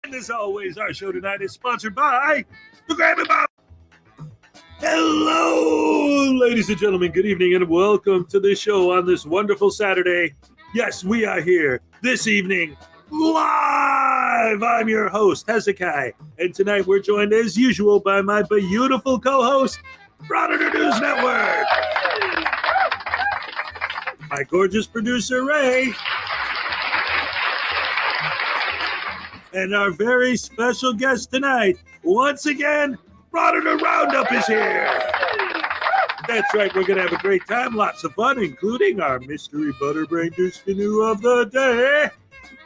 And as always, our show tonight is sponsored by the Grab and Bob. Hello, ladies and gentlemen. Good evening and welcome to the show on this wonderful Saturday. Yes, we are here this evening live. I'm your host, Hezekiah. And tonight we're joined as usual by my beautiful co-host, Frauditor News Network. My gorgeous producer, Ray. And our very special guest tonight, once again, Frauditor Roundup is here. That's right, we're going to have a great time, lots of fun, including our mystery butterbrain douche canoe of the day.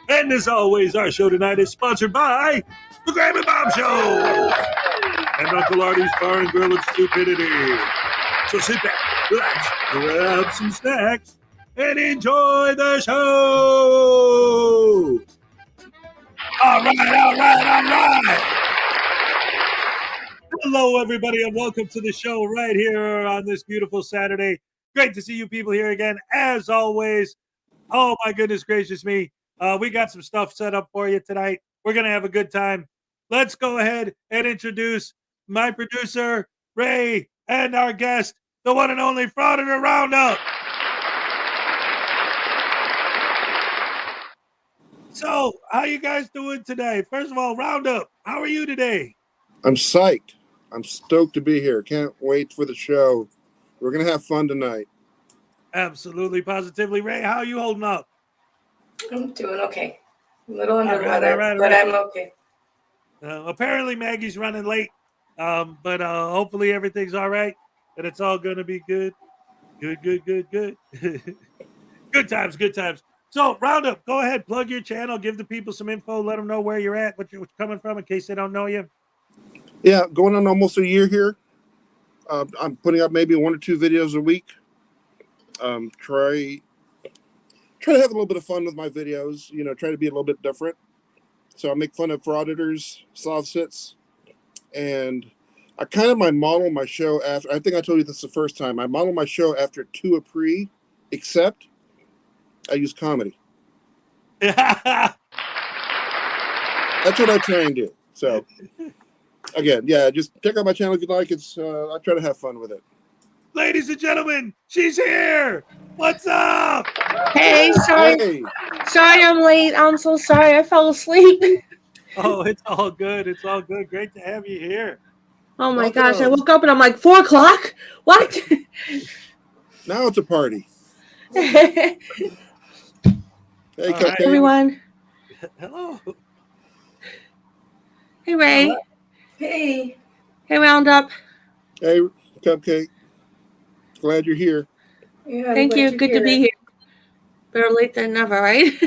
And as always, our show tonight is sponsored by the Graham and Bob Show and Uncle Artie's Bar and Grill of Stupidity. So sit back, relax, grab some snacks, and enjoy the show. All right. Hello, everybody, and welcome to the show right here on this beautiful Saturday. Great to see you people here again, as always. Oh, my goodness gracious me. We got some stuff set up for you tonight. We're going to have a good time. Let's go ahead and introduce my producer, Ray, and our guest, the one and only Frauditor Roundup. So, how you guys doing today? First of all, Roundup, how are you today? I'm psyched. I'm stoked to be here. Can't wait for the show. We're going to have fun tonight. Absolutely, positively. Ray, how are you holding up? I'm doing okay. A little under the weather, but I'm okay. Apparently, Maggie's running late, but hopefully everything's all right, and it's all going to be good. Good. Good times. So, Roundup, go ahead, plug your channel, give the people some info, let them know where you're at, what you're coming from, in case they don't know you. Yeah, going on almost a year here. I'm putting up maybe 1 or 2 videos a week. Try to have a little bit of fun with my videos, try to be a little bit different. So I make fun of frauditors, solve sits, and I model my show after, I think I told you this the first time, I model my show after Tu Apri, except I use comedy. That's what I try and do. So again, yeah, just check out my channel if you like. It's I try to have fun with it. Ladies and gentlemen, she's here. What's up? Hey, sorry. Hey. Sorry I'm late. I'm so sorry. I fell asleep. Oh, it's all good. It's all good. Great to have you here. Oh my gosh, I woke up and I'm like, 4 o'clock? What? Now it's a party. Hey, Cupcake. everyone. Hello. Hey, Ray. Hey. Hey, Roundup. Hey, Cupcake. Glad you're here. Yeah, Thank you. Good to be here. Better late than never, right?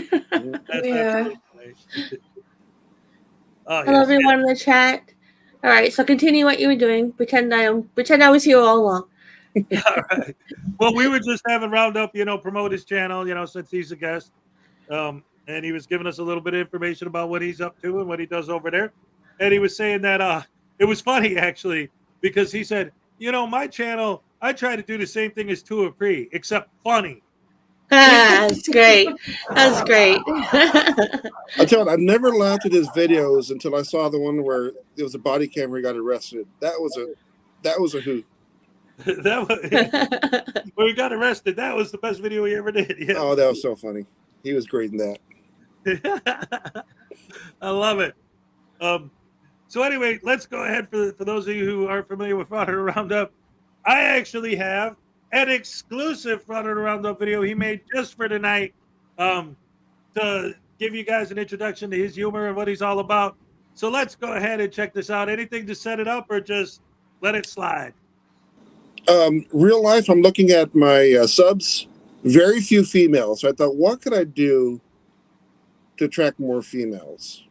Yeah. Hello, everyone in the chat. All right, so continue what you were doing. Pretend I was here all along. All right. Well, we were just having Roundup, promote his channel, since he's a guest. And he was giving us a little bit of information about what he's up to and what he does over there. And he was saying that it was funny, actually, because he said, my channel, I try to do the same thing as Tu Apri, except funny. That's great. That's great. I tell you, I've never laughed at his videos until I saw the one where there was a body cam where he got arrested. That was a hoot. When he got arrested, that was the best video he ever did. Yeah. Oh, that was so funny. He was great in that. I love it. So anyway, let's go ahead for those of you who aren't familiar with Frauditor Roundup. I actually have an exclusive Frauditor Roundup video he made just for tonight to give you guys an introduction to his humor and what he's all about. So let's go ahead and check this out. Anything to set it up or just let it slide? Real life, I'm looking at my subs. Very few females. So I thought, what could I do to attract more females?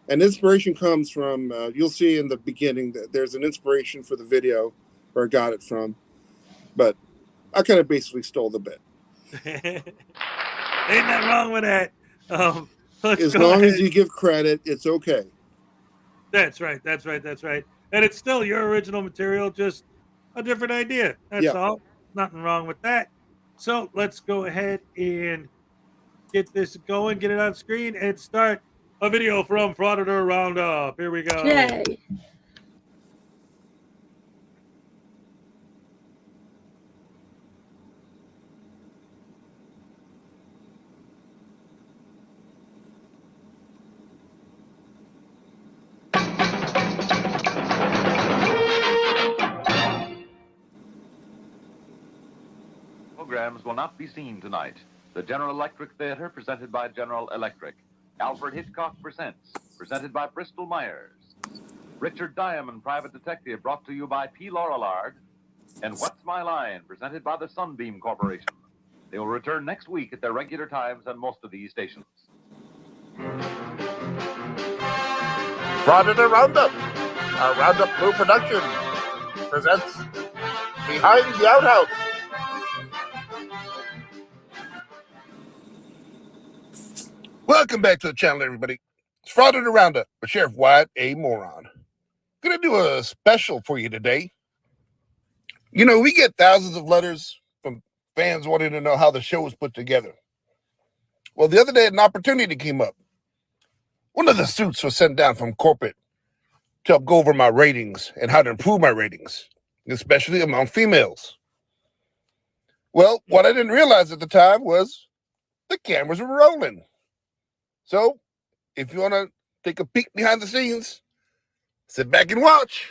And inspiration comes from, you'll see in the beginning that there's an inspiration for the video where I got it from. But I kind of basically stole the bit. Ain't nothing wrong with that. As long as you give credit, it's okay. That's right. And it's still your original material, just a different idea. That's all. Nothing wrong with that. So let's go ahead and get this going, get it on screen, and start. a video from Frauditor Roundup. Here we go. Yay. Programs will not be seen tonight. The General Electric Theater, presented by General Electric. Alfred Hitchcock Presents, presented by Bristol Myers. Richard Diamond, Private Detective, brought to you by P. Laurillard. And What's My Line, presented by the Sunbeam Corporation. They will return next week at their regular times on most of these stations. Frauditor Roundup, a Roundup Blue production, presents Behind the Outhouse. Welcome back to the channel, everybody. It's Frauditor Roundup with Sheriff Wyatt A. Moron. Gonna do a special for you today. You know, we get thousands of letters from fans wanting to know how the show was put together. Well, the other day, an opportunity came up. One of the suits was sent down from corporate to help go over my ratings and how to improve my ratings, especially among females. Well, what I didn't realize at the time was the cameras were rolling. So, if you want to take a peek behind the scenes, sit back and watch.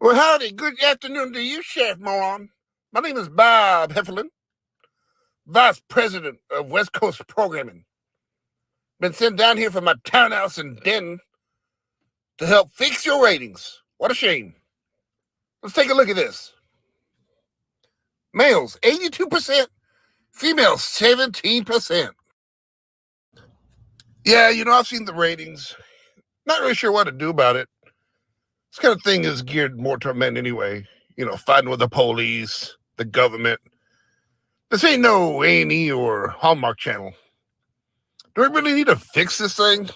Well, howdy, good afternoon to you, Sheriff Moron. My name is Bob Hefferlin, Vice President of West Coast Programming. Been sent down here from my townhouse in Denton to help fix your ratings. What a shame. Let's take a look at this. Males, 82%. Females, 17%. Yeah, you know, I've seen the ratings. Not really sure what to do about it. This kind of thing is geared more toward men anyway. You know, fighting with the police, the government. This ain't no A&E or Hallmark channel. Do we really need to fix this thing?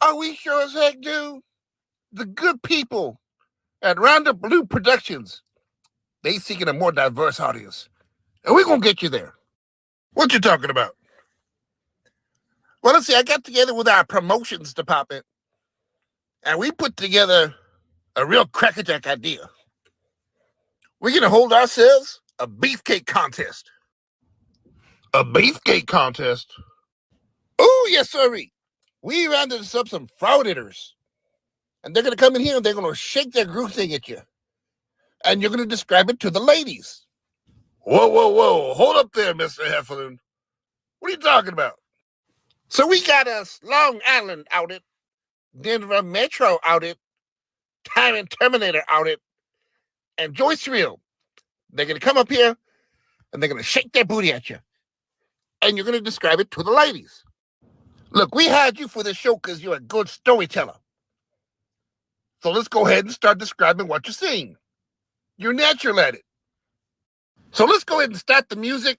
Oh, we sure as heck do. The good people at Roundup Blue Productions, they seeking a more diverse audience. And we're going to get you there. What you talking about? Well, let's see, I got together with our promotions department, and we put together a real crackerjack idea. We're going to hold ourselves a beefcake contest. A beefcake contest? Oh, yes, sirree. We rounded us up some Frauditors. And they're going to come in here and they're going to shake their groove thing at you. And you're going to describe it to the ladies. Whoa, whoa, whoa. Hold up there, Mr. Hefferlin. What are you talking about? So we got us Long Island audit, Denver Metro audit, Tyrant Terminator audit, and Joyce Real. They're going to come up here and they're going to shake their booty at you. And you're going to describe it to the ladies. Look, we hired you for this show because you're a good storyteller. So let's go ahead and start describing what you're seeing. You're natural at it. So let's go ahead and start the music.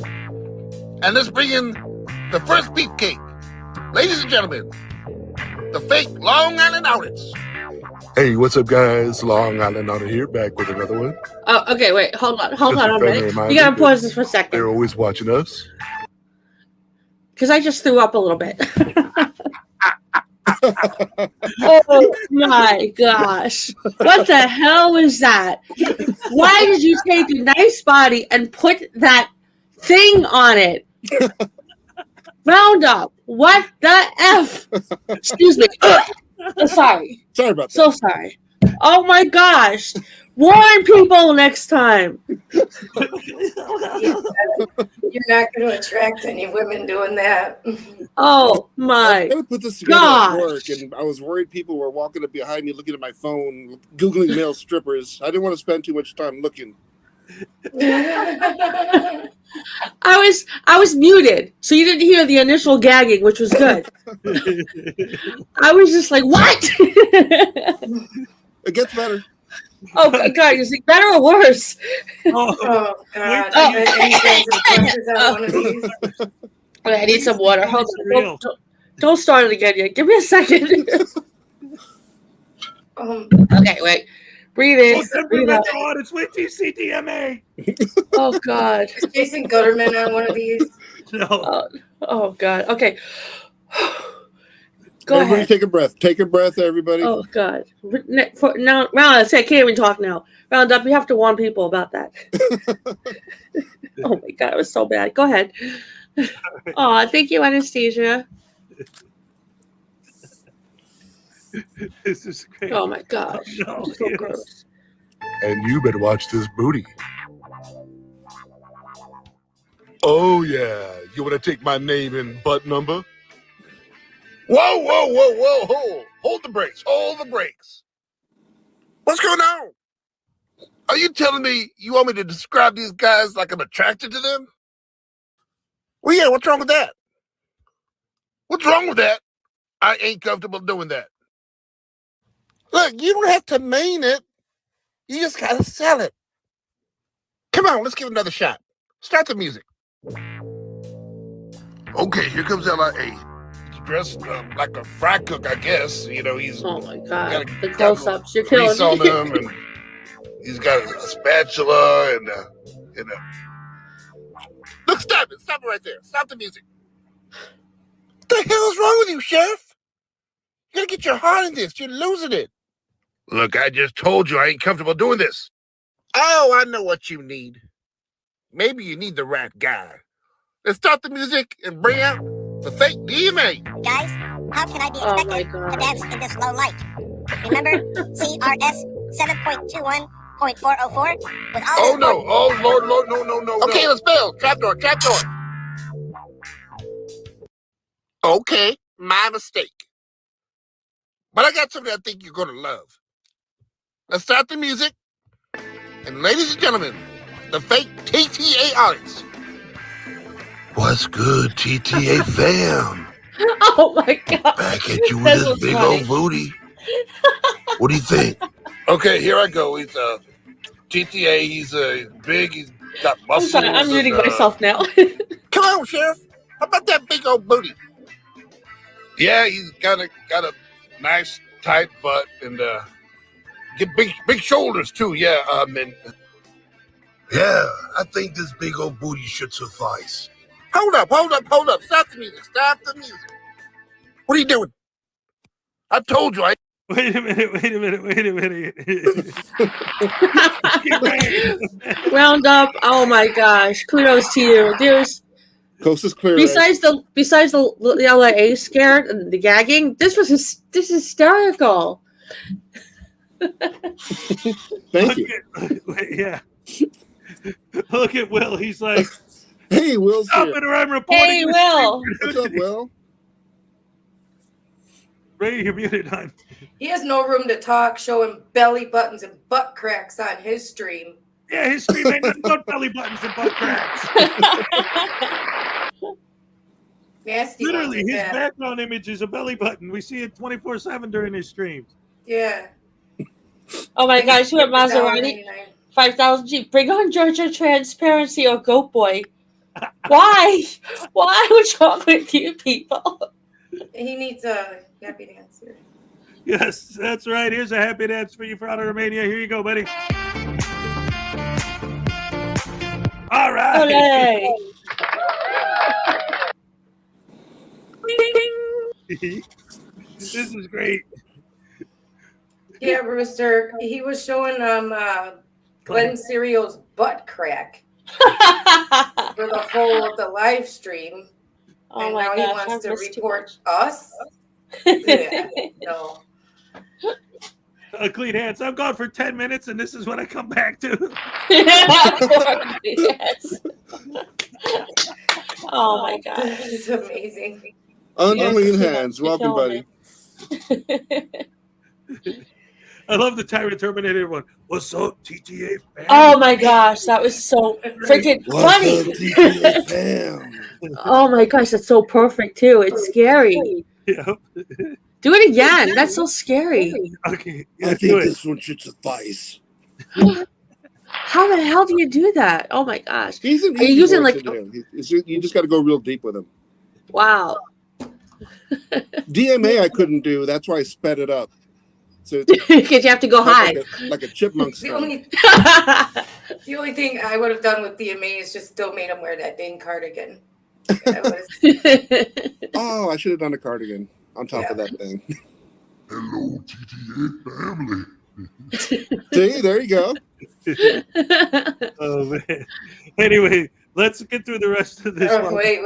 And let's bring in the first beefcake. Ladies and gentlemen, the fake Long Island audits. Hey, what's up, guys? Long Island Audit here, back with another one. Oh, okay, wait, hold on a minute. Reminder, You gotta pause this for a second. They're always watching us. Because I just threw up a little bit. Oh my gosh. What the hell was that? Why did you take a nice body and put that thing on it? Roundup. What the F? Excuse me. Sorry. Sorry about that. So sorry. Oh my gosh. Warn people next time. You're not going to attract any women doing that. Oh I my was gonna put this together gosh. at work, and I was worried people were walking up behind me, looking at my phone, googling male strippers. I didn't want to spend too much time looking. I was muted, so you didn't hear the initial gagging, which was good. I was just like, what? It gets better. Oh God, is it better or worse? Oh, God. Oh. One of these. I need some water. Hold It's on. real. Don't start it again yet. Give me a second. Okay, wait. Breathe in. Breathe out. It's with you, CDMA. Oh God. Is Jason Gutterman on one of these? No. Oh God. Okay. Go Everybody ahead. take a breath. Take a breath, everybody. Oh God. Now, Roundup. I can't even talk now. Roundup. You have to warn people about that. Oh my God, it was so bad. Go ahead. Oh, thank you, Anastasia. This is great. Oh my gosh. No, It's so yes. gross. And you better watch this booty. Oh, yeah. You want to take my name and butt number? Whoa, whoa, whoa, whoa, hold the brakes, hold the brakes. What's going on? Are you telling me you want me to describe these guys like I'm attracted to them? Well, yeah, what's wrong with that? What's wrong with that? I ain't comfortable doing that. Look, you don't have to mean it. You just gotta sell it. Come on, let's give it another shot. Start the music. Okay, here comes LIA. He's dressed like a fry cook, I guess. You know, he's Oh my got God. a- The got a close-ups. You're grease killing on me. him, and he's got a spatula and Look, stop it right there. Stop the music. What the hell is wrong with you, Sheriff? You gotta get your heart in this. You're losing it. Look, I just told you I ain't comfortable doing this. Oh, I know what you need. Maybe you need the right guy. Let's start the music and bring out the fake DMA. Guys, how can I be Oh my expected to God. dance in this low light? Remember CRS 7.21.404? With all Oh this no! Oh Lord, no! Okay, let's fail. Trapdoor. Okay, my mistake. But I got something I think you're gonna love. Let's start the music. And ladies and gentlemen, the fake TTA audits. What's good, TTA fam? Oh my God. Back at you with That's this what's big funny. old booty. What do you think? Okay, here I go. He's TTA. He's big. He's got I'm muscles. sorry. I'm muting myself now. Come on, Sheriff. How about that big old booty? Yeah, he's got a nice tight butt and get big shoulders too. Yeah, and yeah, I think this big old booty should suffice. Hold up. Stop the music. What are you doing? I told you. Wait a minute. Roundup. Oh my gosh. Kudos to you. There's Coast is clear. besides the LIA scare and the gagging, this is hysterical. Thank you. Yeah. Look at Will. He's like, Hey, Will's stop here. it or I'm reporting. Hey, this Will. thing. What's up, Will? Ray, you're muted, hon. He has no room to talk, showing belly buttons and butt cracks on his stream. Yeah, his stream ain't nothing but belly buttons and butt cracks. Nasty Literally, ones his at that. background image is a belly button. We see it 24/7 during his streams. Yeah. Oh my gosh. You have Maserati. $1.99. 5,000 G. Bring on Georgia Transparency or Goat Boy. Why? What's wrong with you people? He needs a happy dancer. Yes, that's right. Here's a happy dance for you, Frauditor Mania. Here you go, buddy. All right. Olay. This is great. Yeah, Rooster. He was showing Glenn Serial's butt crack for the whole of the live stream. Oh and my now gosh, he wants I've to missed too report much. us? Yeah, no. Clean hands. I'm gone for 10 minutes, and this is what I come back to. Yes. Oh my gosh. This is amazing. Unclean hands. Welcome, buddy. I love the Tyrant Terminator one. What's up, TTA fam? Oh my gosh, that was so freaking funny. TTA fam? Oh my gosh, that's so perfect too. It's scary. Yep. Do it again. That's so scary. Okay. I think this one should suffice. How the hell do you do that? Oh my gosh. He's an Are you easy using voice like to do. You just got to go real deep with him. wow. DMA I couldn't do. That's why I sped it up. So Because you have to go high. like a chipmunk The style. only thing I would have done with DMA is just still made him wear that dang cardigan. That was, Oh, I should have done a cardigan on top of Yeah. that thing. Hello, GTA family. See, there you go. Oh man. Anyway, let's get through the rest of this. oh, one. wait.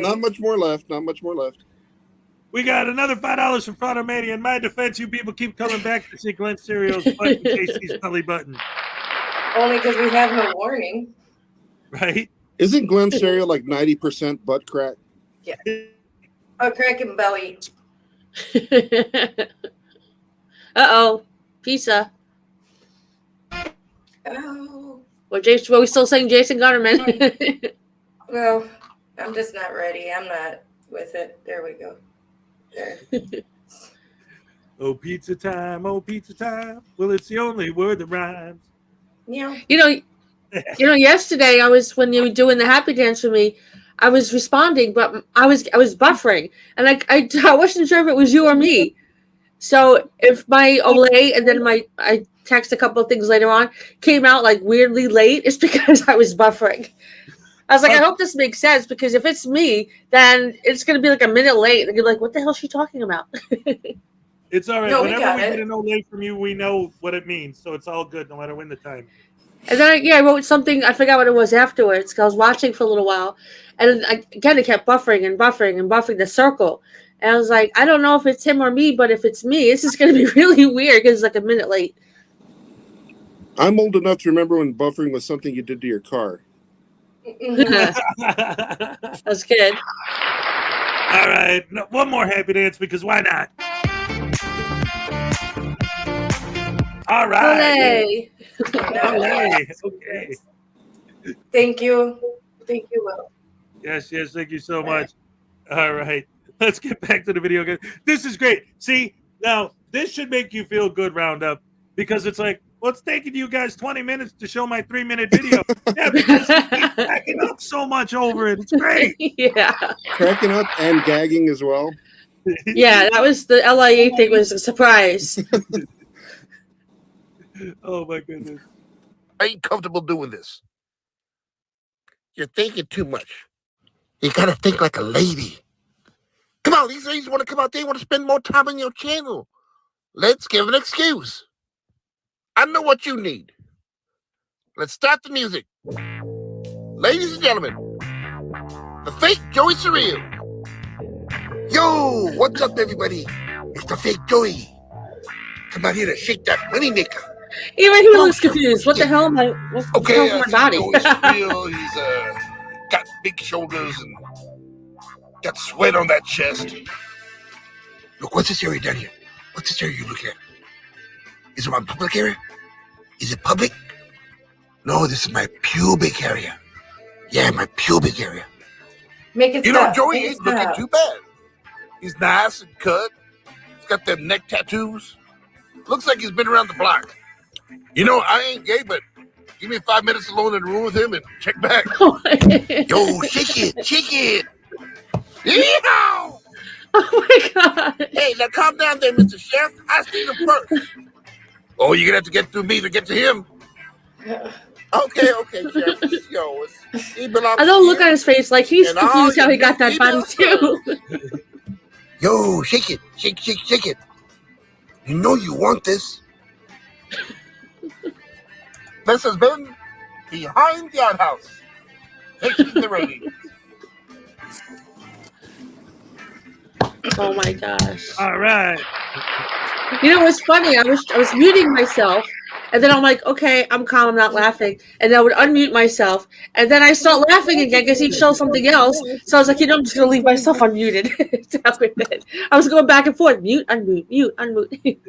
Not much more left. Not much more left. We got another $5 from Fraudomania. In my defense, you people keep coming back to see Glenn Serio's butt in Casey's belly button, Only because we have no warning. right? Isn't Glenn Stereo like 90% butt crack? A crack in belly. Uh-oh. Pizza. Oh. Well, Jason, well, we still saying Jason Gunnerman. Well, I'm just not ready. I'm not with it. There we go. There. Oh, pizza time. Oh, pizza time. Well, it's the only word that rhymes. Yeah. You know, yesterday when you were doing the happy dance for me, I was responding, but I was buffering, and I wasn't sure if it was you or me. So if my Olay and then I text a couple of things later on came out like weirdly late, it's because I was buffering. I was like, I hope this makes sense, because if it's me, then it's going to be like a minute late. And you're like, what the hell is she talking about? It's all right. No, we Whenever got we it. get an Olay from you, we know what it means. So it's all good, no matter when the time. And then I wrote something, I forgot what it was afterwards, because I was watching for a little while. And it kept buffering and buffering and buffering the circle. And I was like, I don't know if it's him or me, but if it's me, this is going to be really weird because it's like a minute late. I'm old enough to remember when buffering was something you did to your car. That's good. All right. No, one more happy dance, because why not? All right. Olay. Olay. Okay. Thank you. Thank you, Will. Yes, thank you so much. All right, let's get back to the video game. This is great. See, now this should make you feel good, Roundup, because it's like, well, it's taking you guys 20 minutes to show my 3-minute video. Yeah, because you keep cracking up so much over it. It's great. Yeah. Cracking up and gagging as well. Yeah, that was the LIA thing was a surprise. Oh my goodness. I ain't comfortable doing this. You're thinking too much. You gotta think like a lady. Come on, these ladies want to come out there, want to spend more time on your channel. Let's give an excuse. I know what you need. Let's start the music. Ladies and gentlemen, the fake Joey Surreal. Yo, what's up, everybody? It's the fake Joey. Come out here to shake that money maker. Even he looks confused. What the hell am I? What's Okay, my body? Joey Surreal. He's got big shoulders and got sweat on that chest. Look, what's this area down here? What's this area you're looking at? Is it my public area? Is it public? No, this is my pubic area. Yeah, my pubic area. Make it You stop. know, Joey Make it ain't looking stop. too bad. He's nice and cut. He's got them neck tattoos. Looks like he's been around the block. You know, I ain't gay, but give me 5 minutes alone in the room with him and check back. Yo, shake it. Yeehaw! Oh my god. Hey, now calm down there, Mr. Chef. I seen him first. Oh, you're gonna have to get through me to get to him. Okay, Chef. He's yours. He belongs I don't to look you. at his face like he's And all confused how your he got that body female too. Yo, shake it. Shake it. You know you want this. This has been Behind the Outhouse. Taking the rating. Oh my gosh. All right. You know what's funny? I was muting myself, and then I'm like, okay, I'm calm, I'm not laughing, and then I would unmute myself, and then I start laughing again because he'd show something else. So I was like, I'm just gonna leave myself unmuted. That was it. I was going back and forth, mute, unmute, mute, unmute.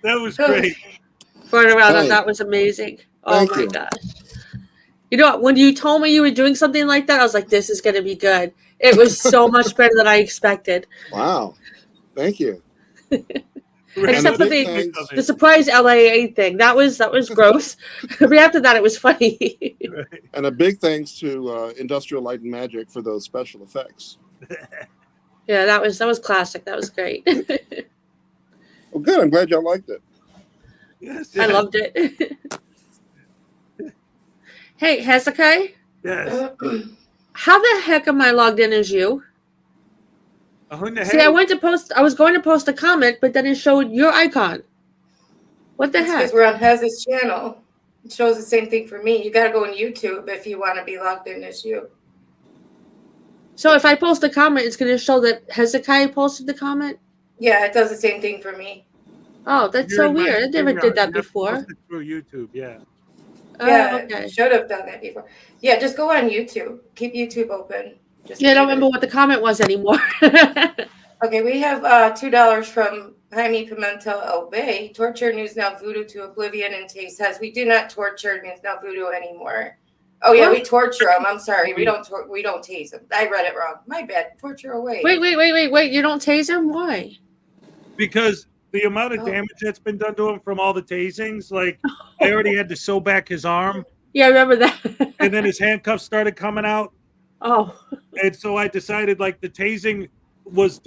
That was great. Running around, Right. that was amazing. Oh Thank my you. gosh. You know what? When you told me you were doing something like that, I was like, this is going to be good. It was so much better than I expected. Wow. Thank you. Except for big the thanks- surprise LAA thing. That was gross. But after that, it was funny. And a big thanks to Industrial Light and Magic for those special effects. Yeah, that was classic. That was great. Well, good. I'm glad y'all liked it. Yes, I loved it. Hey, Hezekiah, Yes. How the heck am I logged in as you? Who in the See, heck? I was going to post a comment, but then it showed your icon. What the That's heck? because we're on Hez's channel. It shows the same thing for me. You got to go on YouTube if you want to be logged in as you. So if I post a comment, it's going to show that Hezekiah posted the comment? Yeah, it does the same thing for me. Oh, that's You're so in my weird. I never StreamYard. did that You have to before. post it through YouTube, yeah. Yeah, Oh, okay. should have done that before. Yeah, just go on YouTube. Keep YouTube open. Just Yeah, I don't leave it. remember what the comment was anymore. Okay, we have $2 from Jaime Pimentel Obey. Torture News Now Voodoo to Oblivion and Taste Has. We do not torture News Now Voodoo anymore. Oh yeah, What? we torture them. I'm sorry, we don't tase them. I read it wrong. My bad. Torture away. Wait. You don't tase him? Why? Because the amount of damage that's been done to him from all the tasings, like I already had to sew back his arm. Yeah, I remember that. And then his handcuffs started coming out. Oh. And so I decided like the tasing was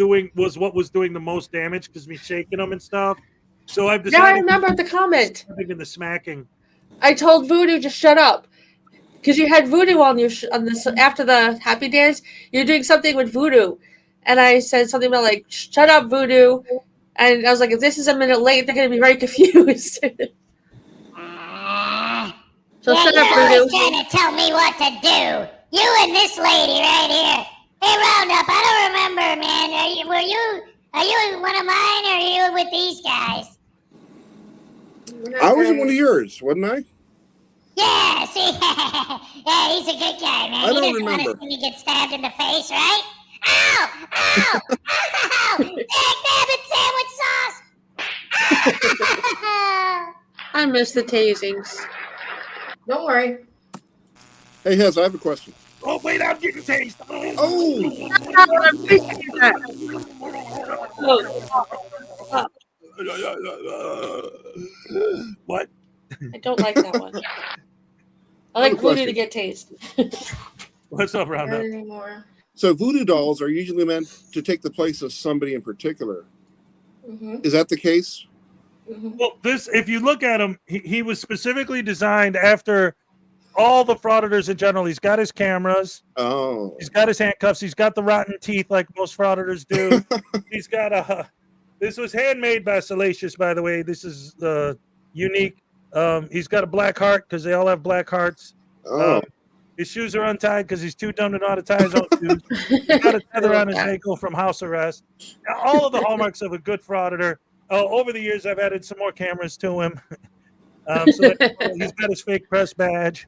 what was doing the most damage because me shaking him and stuff. So I've decided. Yeah, I remember the comment. In the smacking. I told Voodoo to shut up because you had Voodoo on this after the happy dance. You're doing something with Voodoo, and I said something about like "shut up, Voodoo," and I was like, if this is a minute late, they're gonna be very confused. So shut up, you're always Voodoo. trying to tell me what to do. You and this lady right here. Hey, Roundup, I don't remember, man. Are you one of mine, or are you with these guys? I was one of yours, wasn't I? Yeah, see? Yeah, he's a good guy, man. I don't He doesn't remember. want to see me get stabbed in the face, right? Ow! Ow! Ow! Dag nabbit sandwich sauce! I miss the tasings. Don't worry. Hey, Hez, I have a question. Oh wait, I'm getting tased. Oh, I appreciate that. What? I don't like that one. I like I have a Voodoo to question. get tased. What's up, Not Roundup? anymore. so voodoo dolls are usually meant to take the place of somebody in particular. Mm-hmm. Is that the case? Mm-hmm. Well, if you look at him, he was specifically designed after all the frauditors in general. He's got his cameras. Oh, He's got his handcuffs. He's got the rotten teeth like most frauditors do. He's got this was handmade by Salacious, by the way. This is unique. He's got a black heart because they all have black hearts. oh, His shoes are untied because he's too dumb to know how to tie his own shoes. He's got a tether on his ankle from house arrest. All of the hallmarks of a good frauditor. Over the years, I've added some more cameras to him. So he's got his fake press badge.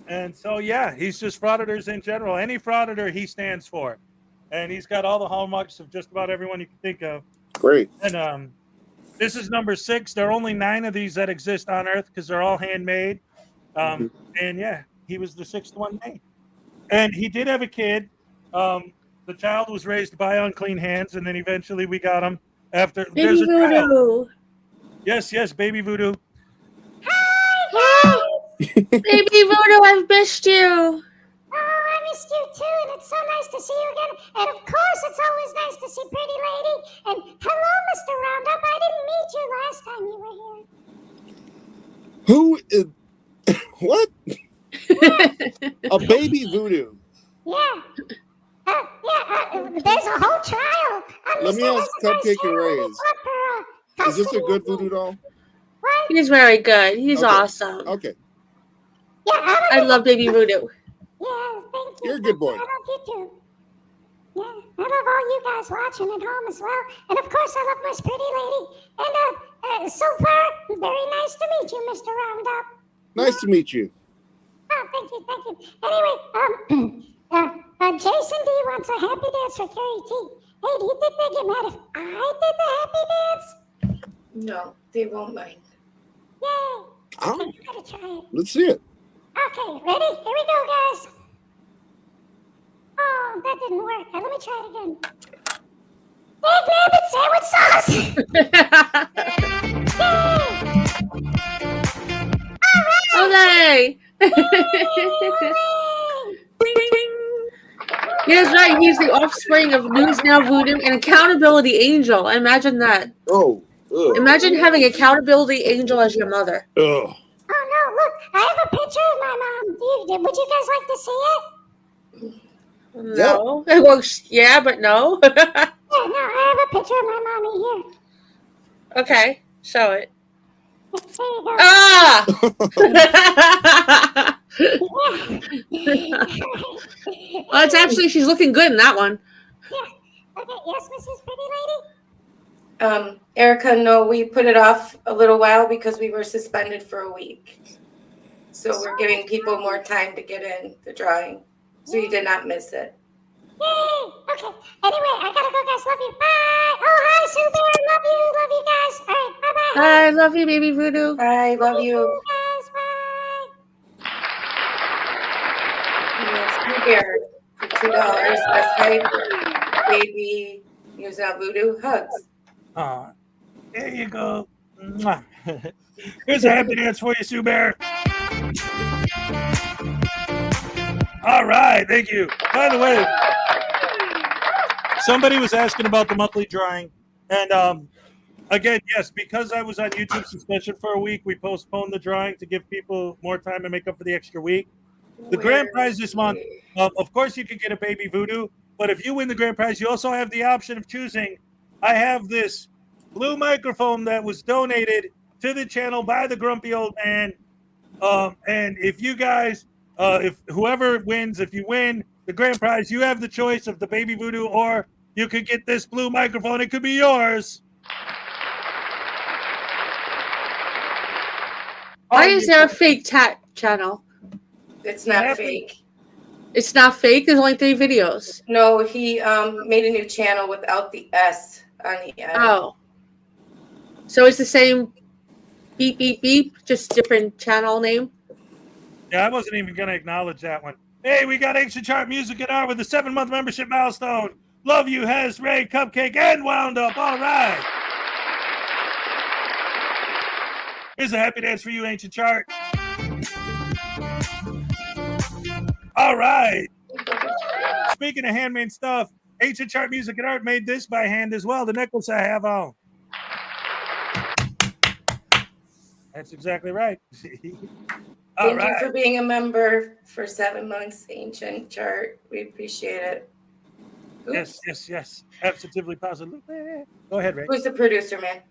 And so, yeah, he's just frauditors in general. Any frauditor he stands for. And he's got all the hallmarks of just about everyone you can think of. great. And this is number 6. There are only 9 of these that exist on Earth because they're all handmade. And yeah, he was the 6th one made. And he did have a kid. The child was raised by unclean hands, and then eventually we got him after. Baby There's a child. Voodoo. Yes, baby Voodoo. Baby Voodoo, I've missed you. Oh, I missed you too, and it's so nice to see you again. And of course, it's always nice to see Pretty Lady. And hello, Mr. Roundup. I didn't meet you last time you were here. Who is what? A baby voodoo. Yeah. There's a whole trial. Let me ask Cupcake and Ray's. Is this a good voodoo doll? What? He's very good. He's Okay. awesome. Okay, Yeah, I love Baby Voodoo. Yeah, thank you. you're a good boy. I love you too. Yeah, I love all you guys watching at home as well. And of course, I love my Pretty Lady. And so far, very nice to meet you, Mr. Roundup. Nice to meet you. Oh, thank you. Anyway, Jason D wants a happy dance for Carrie T. Hey, do you think they get mad if I did the happy dance? No, they won't mind. Yay! Oh, Gotta try it. let's see it. Okay, ready? Here we go, guys. Oh, that didn't work. Let me try it again. Egg nabbit sandwich sauce! Okay. Yes, right. He's the offspring of News Now Voodoo and Accountability Angel. Imagine that. Oh, ugh. Imagine having Accountability Angel as your mother. Ugh. Oh no, look, I have a picture of my mom. Would you guys like to see it? No. Well, yeah, but no. Yeah, no, I have a picture of my mommy here. Okay, show it. There you go. Ah! Well, it's actually, she's looking good in that one. Yeah. Okay, yes, Mrs. Pretty Lady? Erica, no, we put it off a little while because we were suspended for a week. So we're giving people more time to get in the drawing. So you did not miss it. Yay! Okay. Anyway, I gotta go, guys. Love you. Bye. Oh, hi, Sue Bear. Love you. Love you guys. All right. Bye-bye. I love you, baby voodoo. I love you. Guys, bye. Yes, you bear for $2. That's right. Baby use that voodoo hugs. There you go. Mwah. Here's a happy dance for you, Sue Bear. All right, thank you. By the way, somebody was asking about the monthly drawing, and again, yes, because I was on YouTube suspension for a week, we postponed the drawing to give people more time to make up for the extra week. The grand prize this month, of course, you can get a baby voodoo, but if you win the grand prize, you also have the option of choosing. I have this blue microphone that was donated to the channel by the grumpy old man, and if you guys. If whoever wins, if you win the grand prize, you have the choice of the baby voodoo, or you could get this blue microphone. It could be yours. Why is there a fake tat channel? It's not fake. It's not fake. There's only 3 videos. No, he made a new channel without the S on the end. Oh. So it's the same beep, beep, beep, just different channel name? Yeah, I wasn't even going to acknowledge that one. Hey, we got Ancient Chart Music and Art with a 7-month membership milestone. Love you, Hez, Ray, Cupcake, and Wound Up. All right. Here's a happy dance for you, Ancient Chart. All right. Speaking of handmade stuff, Ancient Chart Music and Art made this by hand as well. The necklace I have on. That's exactly right. Thank you for being a member for 7 months, Ancient Chart. We appreciate it. Oops. Yes. Absolutely, positively. Go ahead, Ray. Who's the producer, man?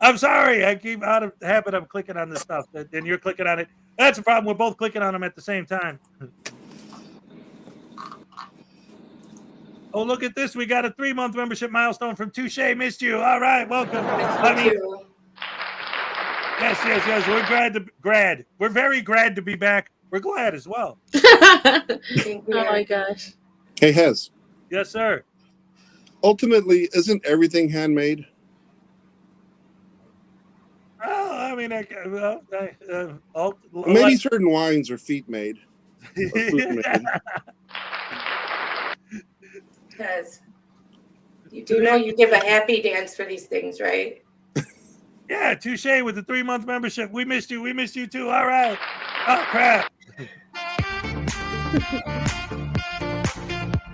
I'm sorry. I keep out of the habit of clicking on this stuff, and you're clicking on it. That's a problem. We're both clicking on them at the same time. Oh, look at this. We got a 3-month membership milestone from Touche. Missed you. All right, welcome. Yes. We're very glad to be back. We're glad as well. Oh my gosh. Hey, Hez. Yes, sir. Ultimately, isn't everything handmade? Oh, I mean, maybe certain wines are feet made. Or food made. Because you do know you give a happy dance for these things, right? Yeah, Touche with the 3-month membership. We missed you. We missed you too. All right. Oh, crap.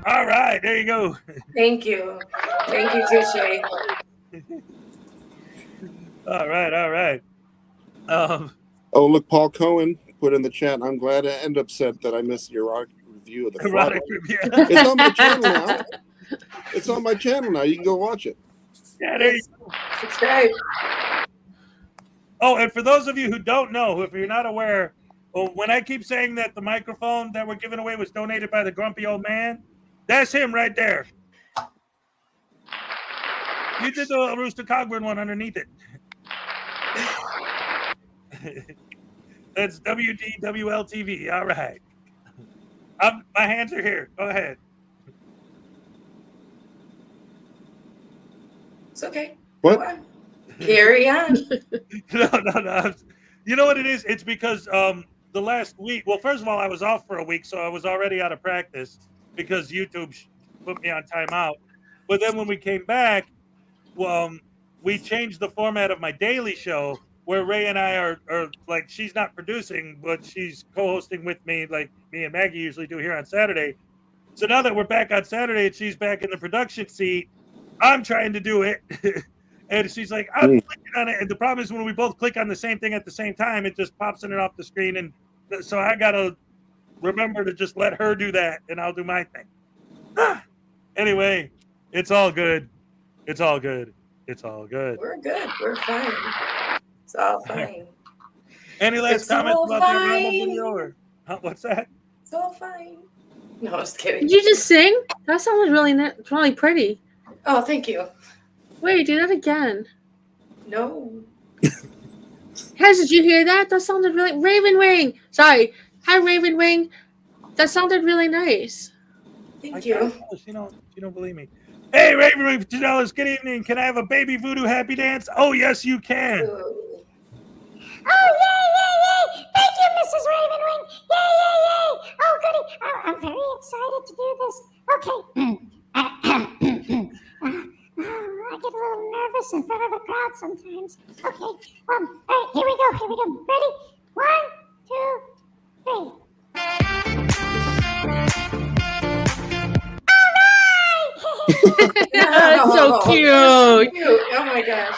All right. There you go. Thank you. Thank you, Touche. All right. Oh, look, Paul Cohen put in the chat, I'm glad and upset that I missed your review of the erotic review. It's on my channel now. It's on my channel now. You can go watch it. Yeah, there you go. Subscribe. Oh, and for those of you who don't know, if you're not aware, when I keep saying that the microphone that we're giving away was donated by the grumpy old man, that's him right there. You did the Rooster Cogburn one underneath it. That's WDWLTV. All right. My hands are here. Go ahead. It's okay. What? Go on. Carry on. No. You know what it is? It's because the last week, well, first of all, I was off for a week, so I was already out of practice because YouTube put me on timeout. But then when we came back, we changed the format of my daily show where Ray and I are like, she's not producing, but she's co-hosting with me like me and Maggie usually do here on Saturday. So now that we're back on Saturday and she's back in the production seat, I'm trying to do it. And she's like, I'm clicking on it. And the problem is when we both click on the same thing at the same time, it just pops in it off the screen. And so I got to remember to just let her do that and I'll do my thing. Anyway, it's all good. It's all good. It's all good. We're good. We're fine. It's all fine. Any last It's comments all about the fine. Obama video? Or, what's that? It's all fine. No, I was kidding. Did you just sing? That sounded really pretty. Oh, thank you. Wait, do that again. No. Guys, did you hear that? That sounded really Raven Wing. Sorry. Hi, Raven Wing. That sounded really nice. Thank you. She don't believe me. Hey, Raven Wing, $2. Good evening. Can I have a baby voodoo happy dance? Oh, yes, you can. Ooh. Oh, yay! Thank you, Mrs. Ravenwing. Yay! Oh, goody. I'm very excited to do this. Okay. I get a little nervous in front of a crowd sometimes. Okay. All right, here we go. Ready? 1, 2, 3. That's so cute. Oh my gosh.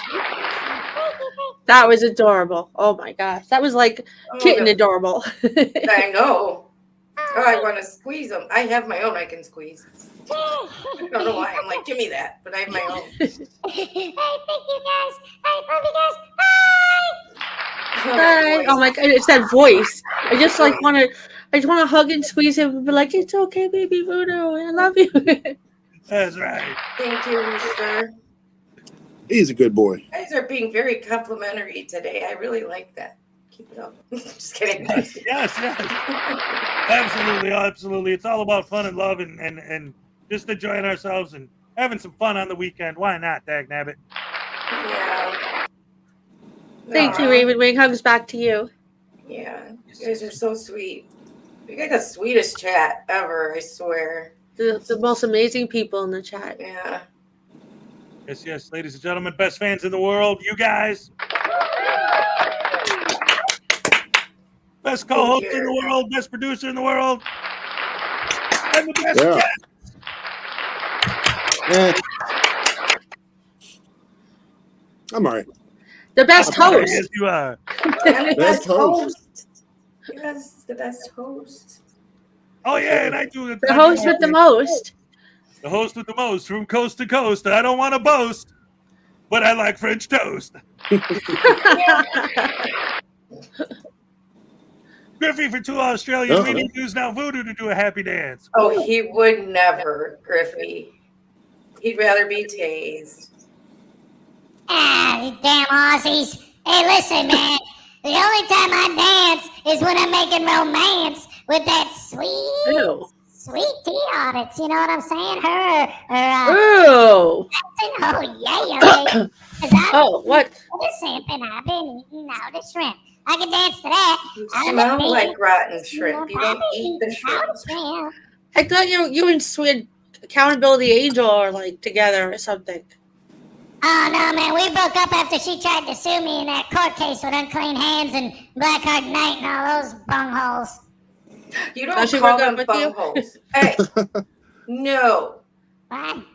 That was adorable. Oh my gosh. That was like kitten adorable. I know. Oh, I want to squeeze them. I have my own I can squeeze. I don't know why. I'm like, give me that. But I have my own. Hey, thank you guys. I love you guys. Bye. Hi. Oh my god, it's that voice. I just want to hug and squeeze him and be like, it's okay, baby Voodoo. I love you. That's right. Thank you, Mr. He's a good boy. You guys are being very complimentary today. I really like that. Keep it up. Just kidding. Yes. Absolutely. It's all about fun and love and just enjoying ourselves and having some fun on the weekend. Why not, dag nabbit? Yeah. Thank you, Raven Wing. Hugs back to you. Yeah. You guys are so sweet. You got the sweetest chat ever, I swear. The most amazing people in the chat. Yeah. Yes, ladies and gentlemen, best fans in the world, you guys. Best co-host in the world, best producer in the world, and the best guest. I'm all right. The best host. Yes, you are. And the Best host. Yes, the best host. Oh, yeah, and I do The host with the most. The host with the most from coast to coast. I don't want to boast, but I like French toast. Griffey for 2 Australian. We need to use now Voodoo to do a happy dance. Oh, he would never, Griffey. He'd rather be tased. You damn Aussies. Hey, listen, man. The only time I dance is when I'm making romance with that sweet tea audits. You know what I'm saying? Ooh. Okay. What? Simping, I've been eating all the shrimp. I can dance to that. You smell like rotten shrimp. You don't eat the shrimp. I thought you and Sweet Accountability Angel are like together or something. Oh, no, man. We broke up after she tried to sue me in that court case with Unclean Hands and Blackheart Night and all those bungholes. You don't call them bungholes. Hey, no. What?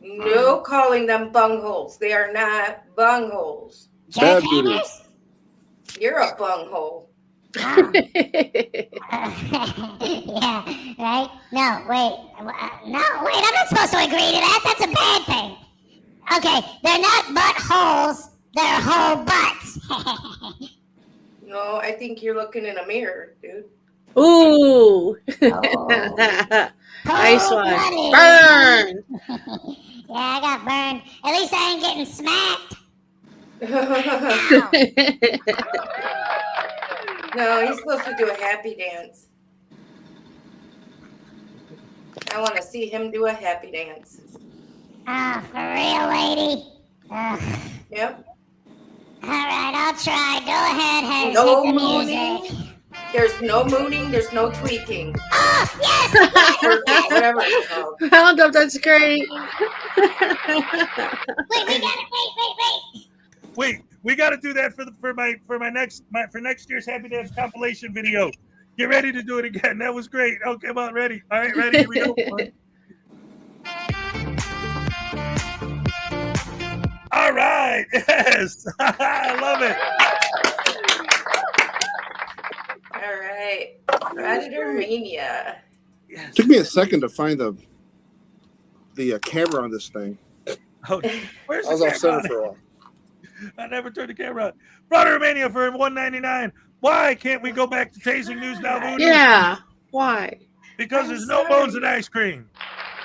No calling them bungholes. They are not bungholes. Bad Voodoo. You're a bunghole. Yeah, right? No, wait. I'm not supposed to agree to that. That's a bad thing. Okay, they're not buttholes. They're whole butts. No, I think you're looking in a mirror, dude. Ooh. Nice one. Burn. Yeah, I got burned. At least I ain't getting smacked. No, he's supposed to do a happy dance. I want to see him do a happy dance. Oh, for real, lady? Yep. All right, I'll try. Go ahead, Harris. No hit the mooning. music. There's no mooning. There's no tweaking. Oh, yes! Or whatever it's called. Roundup, that's great. Wait. We got to do that for next year's Happy Dance compilation video. Get ready to do it again. That was great. Okay, come on, ready. All right, ready. Here we go. All right. right. Yes. I love it. All right. Frauditor Mania. Yes. Took me a second to find the camera on this thing. Oh, where's I the was off camera? center for a while. I never turned the camera on. Frauditor Mania for $1.99. Why can't we go back to tasting news now, Voodoo? Yeah. Why? Because I'm there's no sorry. bones in ice cream.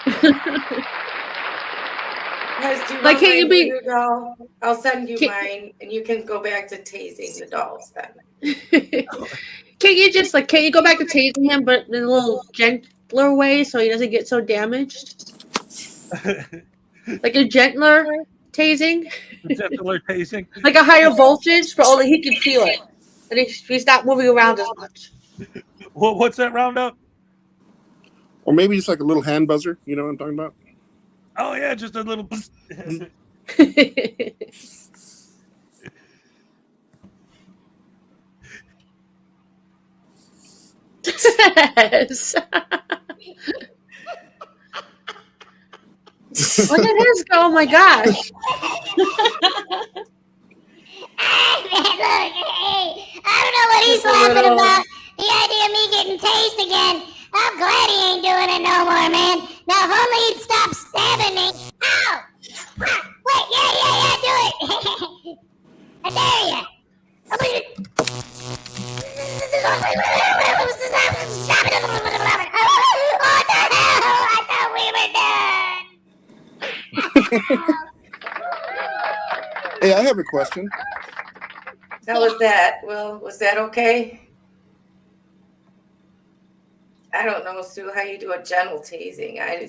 Guys, do you Like, want can't you my be- voodoo doll? I'll send you Can't- mine, and you can go back to tasing the dolls then. Can't you go back to tasing him, but in a little gentler way so he doesn't get so damaged? Like a gentler tasing? Gentler tasting. Like a higher voltage, but only he can feel it. And he's not moving around as much. What's that roundup? Or maybe just like a little hand buzzer. You know what I'm talking about? Oh yeah, just a little. Yes. Look at his go! Oh my gosh! Look, hey, I don't know what he's Just a laughing little- about. The idea of me getting tased again. I'm glad he ain't doing it no more, man. Now, if only he'd stop stabbing me. Ow! Wait, yeah, do it. I dare you. What the hell? I thought we were done. Hey, I have a question. How was that? Well, was that okay? I don't know, Sue, how you do a gentle tasing. I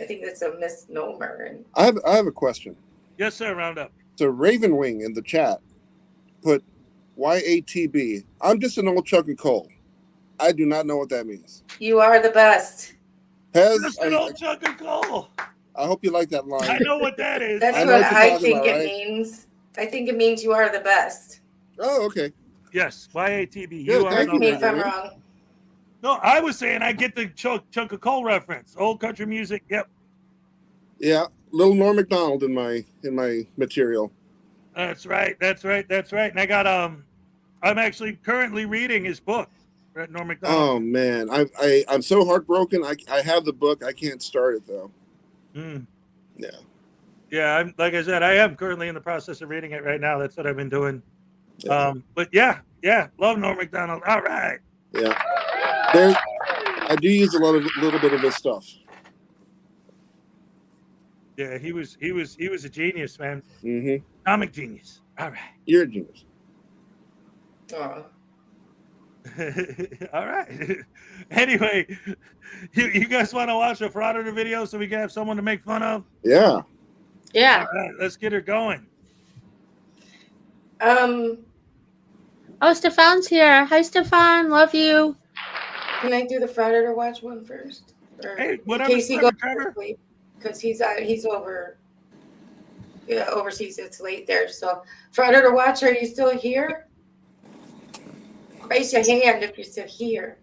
think that's a misnomer. And I have a question. Yes, sir. Roundup. So Raven Wing in the chat put YATB. I'm just an old chunk of coal. I do not know what that means. you are the best. Just an old chunk of coal. I hope you like that I line. know what that is. That's I know what what you're I talking think about, it right? means. I think it means you are the best. Oh, okay. Yes, YATB. Good, You are thank Correct you, me the if I'm Raven. wrong. No, I was saying I get the chunk of coal reference. Old country music. Yep. Yeah, little Norm Macdonald in my material. That's right. And I got I'm actually currently reading his book. Norm Macdonald. Oh man, I'm so heartbroken. I have the book. I can't start it though. Yeah. Yeah, I'm like I said, I am currently in the process of reading it right now. That's what I've been doing. Yeah. But yeah, love Norm Macdonald. All right. Yeah. I do use a little bit of his stuff. Yeah, he was a genius, man. Mm-hmm. Comic genius. All right. You're a genius. Oh. All right. Anyway, you guys want to watch a Frauditor video so we can have someone to make fun of? Yeah. Yeah. All right, let's get her going. Oh, Stefan's here. Hi, Stefan. Love you. Can I do the Frauditor Watch one first? Or Hey, in whatever, case he goes Trevor. to sleep, because he's over. Yeah, overseas. It's late there. So, Frauditor Watch, are you still here? Raise your hand if you're still here.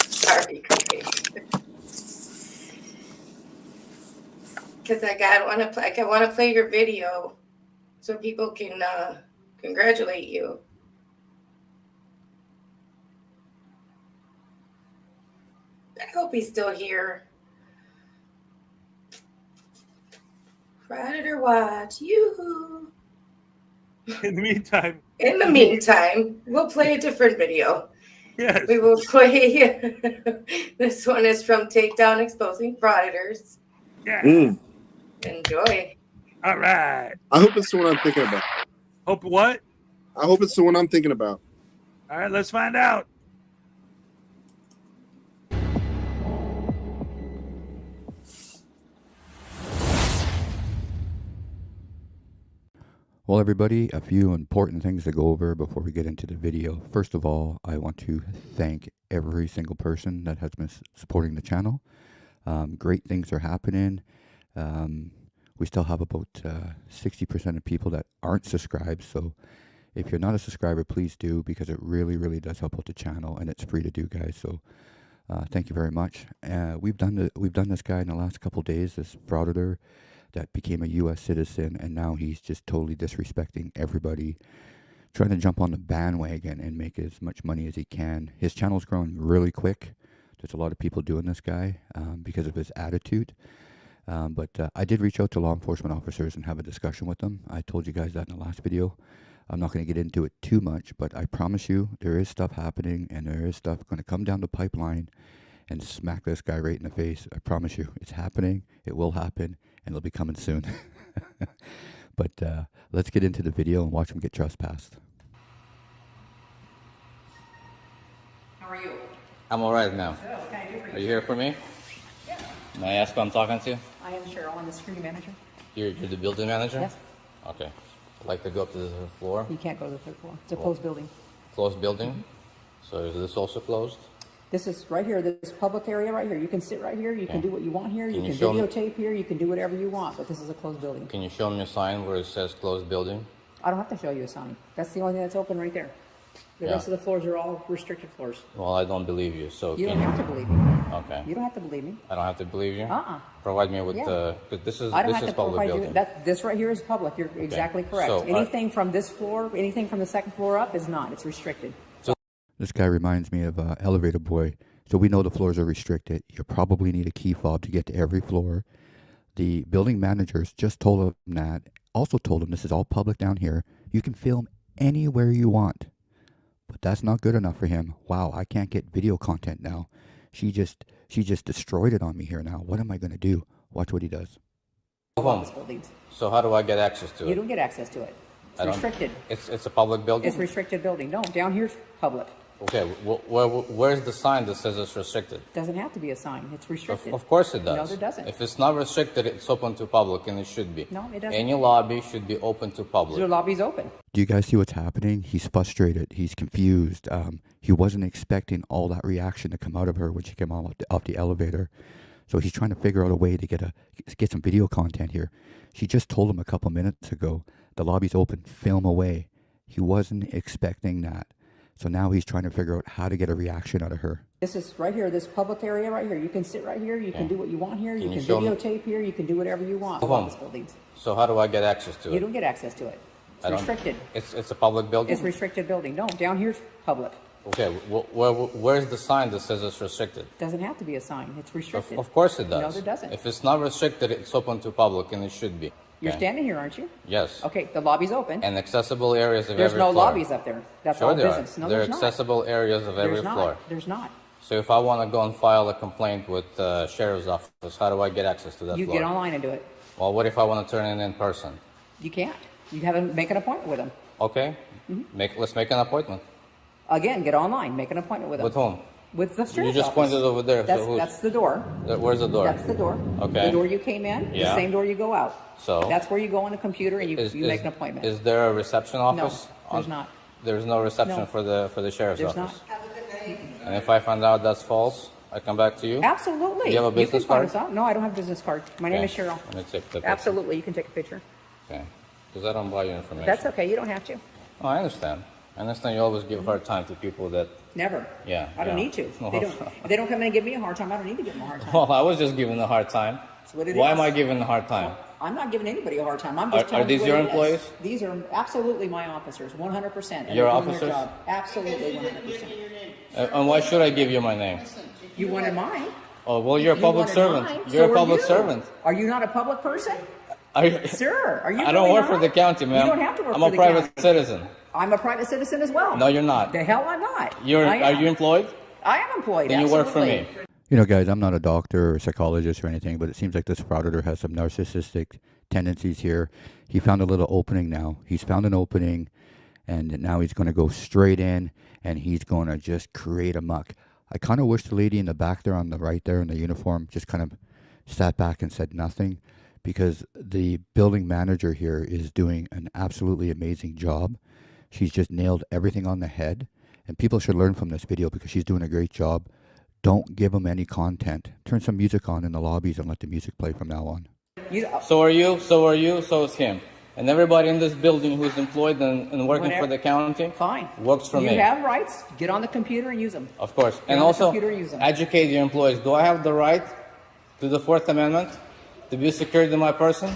Sorry, because I want to play your video so people can congratulate you. I hope he's still here. Frauditor Watch, yoo-hoo. In the meantime, We'll play a different video. yes. We will play. This one is from Takedown Exposing Frauditors. Yeah. Enjoy. All right. I hope it's the one I'm thinking about. Hope what? I hope it's the one I'm thinking about. All right, let's find out. Well, everybody, a few important things to go over before we get into the video. First of all, I want to thank every single person that has been supporting the channel. Great things are happening. We still have about 60% of people that aren't subscribed. So if you're not a subscriber, please do, because it really, really does help out the channel, and it's free to do, guys. So Thank you very much. We've done this guy in the last couple days. This frauditor that became a U.S. citizen, and now he's just totally disrespecting everybody, trying to jump on the bandwagon and make as much money as he can. His channel's growing really quick. There's a lot of people doing this guy because of his attitude. But I did reach out to law enforcement officers and have a discussion with them. I told you guys that in the last video. I'm not going to get into it too much, but I promise you there is stuff happening, and there is stuff going to come down the pipeline and smack this guy right in the face. I promise you, it's happening, it will happen, and it'll be coming soon. But let's get into the video and watch him get trespassed. How are you? I'm all right now. Good. What can I do for you? Are you here for me? Yeah. May I ask who I'm talking to? I am Cheryl. I'm the security manager. You're the building manager? Yes. Okay. I'd like to go up to the third floor. You can't go to the third floor. It's a closed building. Closed building? So is this also closed? This is right here, this public area right here. You can sit right here. You can Okay. do what you want here. You Can you can show me- videotape here. You can do whatever you want, but this is a closed building. Can you show me a sign where it says closed building? I don't have to show you a sign. That's the only thing that's open right there. The Yeah. rest of the floors are all restricted floors. Well, I don't believe you, so You can don't have to believe me. Okay. You don't have to believe me. I don't have to believe you? Uh-uh. Provide me with Yeah. this is I don't this have is to public provide you. building. This right here is public. You're exactly correct. So, Anything from this floor, anything from the second floor up is not. It's restricted. This guy reminds me of Elevator Boy. So we know the floors are restricted. You probably need a key fob to get to every floor. The building managers just told him that. Also told him this is all public down here. You can film anywhere you want. But that's not good enough for him. Wow, I can't get video content now. She just destroyed it on me here now. What am I going to do? Watch what he does. Office buildings. So how do I get access to You it? don't get access to it. It's I don't- restricted. It's a public building? It's restricted building. No, down here's public. Okay, where's the sign that says it's restricted? Doesn't have to be a sign. It's restricted. Of course it does. No, there doesn't. If it's not restricted, it's open to public, and it should be. No, it doesn't. Any lobby should be open to The public. lobby's open. Do you guys see what's happening? He's frustrated. He's confused. He wasn't expecting all that reaction to come out of her when she came off the elevator. So he's trying to figure out a way to get some video content here. She just told him a couple minutes ago, the lobby's open, film away. He wasn't expecting that. So now he's trying to figure out how to get a reaction out of her. This is right here, this public area right here. You can sit right here. You can do what you want here. You Can you can show me- videotape here. You can do whatever you want. Hold on. Office buildings. So how do I get access to You it? don't get access to it. It's I don't- restricted. It's a public building? It's restricted building. No, down here's public. Okay, where's the sign that says it's restricted? Doesn't have to be a sign. It's restricted. Of course it does. No, there doesn't. If it's not restricted, it's open to public, and it should be. You're Okay. standing here, aren't you? Yes. Okay, the lobby's open. And accessible areas of There's every no floor. lobbies up there. That's Sure all there business. are. No, There are there's not. accessible areas of every There's not. floor. There's not. So if I want to go and file a complaint with the sheriff's office, how do I get access to that You floor? get online and do it. Well, what if I want to turn it in person? You can't. You have to make an appointment with them. Okay, let's make an appointment. Again, get online, make an appointment with them. With whom? With the sheriff's You just office. pointed over there. That's, so who's, that's the door. where's the door? That's the door. Okay. The door you came in, Yeah. the same door you go out. So? That's where you go on the computer and you make an appointment. Is there a reception office? there's not. There's no reception No. for the sheriff's There's office. not. And if I find out that's false, I come back to you. Absolutely. Do you have a business can find card? us out. No, I don't have a business card. My name Okay. is Cheryl. Let me take the picture. Absolutely, you can take a picture. Okay. Because I don't buy your information. That's okay. You don't have to. Oh, I understand. I understand you always give hard time to people that. Never. Yeah. I don't yeah. need to. Well, They don't. If they don't come in and give me a hard time, I don't need to give them a hard time. Well, I was just giving a hard time. That's what it Why is. am I giving a hard time? I'm not giving anybody a hard time. I'm just Are telling these you your what it is. employees? These are absolutely my officers, 100%. And Your they're doing their officers? job. Absolutely 100%. And why should I give you my name? You wanted mine. Oh, well, you're a You public wanted servant. mine, You're so a are public you. servant. Are you not a public person? Sir, are you I don't really work for not? the county, ma'am. You don't have to work I'm for a the private county. citizen. I'm a private citizen as well. No, you're not. The hell I'm not. Are I you employed? I am employed. Then you work for absolutely. me. You know, guys, I'm not a doctor or psychologist or anything, but it seems like this frauditor has some narcissistic tendencies here. He found a little opening now. He's found an opening, and now he's going to go straight in, and he's going to just create a muck. I kind of wish the lady in the back there on the right there in the uniform just kind of sat back and said nothing, because the building manager here is doing an absolutely amazing job. She's just nailed everything on the head, and people should learn from this video because she's doing a great job. Don't give them any content. Turn some music on in the lobbies and let the music play from now on. You, So are you. So is him. And everybody in this building who's employed and working for the county Fine. works for me. You have rights. Get on the computer and use them. Of course. Get And on the also computer and use them. educate your employees. Do I have the right to the Fourth Amendment to be secured to my person?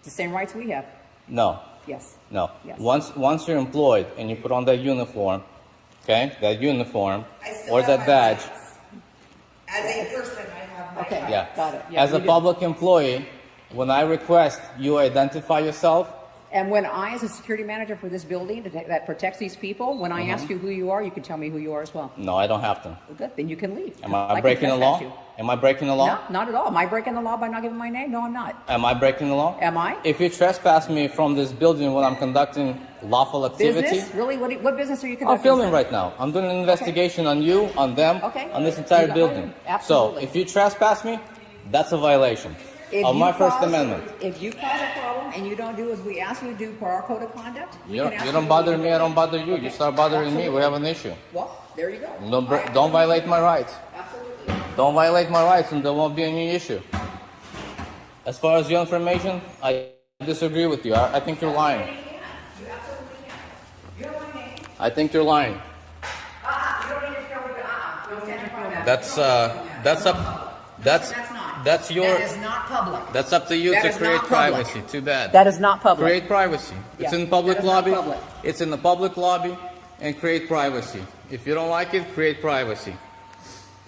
The same rights we have. No. Yes. No. Yes. Once you're employed and you put on that uniform, okay, that uniform or that badge, As a person, I have my Okay. yeah. Got it. Yeah, As a you do. public employee, when I request you identify yourself, And when I, as a security manager for this building that protects these people, when I ask you who you are, you can tell me who you are as well. no, I don't have to. Well, good. Then you can leave. Am I can breaking the law? trespass you. Am I breaking the law? No, not at all. Am I breaking the law by not giving my name? No, I'm not. Am I breaking the law? Am I? If you trespass me from this building when I'm conducting lawful activity, Business? Really? What business are you I'm conducting? filming right now. I'm doing an investigation on you, on them, Okay. on this entire You got building. mine. Absolutely. So if you trespass me, that's a violation If of you my First cause- Amendment. If you cause a problem and you don't do as we ask you to do per our code of conduct, we You can don't, ask you don't to bother leave. me, I don't bother you. You start bothering me, we have an issue. Well, there you go. Don't violate my rights. Absolutely. Don't violate my rights and there won't be any issue. As far as your information, I disagree with you. I think you're lying. I think you're lying. That's your, That is not public. that's up to you That to is create not public. privacy. Too bad. That is not public. Create privacy. It's Yeah, in public that is not lobby. public. It's in the public lobby and create privacy. If you don't like it, create privacy.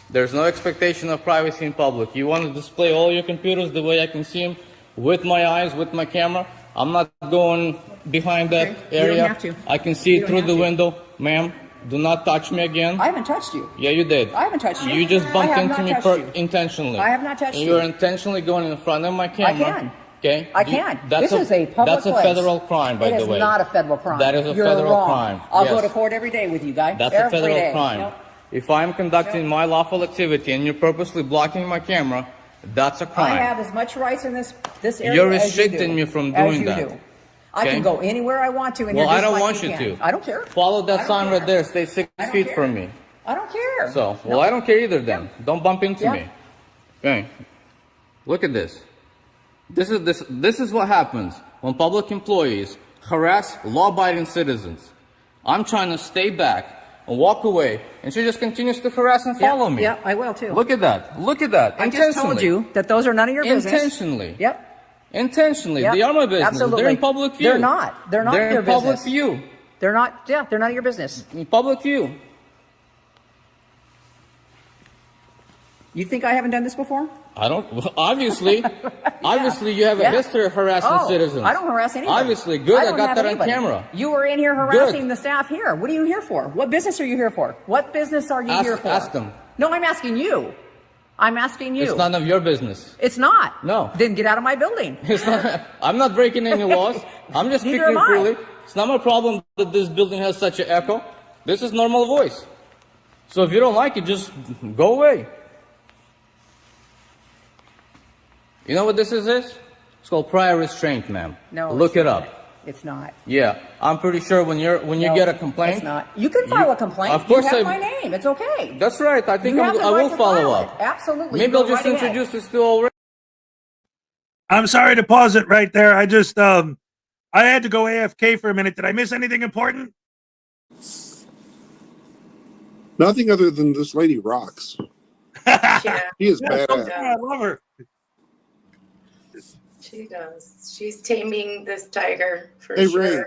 There's no expectation of privacy in public. You want to display all your computers the way I can see them with my eyes, with my camera. I'm not going behind that Okay, you don't area. have to. I can see You it don't through have the to. window. Ma'am, do not touch me again. I haven't touched you. Yeah, you did. I haven't touched you. You just I bumped have into not me touched you. intentionally. I have not touched and you. You're intentionally going in front of my camera. can. Okay. I can. That's This is a public That's a place. federal crime, by the way. It is not a federal crime. That is a You're federal wrong. crime. I'll go Yes. to court every day with you, guy. That's every a federal day. crime. Nope. If I'm conducting my lawful activity and you're purposely blocking my camera, that's a crime. I have as much rights in this area You're as you restricting do. me from As doing you that. do. I Okay? can go anywhere I want to in Well, here I just don't like want you can. to. I don't care. Follow I that don't sign care. right there. Stay 6 I don't feet care. from me. I don't care. So, well, I don't care either then. Don't bump into Yeah. me. Okay. Look at this. This is what happens when public employees harass law-abiding citizens. I'm trying to stay back and walk away, and she just continues to harass and follow me. Yeah, I will too. Look at that. Look at that. I just told you that those are none of your business. Intentionally. Yep. Intentionally. Yep. They are my business. Absolutely. They're in public view. They're not. They're not They're your in public business. view. They're not. Yeah, they're none of your business. In public view. You think I haven't done this before? I don't. Well, obviously, obviously, you have a Yeah. history of harassing citizens. I don't harass anybody. Obviously, good. I don't got have that anybody. on camera. You were in here harassing Good. the staff here. What are you here for? What business are you here for? What business are you here for? Ask them. No, I'm asking you. I'm asking you. It's none of your business. It's not. No. Then get out of my building. It's not. I'm not breaking any laws. I'm just Neither speaking am I. freely. It's not my problem that this building has such an echo. This is normal voice. So if you don't like it, just go away. You know what this is? It's called prior restraint, ma'am. No. Look it's it not. up. It's not. Yeah, I'm pretty sure when you No, get a complaint, It's not. You can file a complaint. Of course you have I- my name. It's okay. That's right. I think You have the I right will to follow file up. it. Absolutely. Maybe You I'll go just right ahead. introduce this to already. I'm sorry to pause it right there. I just I had to go AFK for a minute. Did I miss anything important? Nothing other than this lady rocks. Yeah, She is Yeah, badass. I love her. she does. She's taming this tiger for Hey, sure. Ray.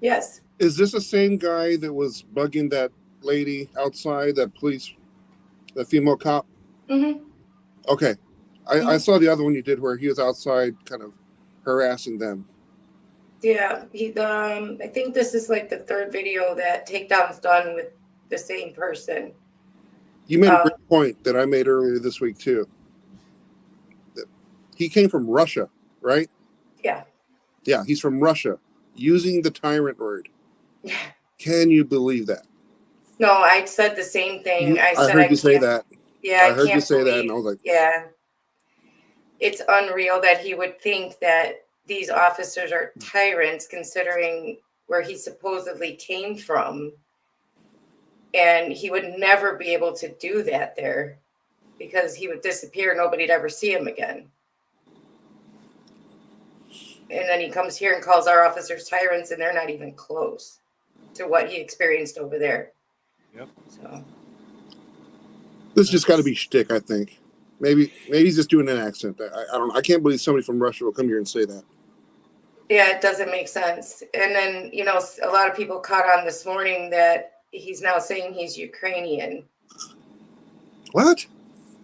Yes. Is this the same guy that was bugging that lady outside, that female cop? Mm-hmm. Okay. I saw the other one you did where he was outside kind of harassing them. Yeah. I think this is like the third video that takedown's done with the same person. You made a great point that I made earlier this week too. That he came from Russia, right? Yeah. Yeah, he's from Russia, using the tyrant word. Yeah. Can you believe that? No, I said the same thing. I said heard you say can't- that. Yeah, I heard you can't say that, believe- and I was like, yeah. It's unreal that he would think that these officers are tyrants, considering where he supposedly came from. And he would never be able to do that there because he would disappear. Nobody'd ever see him again. And then he comes here and calls our officers tyrants, and they're not even close to what he experienced over there. Yep. So This just got to be shtick, I think. Maybe he's just doing an accent. I don't know. I can't believe somebody from Russia will come here and say that. yeah, it doesn't make sense. And then, you know, a lot of people caught on this morning that he's now saying he's Ukrainian. What?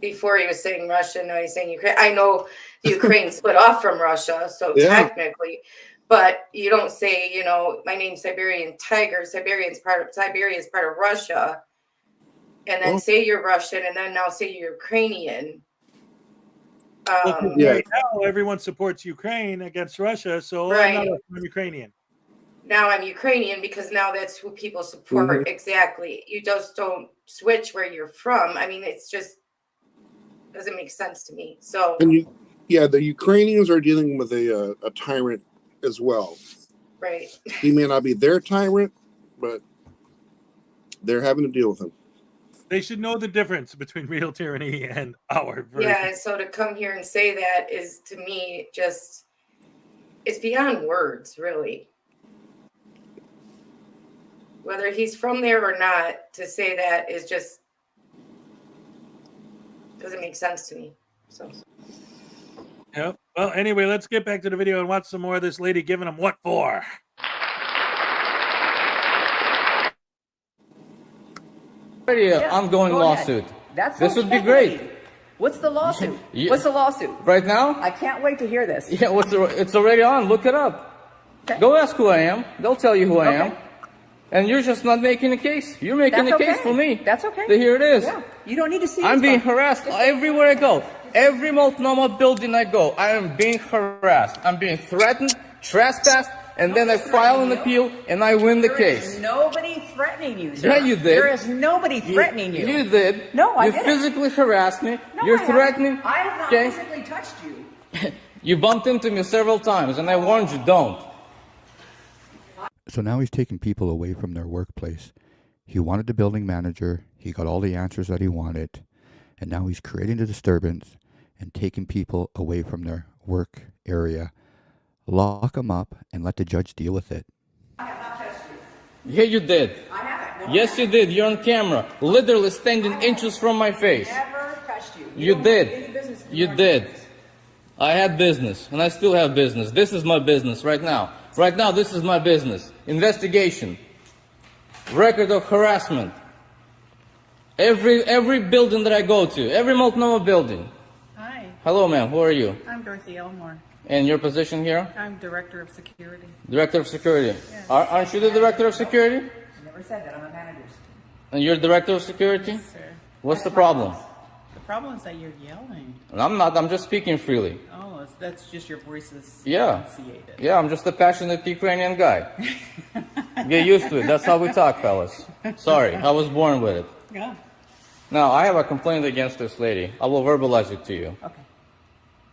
Before he was saying Russian, now he's saying Ukraine. I know Ukraine split off from Russia, so technically, but you don't say, you know, my name's Siberian Tiger. Siberia is part of Russia, and then say you're Russian, and then now say you're Ukrainian. Right now, everyone supports Ukraine against Russia, so I'm Ukrainian. Now I'm Ukrainian because now that's who people support. Exactly. You just don't switch where you're from. I mean, it's just doesn't make sense to me. So And the Ukrainians are dealing with a tyrant as well. Right. He may not be their tyrant, but they're having to deal with him. They should know the difference between real tyranny and our version. Yeah, and so to come here and say that is, to me, just it's beyond words, really. Whether he's from there or not, to say that is just doesn't make sense to me. So. Yep. Well, anyway, let's get back to the video and watch some more of this lady giving him what for. Ongoing lawsuit. This would be great. What's the lawsuit? Yeah. What's the lawsuit? Right now? I can't wait to hear this. Yeah, it's already on. Look it up. Okay. Go ask who I am. They'll tell you who I am. And you're just not making a case. You're making a case for me. That's okay. Here it is. Yeah. You don't need to see I'm this being stuff. harassed everywhere I go. Every Multnomah building I go, I am being harassed. I'm being threatened, trespassed, and then I file an appeal and I win the case. There is nobody threatening you, sir. Yeah, you did. There is nobody threatening you. You did. No, I You didn't. physically harassed me. No, You're I threatening. haven't. I have not Okay? physically touched you. You bumped into me several times, and I warned you, don't. So now he's taking people away from their workplace. He wanted the building manager. He got all the answers that he wanted. And now he's creating a disturbance and taking people away from their work area. Lock them up and let the judge deal with it. Yeah, you did. I haven't. No, Yes, you did. You're on camera, literally standing inches from my face. Never touched you. You don't have any did. business to do You our did. business. I had business, and I still have business. This is my business right now. Right now, this is my business. Investigation. Record of harassment. Every building that I go to, every Multnomah building. Hi, Hello, ma'am. Who are you? I'm Dorothy Elmore. And your position here? I'm Director of Security. Director of Security. Aren't you the Director of Security? I never said that. I'm a manager. And you're Director of Security? Sir, What's the problem? the problem is that you're yelling. I'm not. I'm just speaking freely. Oh, that's just your voice is Yeah. enunciated. Yeah, I'm just a passionate Ukrainian guy. Get used to it. That's how we talk, fellas. Sorry, I was born with it. Yeah. Now, I have a complaint against this lady. I will verbalize it to you. Okay.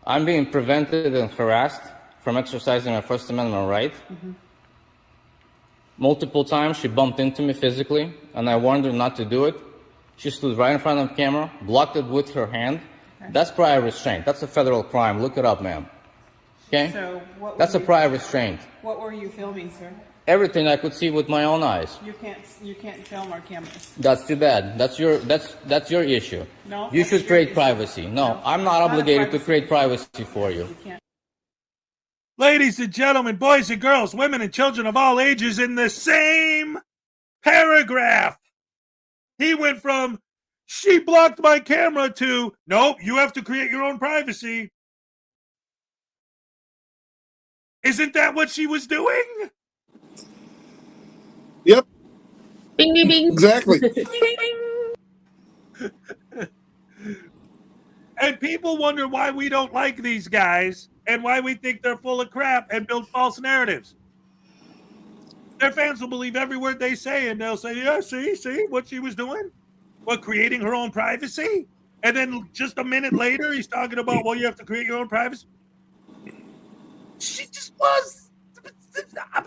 I'm being prevented and harassed from exercising my First Amendment right. Multiple times she bumped into me physically, and I warned her not to do it. She stood right in front of the camera, blocked it with her hand. That's prior restraint. That's a federal crime. Look it up, ma'am. Okay? So what? That's a were you- prior restraint. What were you filming, sir? Everything I could see with my own eyes. You can't film our cameras. That's too bad. That's your issue. No, You that's should your create issue. privacy. No, No, I'm not it's not a obligated to privacy. create privacy for you. You can't. Ladies and gentlemen, boys and girls, women and children of all ages, in the same paragraph, he went from, she blocked my camera, to, nope, you have to create your own privacy. Isn't that what she was doing? Yep, Bing, bing, bing. exactly. And people wonder why we don't like these guys and why we think they're full of crap and build false narratives. Their fans will believe every word they say, and they'll say, yeah, see what she was doing? What, creating her own privacy? And then just a minute later, he's talking about, well, you have to create your own privacy. She just was.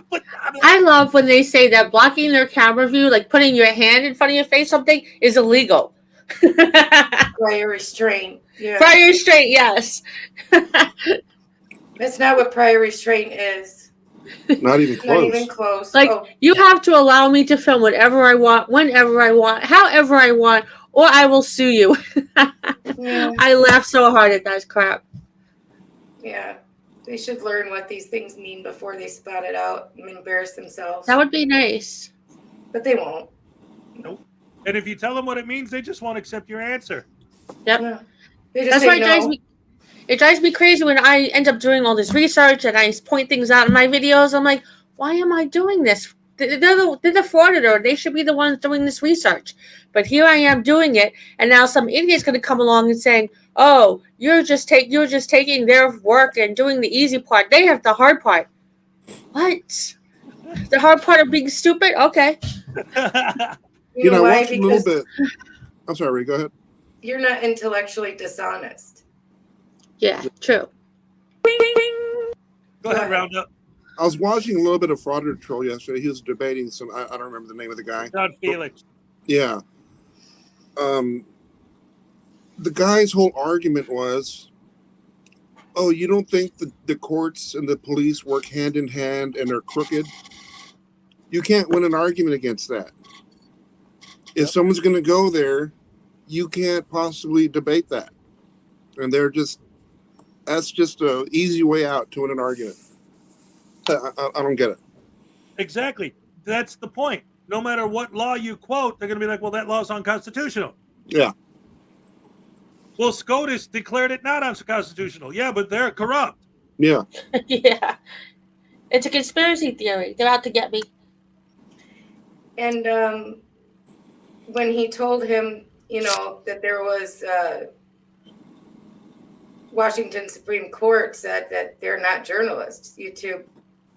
But, I love when they say that blocking their camera view, like putting your hand in front of your face, something is illegal. Prior restraint. Yeah. Prior restraint, yes. That's not what prior restraint is. Not even Not close. even close. Like, Oh, you have to allow me to film whatever I want, whenever I want, however I want, or I will sue you. yeah, I laugh so hard at that crap. yeah. They should learn what these things mean before they spout it out and embarrass themselves. That would be nice. But they won't. Nope. And if you tell them what it means, they just won't accept your answer. Yep. No. They just That's say why no. it drives me crazy when I end up doing all this research and I point things out in my videos. I'm like, why am I doing this? They're the frauditor. They should be the ones doing this research. But here I am doing it, and now some idiot's going to come along and saying, "Oh, you're just taking their work and doing the easy part. They have the hard part." What? The hard part of being stupid? Okay. You know I why? watched a little Because bit. I'm sorry, go ahead. you're not intellectually dishonest. Yeah, true. Go ahead, Roundup. I was watching a little bit of Frauditor Troll yesterday. He was debating some. I don't remember the name of the guy. John Felix. Yeah. The guy's whole argument was, oh, you don't think the courts and the police work hand in hand and are crooked? You can't win an argument against that. If someone's going to go there, you can't possibly debate that. And that's just an easy way out to win an argument. I don't get it. Exactly. That's the point. No matter what law you quote, they're going to be like, well, that law's unconstitutional. Yeah. Well, SCOTUS declared it not unconstitutional. Yeah, but they're corrupt. Yeah. Yeah. It's a conspiracy theory. They're out to get me. And when he told him, that there was Washington Supreme Court said that they're not journalists. YouTube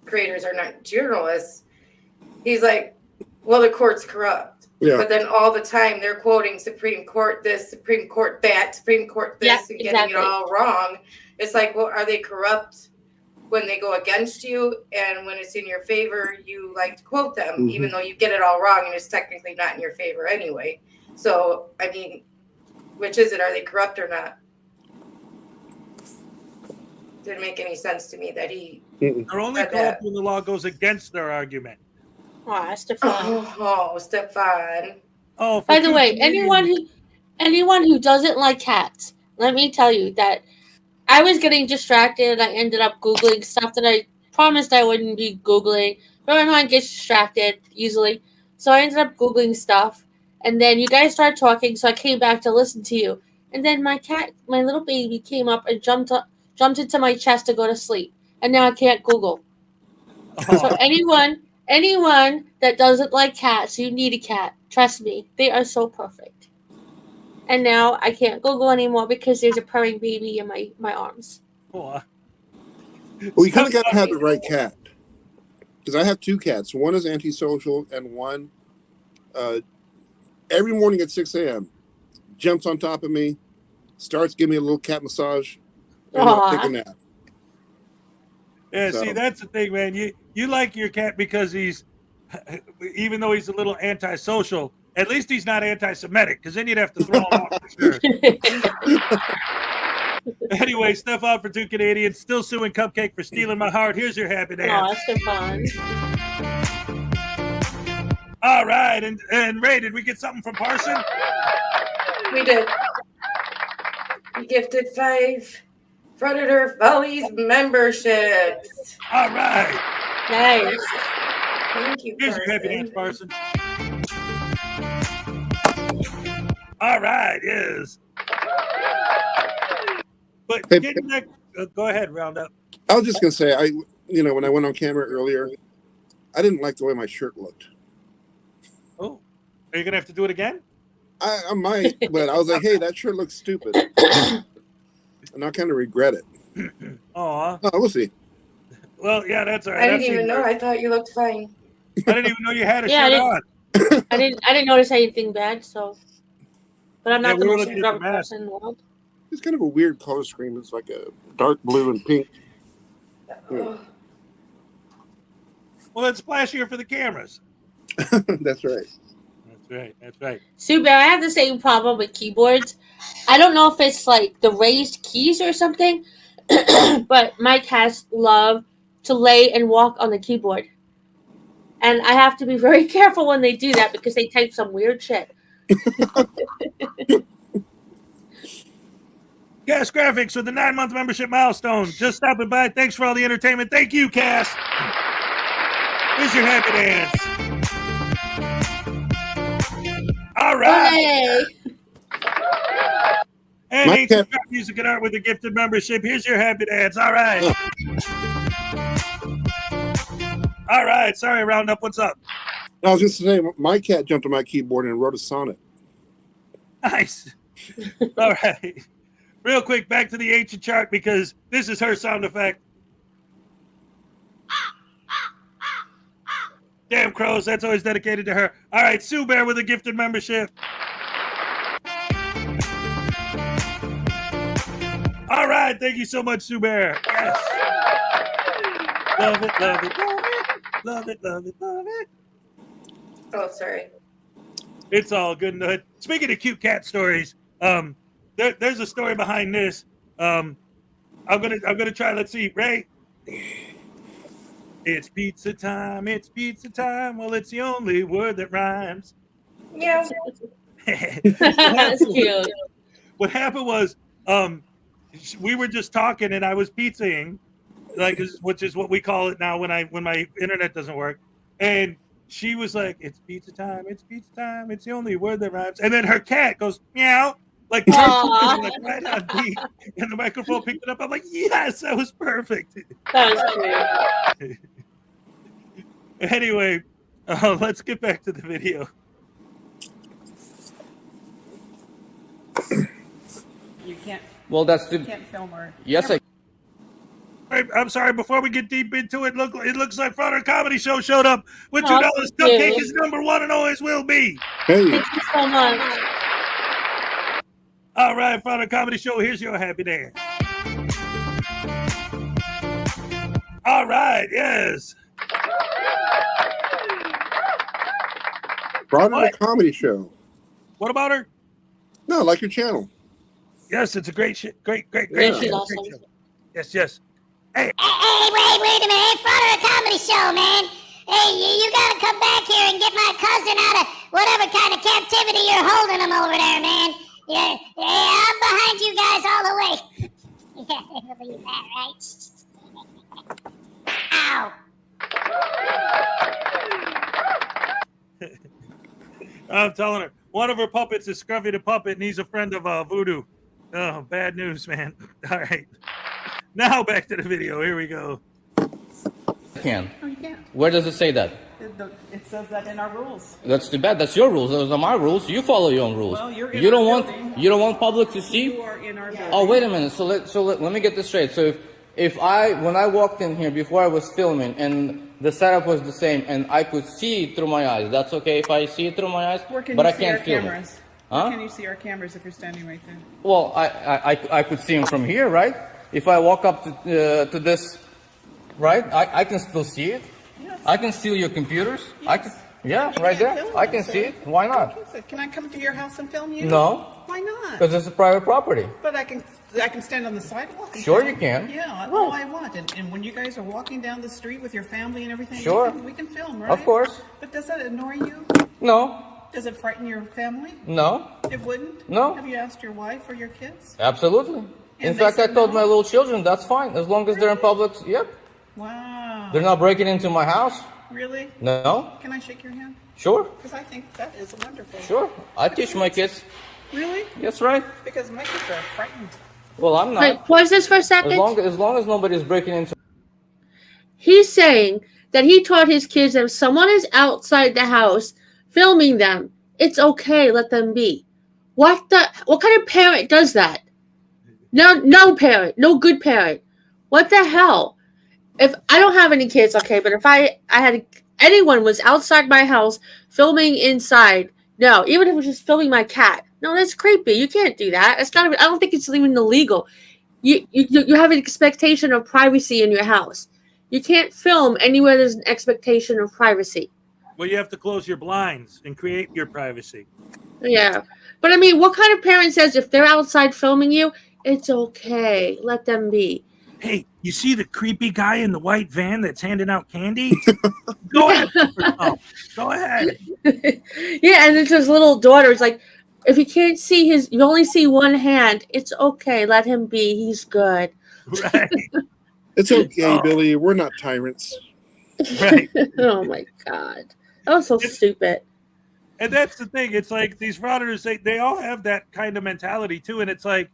creators are not journalists. He's like, well, the court's corrupt. Yeah. But then all the time they're quoting Supreme Court this, Supreme Court that, Supreme Court this, Yeah, and getting exactly. it all wrong. It's like, well, are they corrupt when they go against you, and when it's in your favor, you like to quote them, even though you get it all wrong and it's technically not in your favor anyway. So, I mean, which is it? Are they corrupt or not? Didn't make any sense to me that he. They're only said corrupt that. when the law goes against their argument. Oh, Stefan. Oh, Stefan. Oh, By the way, anyone who doesn't like cats, let me tell you that I was getting distracted and I ended up Googling stuff that I promised I wouldn't be Googling. But my mind gets distracted easily. So I ended up Googling stuff. And then you guys started talking, so I came back to listen to you. And then my little baby came up and jumped into my chest to go to sleep. And now I can't Google. So anyone that doesn't like cats, you need a cat. Trust me, they are so perfect. And now I can't Google anymore because there's a purring baby in my arms. Oh, Well, you kind of got to have the right cat. Because I have two cats. One is antisocial, and one, every morning at 6 a.m., jumps on top of me, starts giving me a little cat massage, and I'll take a nap. Yeah, So- see, that's the thing, man. You like your cat because he's, even though he's a little antisocial, at least he's not anti-Semitic, because then you'd have to throw him off for sure. Anyway, Stefan for Two Canadians, still suing Cupcake for stealing my heart. Here's your happy dance. Aw, Stefan. All right, and Ray, did we get something from Parson? We did. We gifted 5 Frauditor Follies memberships. All right. Nice. Thank you, Here's your happy dance, Parson. Parson. All right, yes. But Hey, getting back, go ahead, Roundup. I was just going to say, when I went on camera earlier, I didn't like the way my shirt looked. Oh, are you going to have to do it again? I might, but I was like, hey, that shirt looks stupid. And I kind of regret it. Aw. Oh, we'll see. Well, yeah, that's all right. I I've didn't seen even know. her. I thought you looked fine. I didn't even know you had a Yeah, shirt I on. I didn't notice anything bad, so. But I'm not Yeah, the we were most looking at the observant mask. person in the world. It's kind of a weird color scheme. It's like a dark blue and pink. Oh, Well, it's flashier for the cameras. That's right. That's right. That's right. Sue Bear, I have the same problem with keyboards. I don't know if it's like the raised keys or something, but my cats love to lay and walk on the keyboard. And I have to be very careful when they do that because they type some weird shit. Cass Graphics with the 9-month membership milestone. Just stopping by. Thanks for all the entertainment. Thank you, Cass. Here's your happy dance. All right. Hey. And My Ancient cat- Music and Art with a gifted membership. Here's your happy dance. All right. All right. Sorry, Roundup. What's up? I was just saying, my cat jumped on my keyboard and wrote a sonnet. Nice. All right. Real quick, back to the ancient chart because this is her sound effect. Damn crows, that's always dedicated to her. All right, Sue Bear with a gifted membership. All right, thank you so much, Sue Bear. Yes. Love it, love it, love it. Love it, love it, love it. Oh, sorry. It's all good and good. Speaking of cute cat stories, there's a story behind this. I'm gonna try. Let's see, Ray. It's pizza time. It's pizza time. Well, it's the only word that rhymes. Yeah. That's cute. What happened was, we were just talking, and I was pizzaing, which is what we call it now when my internet doesn't work, and she was like, "It's pizza time. It's pizza time. It's the only word that rhymes." And then her cat goes meow, like right on beat, and the microphone picked it up. I'm like, "Yes, that was perfect." That was cute. Anyway, let's get back to the video. You can't. Well, that's You the. can't film her. Yes, I. I'm sorry. Before we get deep into it, it looks like Frauditor Comedy Show showed up with $2. Oh, thank Cupcake you. is number one and always will be. Hey, Thank you so much. All right, Frauditor Comedy Show. Here's your happy dance. All right, yes. brought in a What? comedy show. What about her? No, I like your channel. Yes, it's a great shit. Great Yeah. show. Awesome. Great show. Yes. Hey, wait a minute. Frauditor Comedy Show, man. Hey, you gotta come back here and get my cousin out of whatever kind of captivity you're holding him over there, man. Yeah, I'm behind you guys all the way. Yeah, believe that, right? Ow. I'm telling her. One of her puppets is Scruffy the Puppet, and he's a friend of Voodoo. Oh, bad news, man. All right. Now back to the video. Here we go. Can. No, you can't. Where does it say that? It says that in our rules. That's too bad. That's your rules. Those are my rules. You follow your own rules. Well, you're in you don't our want building. you don't want public to see. You are in our building. Oh, wait a minute. So let me get this straight. So if when I walked in here before I was filming and the setup was the same and I could see through my eyes, that's okay if I see it through my eyes. Where can but you I see can't our feel cameras? it. Where Huh? can you see our cameras if you're standing right there? Well, I could see them from here, right? If I walk up to this, right? I can still see it. Yes. I can steal your computers. I can. Yeah, You right can't there. film I us, can sir. see it. Why not? Okay, so can I come to your house and film you? No, Why not? because it's a private property. But I can stand on the sidewalk. And Sure film. you can. Yeah, all I want. And when you guys are walking down the street with your family and everything, Sure. we can film, right? Of course. But does that annoy you? No, Does it frighten your family? no, It wouldn't? No. Have you asked your wife or your kids? absolutely. In And they fact, I said told no? my little children that's fine as long as they're in public. Yep, Wow. they're not breaking into my house. Really? No, Can I shake your hand? sure, Because I think that is wonderful. sure. I teach my kids. Really? That's right. Because my kids are frightened. Well, I'm not. Wait, pause this for a second. As long as nobody's breaking into. He's saying that he taught his kids that if someone is outside the house filming them, it's okay, let them be. What kind of parent does that? No parent, no good parent. What the hell? If I don't have any kids, okay, but if I had anyone was outside my house filming inside, no, even if it was just filming my cat, no, that's creepy. You can't do that. It's not. I don't think it's even illegal. You have an expectation of privacy in your house. You can't film anywhere there's an expectation of privacy. Well, you have to close your blinds and create your privacy. Yeah. But I mean, what kind of parent says if they're outside filming you, it's okay, let them be? hey, you see the creepy guy in the white van that's handing out candy? Go ahead. Go ahead. Yeah, and it's his little daughter. It's like, if you can't see you only see one hand, it's okay. Let him be. He's good. Right. It's okay, Billy. We're not tyrants. Right. Oh my God. That was so stupid. And that's the thing. It's like these frauditors, they all have that kind of mentality too. And it's like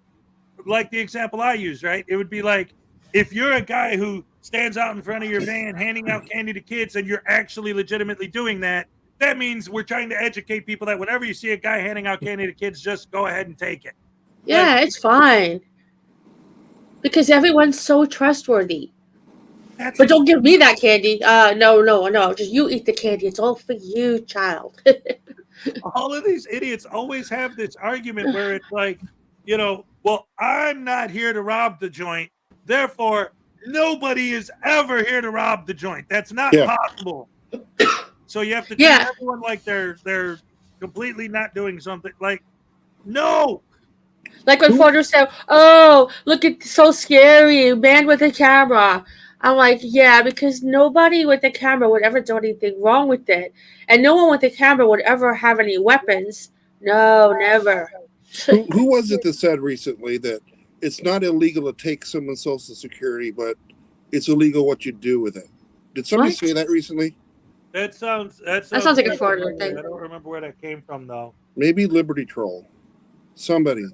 the example I use, right? It would be like, if you're a guy who stands out in front of your van handing out candy to kids and you're actually legitimately doing that, that means we're trying to educate people that whenever you see a guy handing out candy to kids, just go ahead and take it. Yeah, it's fine. Because everyone's so trustworthy. But don't give me that candy. No. Just you eat the candy. It's all for you, child. All of these idiots always have this argument where it's like, well, I'm not here to rob the joint. Therefore, nobody is ever here to rob the joint. That's not possible. So you have to treat everyone like they're completely not doing something. Like, no. Like when frauditors say, "Oh, look, it's so scary, man with a camera." I'm like, yeah, because nobody with a camera would ever do anything wrong with it, and no one with a camera would ever have any weapons. No, never. Who was it that said recently that it's not illegal to take someone's social security, but it's illegal what you do with it? Did somebody say that recently? That sounds like a fraudulent thing. I don't remember where that came from though. Maybe Liberty Troll. Somebody.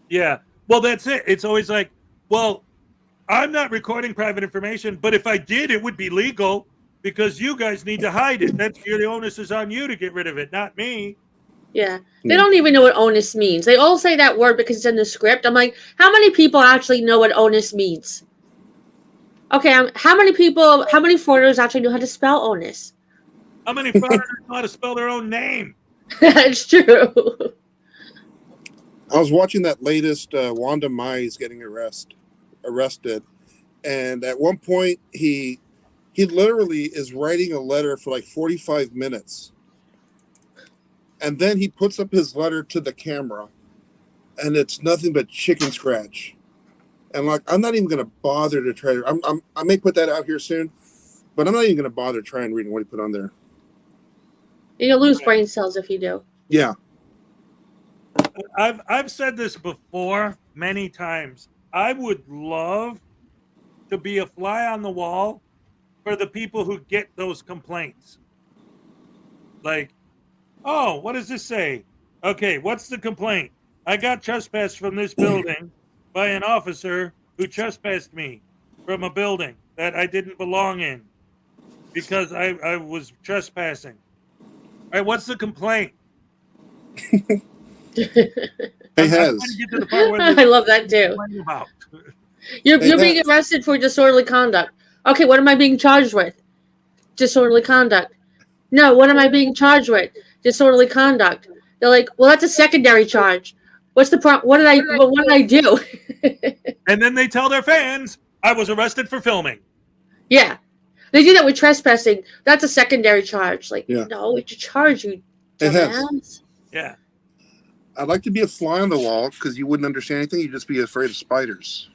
Yeah. Well, that's it. It's always like, well, I'm not recording private information, but if I did, it would be legal because you guys need to hide it. The onus is on you to get rid of it, not me. Yeah. They don't even know what onus means. They all say that word because it's in the script. I'm like, how many people actually know what onus means? Okay, how many frauditors actually know how to spell onus? How many frauditors know how to spell their own name? It's true. I was watching that latest Wanda Mize getting arrested, and at one point he literally is writing a letter for like 45 minutes, and then he puts up his letter to the camera, and it's nothing but chicken scratch. And like, I'm not even going to bother to try to. I may put that out here soon, but I'm not even going to bother trying reading what he put on there. You'll lose brain cells if you do. Yeah. I've said this before many times. I would love to be a fly on the wall for the people who get those complaints. Like, oh, what does this say? Okay, what's the complaint? I got trespassed from this building by an officer who trespassed me from a building that I didn't belong in because I was trespassing. All right, what's the complaint? I love that too. You're being arrested for disorderly conduct. Okay, what am I being charged with? Disorderly conduct. No, what am I being charged with? Disorderly conduct. They're like, well, that's a secondary charge. What's the problem? What did I do? And then they tell their fans, I was arrested for filming. Yeah. They do that with trespassing. That's a secondary charge. Like, no, it's a charge, you dumbass. Yeah. I'd like to be a fly on the wall because you wouldn't understand anything. You'd just be afraid of spiders.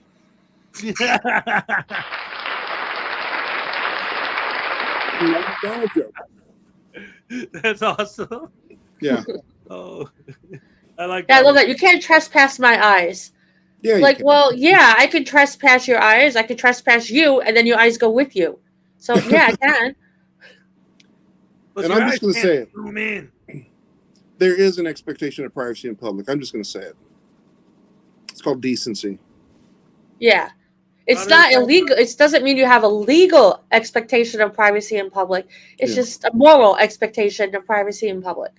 That's awesome. Yeah. Oh, I like that. Yeah, I love that. You can't trespass my eyes. Yeah. Like, well, yeah, I could trespass your eyes. I could trespass you, and then your eyes go with you. So, yeah, I can. And I'm just going to say it. There is an expectation of privacy in public. I'm just going to say it. It's called decency. Yeah. It's not illegal. It doesn't mean you have a legal expectation of privacy in public. It's just a moral expectation of privacy in public.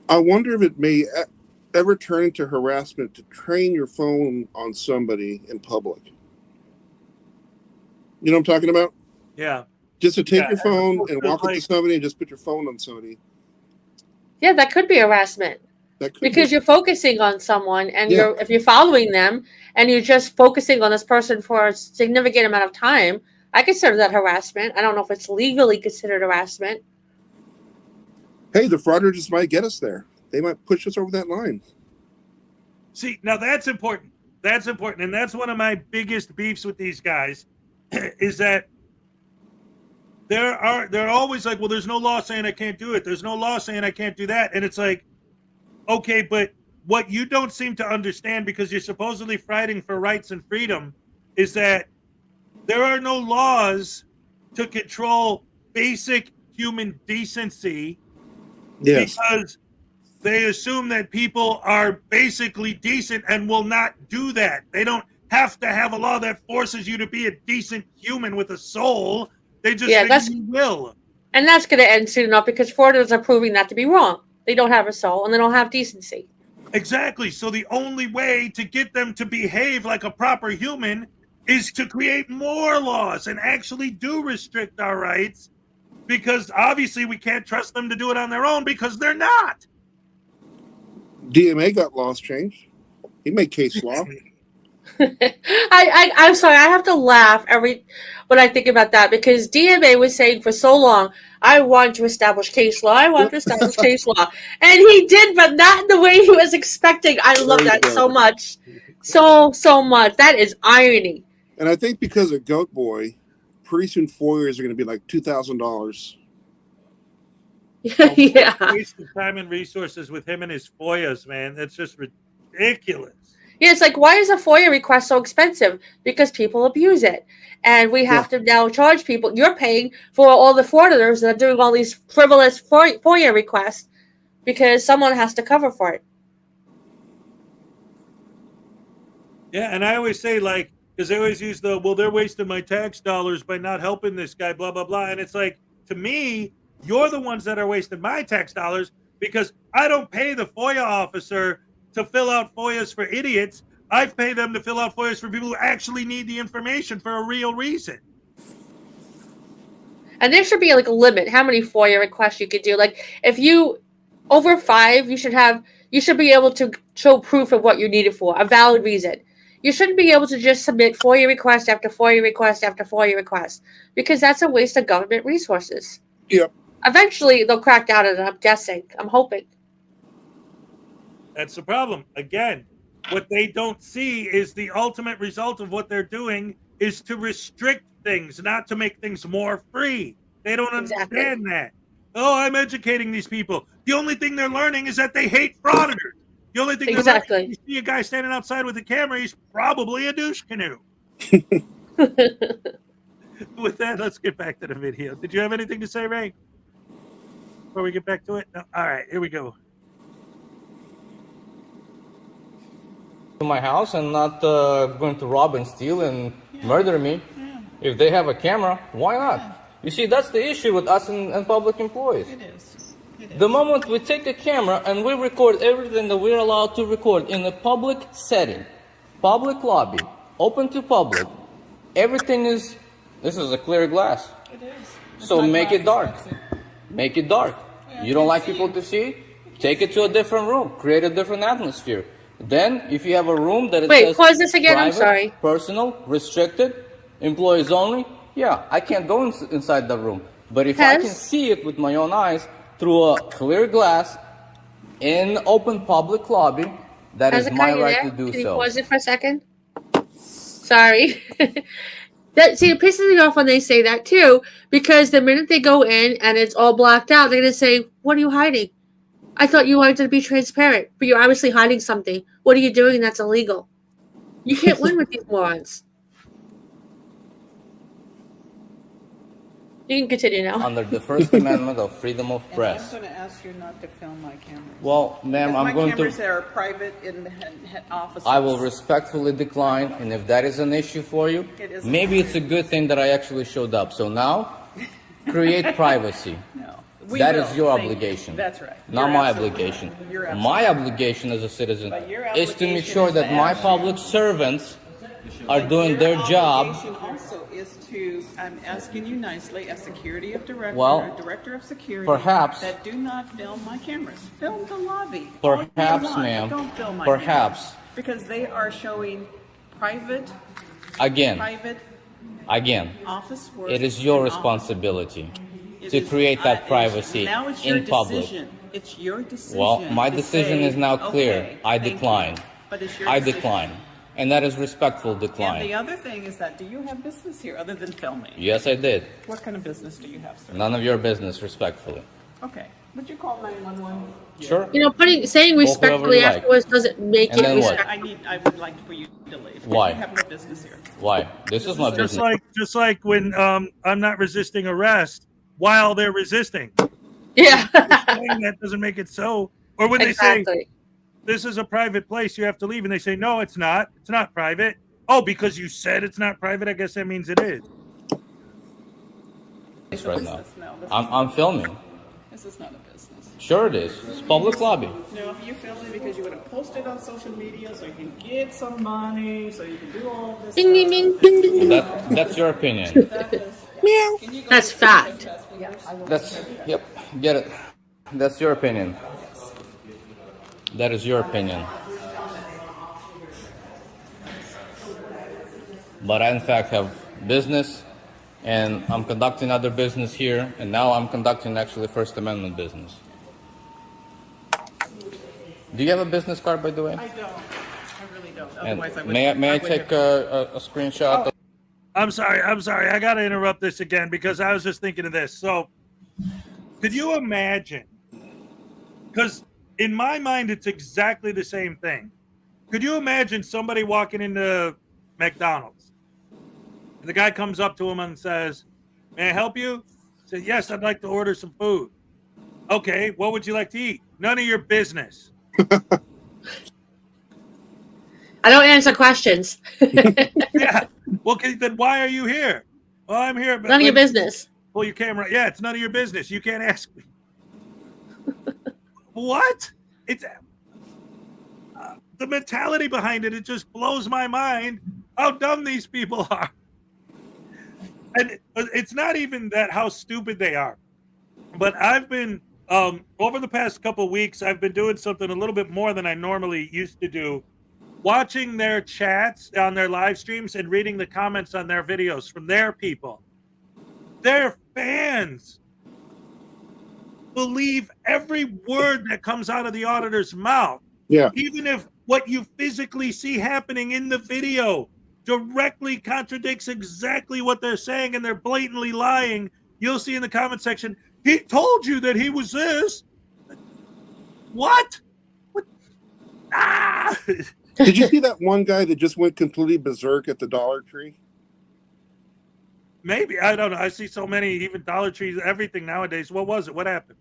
I wonder if it may ever turn into harassment to train your phone on somebody in public. You know what I'm talking about? Yeah. Just to take your phone and walk up to somebody and just put your phone on somebody. Yeah, that could be harassment. Because you're focusing on someone, and if you're following them and you're just focusing on this person for a significant amount of time, I consider that harassment. I don't know if it's legally considered harassment. Hey, the frauditors just might get us there. They might push us over that line. See, now that's important. That's important. And that's one of my biggest beefs with these guys is that they're always like, well, there's no law saying I can't do it. There's no law saying I can't do that. And it's like, okay, but what you don't seem to understand, because you're supposedly fighting for rights and freedom, is that there are no laws to control basic human decency. Yes. Because they assume that people are basically decent and will not do that. They don't have to have a law that forces you to be a decent human with a soul. They just think you will. And that's going to end soon enough because frauditors are proving that to be wrong. They don't have a soul and they don't have decency. Exactly. So the only way to get them to behave like a proper human is to create more laws and actually do restrict our rights, because obviously we can't trust them to do it on their own because they're not. DMA got laws changed. He made case law. I'm sorry, I have to laugh when I think about that, because DMA was saying for so long, I want to establish case law, I want to establish case law. And he did, but not in the way he was expecting. I love that so much. So much. That is irony. And I think because of Goat Boy, pretty soon FOIAs are going to be like $2,000. Yeah. Waste of time and resources with him and his FOIAs, man. That's just ridiculous. Yeah, it's like, why is a FOIA request so expensive? Because people abuse it. And we have to now charge people. You're paying for all the frauditors that are doing all these frivolous FOIA requests because someone has to cover for it. Yeah, and I always say, like, because they always use they're wasting my tax dollars by not helping this guy, blah, blah, blah. And it's like, to me, you're the ones that are wasting my tax dollars, because I don't pay the FOIA officer to fill out FOIAs for idiots. I pay them to fill out FOIAs for people who actually need the information for a real reason. And there should be like a limit how many FOIA requests you could do. Like, if you over 5, you should be able to show proof of what you need it for, a valid reason. You shouldn't be able to just submit FOIA request after FOIA request after FOIA request, because that's a waste of government resources. Yep. Eventually, they'll crack down on it, I'm guessing. I'm hoping. That's the problem. Again, what they don't see is the ultimate result of what they're doing is to restrict things, not to make things more free. They don't understand that. Oh, I'm educating these people. The only thing they're learning is that they hate frauditors. The only thing they're learning, you see a guy standing outside with a camera, he's probably a douche canoe. With that, let's get back to the video. Did you have anything to say, Ray? Before we get back to it? No? All right, here we go. To my house and not going to rob and steal and murder me. If they have a camera, why not? You see, that's the issue with us and public employees. It is. The moment we take a camera and we record everything that we're allowed to record in a public setting, public lobby, open to public, everything is, this is a clear glass. It is. So make it dark. Make it dark. You don't like people to see it? Take it to a different room. Create a different atmosphere. Then, if you have a room that says pause this again. private, I'm sorry. Personal, restricted, employees only, yeah, I can't go inside the room. But if I can see it with my own eyes through a clear glass in open public lobby, that is my right to do so. Can you pause it for a second? Sorry. See, it pisses me off when they say that too, because the minute they go in and it's all blacked out, they're going to say, what are you hiding? I thought you wanted to be transparent, but you're obviously hiding something. What are you doing that's illegal? You can't win with these morons. You can continue now. Under the First Amendment of freedom of press. I'm going to ask you not to film my cameras. Well, ma'am, I'm going to... My cameras are private in the head office. I will respectfully decline, and if that is an issue for you, maybe it's a good thing that I actually showed up. So now, create privacy. No. That is your obligation. That's right. Not my obligation. My obligation as a citizen is to make sure that my public servants are doing their job. Your obligation also is to, I'm asking you nicely, a security director, Well, a director of security, perhaps that do not film my cameras. Film the lobby. Perhaps, all you want, ma'am. Don't film my Perhaps. cameras. Because they are showing private Again, office work. it is your and responsibility It to is- create that it's- privacy now it's your in public. decision. It's your decision. Well, my to decision say, is now clear. okay, I thank you. decline. But it's your I decision. decline. and that is respectful And the decline. other thing is that, do you have business here other than filming? Yes, I did. What kind of business do you have, sir? None of your business, respectfully. Okay. Would you call 911? Sure. You know, saying whatever respectfully you like. afterwards doesn't make And it then what? respectful. I would like for you to leave. Why? You have no business here. Why? This is my Just business. like when I'm not resisting arrest while they're resisting. Yeah. That doesn't make it so. Or when they say Exactly. this is a private place, you have to leave, and they say no, it's not. It's not private. Oh, because you said it's not private, I guess that means it is. Right now. No, this I'm filming. This is not a business. Sure it is. It's public lobby. No, you're filming because you want to post it on social media so you can get some money, so you can do all this. Ding, ding, ding, ding, ding. That's your opinion. That's fact. Yep, get it. That's your opinion. That is your opinion. But I in fact have business, and I'm conducting other business here, and now I'm conducting actually First Amendment business. Do you have a business card, by the way? I don't. I really don't. And Otherwise, I would. may I take a screenshot? I'm sorry. I got to interrupt this again because I was just thinking of this. So, could you imagine? Because in my mind, it's exactly the same thing. Could you imagine somebody walking into McDonald's? And the guy comes up to him and says, "May I help you?" He said, "Yes, I'd like to order some food." "Okay, what would you like to eat?" "None of your business." I don't answer questions. Yeah. Well, then why are you here? Well, I'm here. None of your business. Pull your camera. Yeah, it's none of your business. You can't ask me. What? It's the mentality behind it. It just blows my mind how dumb these people are. And it's not even that how stupid they are. But I've been over the past couple of weeks, I've been doing something a little bit more than I normally used to do. Watching their chats on their live streams and reading the comments on their videos from their people. Their fans believe every word that comes out of the auditor's mouth. Yeah. Even if what you physically see happening in the video directly contradicts exactly what they're saying and they're blatantly lying, you'll see in the comment section, he told you that he was this. What? Ah! Did you see that one guy that just went completely berserk at the Dollar Tree? Maybe. I don't know. I see so many, even Dollar Trees, everything nowadays. What was it? What happened?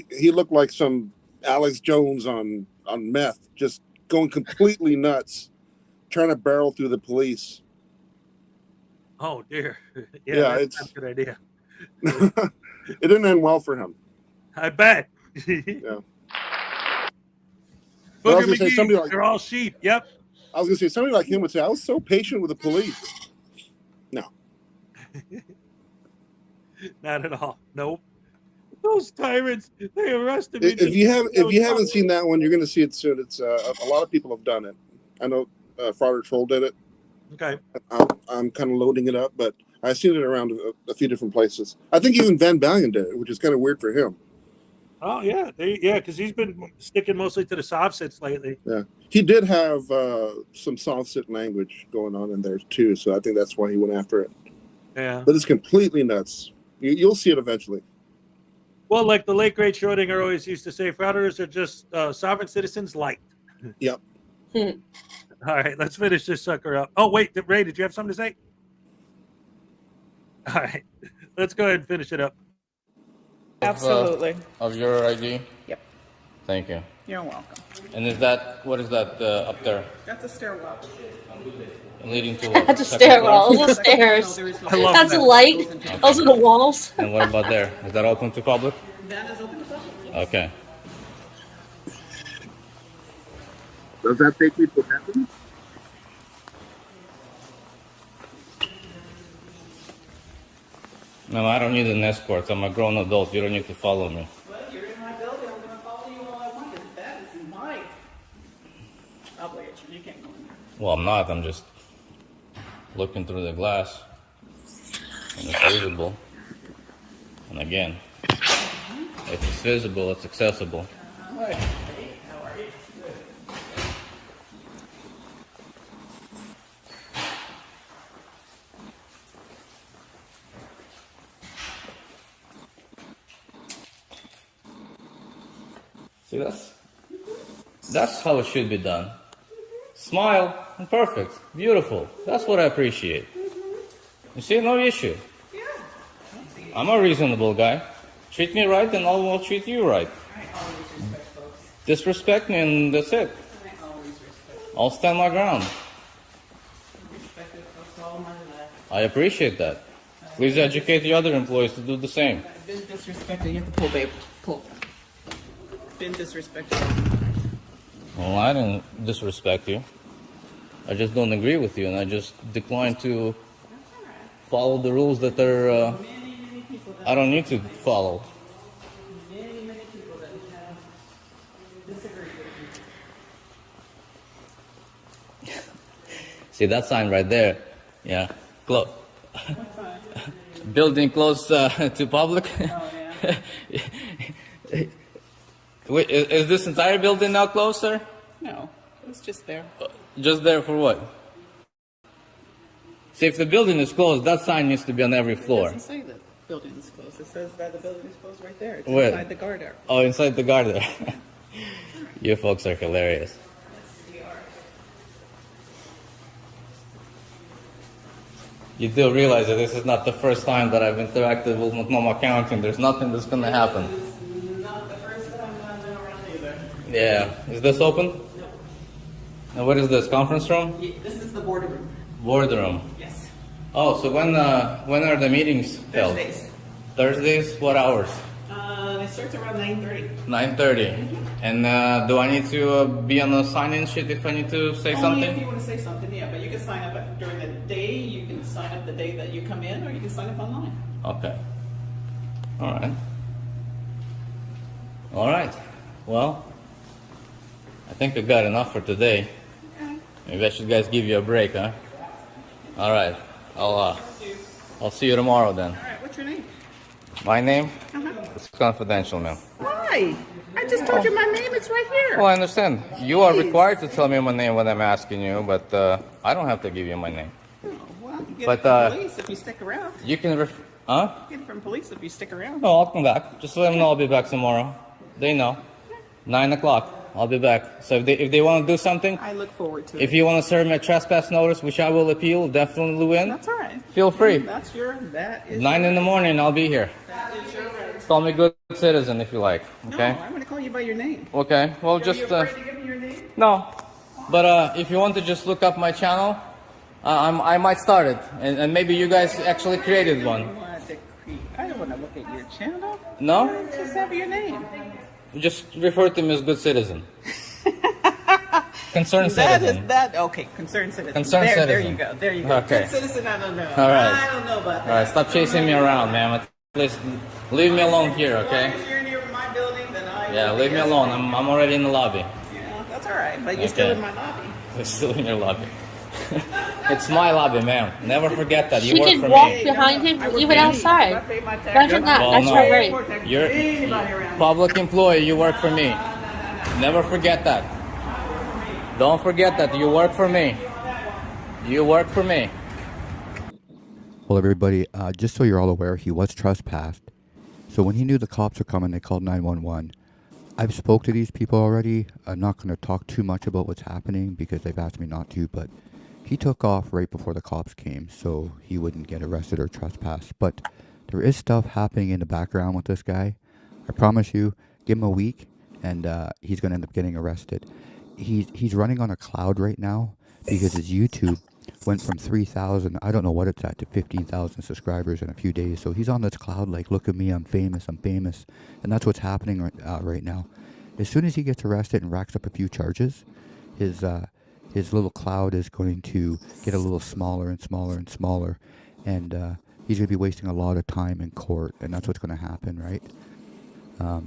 He looked like some Alex Jones on meth, just going completely nuts, trying to barrel through the police. Oh, dear. Yeah, That's a good idea. It didn't end well for him. I bet. Yeah. Booger But I was gonna say McGee, somebody like they're all sheep. Yep. I was gonna say somebody like him would say, "I was so patient with the police." No. Not at all. Nope. Those tyrants, they arrested me. If you haven't seen that one, you're gonna see it soon. It's a lot of people have done it. I know Frauditor Troll did it. Okay. I'm kind of loading it up, but I've seen it around a few different places. I think even Van Balian did it, which is kind of weird for him. Oh yeah, because he's been sticking mostly to the soft sits lately. Yeah, he did have some soft sit language going on in there too, so I think that's why he went after it. Yeah. But it's completely nuts. You'll see it eventually. Well, like the late great Schrodinger always used to say, frauditors are just sovereign citizens light. Yep. All right, let's finish this sucker up. Oh wait, Ray, did you have something to say? All right, let's go ahead and finish it up. Absolutely. Of your ID? Yep. Thank you. You're welcome. And what is that up there? That's a stairwell. Leading to what? That's a Second stairwell. floor? Those are stairs. I love That's that. a light. Those are the walls. And what about there? Is that open to public? That is open to public. Okay. Does that take me to heaven? No, I don't need an escort. I'm a grown adult. You don't need to follow me. Well, you're in my building. I'm going to follow you all I want because that is my obligation. You can't go in there. Well, I'm not. I'm just looking through the glass. And it's visible. And again, if it's visible, it's accessible. Hey, how are you? Good. See, that's how it should be done. Smile and perfect, beautiful. That's what I appreciate. You see, no issue. I'm a reasonable guy. Treat me right, and I'll treat you right. Disrespect me, and that's it. I'll stand my ground. I appreciate that. Please educate the other employees to do the same. Been disrespected. You have to pull, babe. Pull. Been disrespected. Well, I didn't disrespect you. I just don't agree with you, and I just decline to follow the rules that are, I don't need to follow. Many people that have disagreed with you. See that sign right there? Yeah. Building close to public. Oh, yeah. Wait, is this entire building now closed, sir? No, it was just there. Just there for what? See, if the building is closed, that sign needs to be on every It floor. doesn't say that the building is closed. It says that the building is closed right there. It's Where? inside the guard area. Oh, inside the guard there. You folks are hilarious. You do realize that this is not the first time that I've interacted with Multnomah County, and there's nothing that's going to happen. Not the first time I've been around either. Yeah. Is this open? No. And what is this, conference room? This is the boardroom. Boardroom. Yes. Oh, so when are the meetings held? Thursdays. Thursdays? What hours? It starts around 9:30. 9:30. And do I need to be on the sign-in sheet if I need to say Only something? if you want to say something, yeah. But you can sign up during the day. You can sign up the day that you come in, or you can sign up online. Okay. All right. All right. Well, I think I got enough for today. Maybe I should guys give you a break, huh? All right. I'll see you tomorrow then. All right. What's your name? My name? Uh-huh. It's confidential, ma'am. Why? I just told you my name. It's right here. Well, I understand. You are Please. required to tell me my name when I'm asking you, but I don't have to give you my name. Oh, well, you get But, it from police if you stick around. You can huh? You get it from police if you stick around. No, I'll come back. Just let them know I'll be back tomorrow. They know. 9 o'clock. I'll be back. So if they want to do something, I look forward to it. if you want to serve me a trespass notice, which I will appeal, definitely win. That's all right. Feel free. That is 9 in the morning, I'll be here. That is your right. Call me good citizen if you like. Okay. No, I'm going to call you by your name. Okay. Well, Are just you afraid to give me your name? no. But if you want to just look up my channel, I might start it, and maybe you guys actually created one. I don't want to look at your channel. No? Just have your name. Just refer to me as good citizen. Concerned That citizen. is that. Okay, concerned citizen. Concerned There citizen. you go. There you go. Okay. Good citizen. I don't know. All right. I don't know about All that. right, stop chasing me around, man. Please leave me alone here, okay? As long as you're near my building, then I. Yeah, leave me alone. I'm already in the lobby. Yeah, that's all right. But you're still Okay. in my lobby. You're still in your lobby. It's my lobby, ma'am. Never forget that. You She work can for walk me. behind him, I work even for me. outside. I pay my taxes. Imagine that. Well, That's no. her right. You're Anybody around. public employee. You work for me. Never forget that. Don't forget that. You work for me. You work for me. Well, everybody, just so you're all aware, he was trespassed. So when he knew the cops were coming, they called 911. I've spoke to these people already. I'm not going to talk too much about what's happening because they've asked me not to, but he took off right before the cops came so he wouldn't get arrested or trespassed. But there is stuff happening in the background with this guy. I promise you, give him a week and he's going to end up getting arrested. He's running on a cloud right now because his YouTube went from 3,000, I don't know what it's at, to 15,000 subscribers in a few days. So he's on this cloud like, look at me, I'm famous. And that's what's happening right now. As soon as he gets arrested and racks up a few charges, his little cloud is going to get a little smaller and smaller and smaller. And he's going to be wasting a lot of time in court. And that's what's going to happen, right?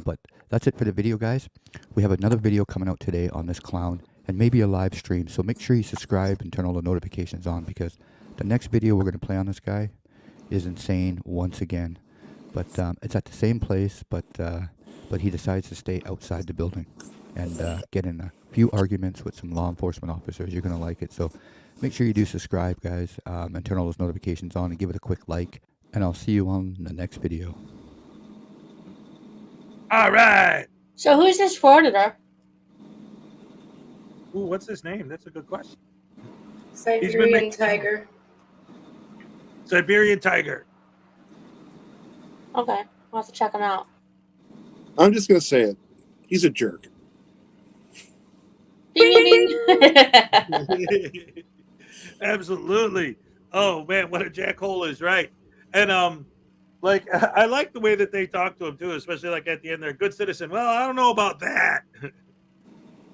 But that's it for the video, guys. We have another video coming out today on this clown and maybe a live stream. So make sure you subscribe and turn all the notifications on because the next video we're going to play on this guy is insane once again. But it's at the same place, but he decides to stay outside the building and get in a few arguments with some law enforcement officers. You're going to like it. So make sure you do subscribe, guys, and turn all those notifications on and give it a quick like. And I'll see you on the next video. All right. So who's this frauditor? Ooh, what's his name? That's a good question. Siberian tiger. Siberian tiger. Okay, I'll have to check him out. I'm just gonna say it. He's a jerk. Ding, ding, ding. Absolutely. Oh man, what a jackhole is right. And like I like the way that they talk to him too, especially like at the end there. Good citizen. Well, I don't know about that.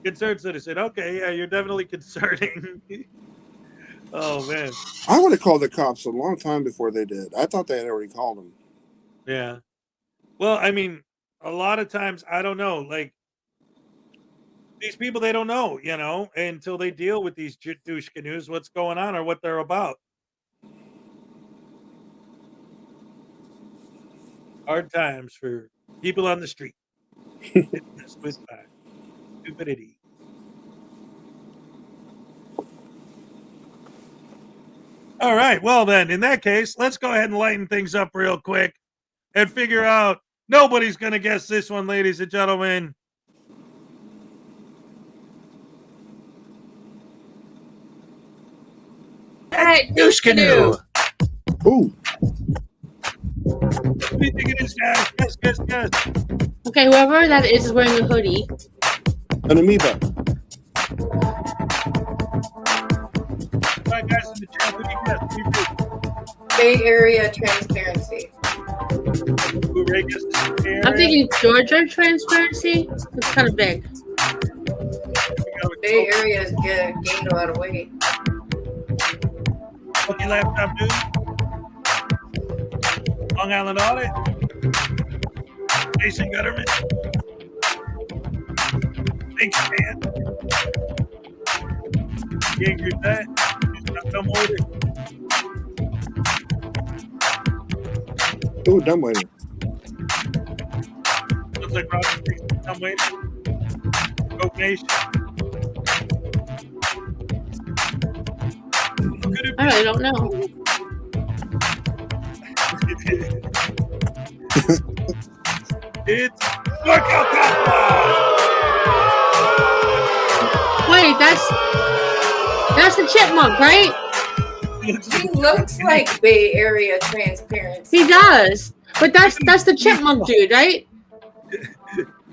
Concerned citizen. Okay, yeah, you're definitely concerning. Oh man. I would have called the cops a long time before they did. I thought they had already called them. Yeah. Well, I mean, a lot of times I don't know, like these people they don't know, until they deal with these douche canoes, what's going on or what they're about. Hard times for people on the street. With stupidity. All right. Well, then, in that case, let's go ahead and lighten things up real quick and figure out. Nobody's going to guess this one, ladies and gentlemen. All right, Douche canoe. Ooh. What do you think it is, guys? Guess. Okay, whoever that is wearing a hoodie. An amoeba. All right, guys in the chat, what do you guess? What do you think? Bay Area transparency. Ooh, Ray guesses the Bay Area. I'm thinking Georgia transparency. It's kind of big. Bay Area has gained a lot of weight. Lucky Laptop News. Long Island Audit. Jason Gutterman. Thanks, man. You ain't good that. Dumb waiter. Ooh, dumb waiter. Looks like Roger thinks dumb waiter. Coke Nation. I really don't know. It's Workout Papa! Wait, that's the chipmunk, right? He looks like Bay Area transparency. He does, but that's the chipmunk dude, right?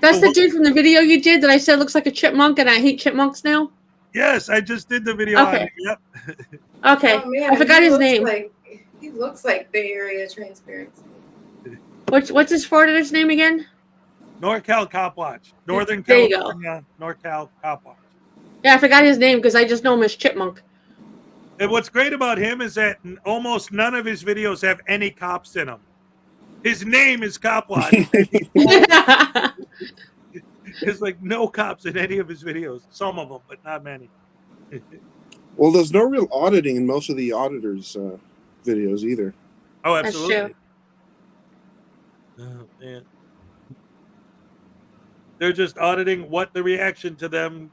That's the dude from the video you did that I said looks like a chipmunk, and I hate chipmunks now. Yes, I just did the video on it. Yep. Okay, Oh, man, I forgot his name. He looks like Bay Area transparency. What's his frauditor's name again? NorCal Cop Watch. Northern There you go. California, NorCal Cop Watch. Yeah, I forgot his name because I just know him as Chipmunk. And what's great about him is that almost none of his videos have any cops in them. His name is Cop Watch. There's like no cops in any of his videos. Some of them, but not many. Well, there's no real auditing in most of the auditors' videos either. Oh, absolutely. That's true. Oh, man. They're just auditing what the reaction to them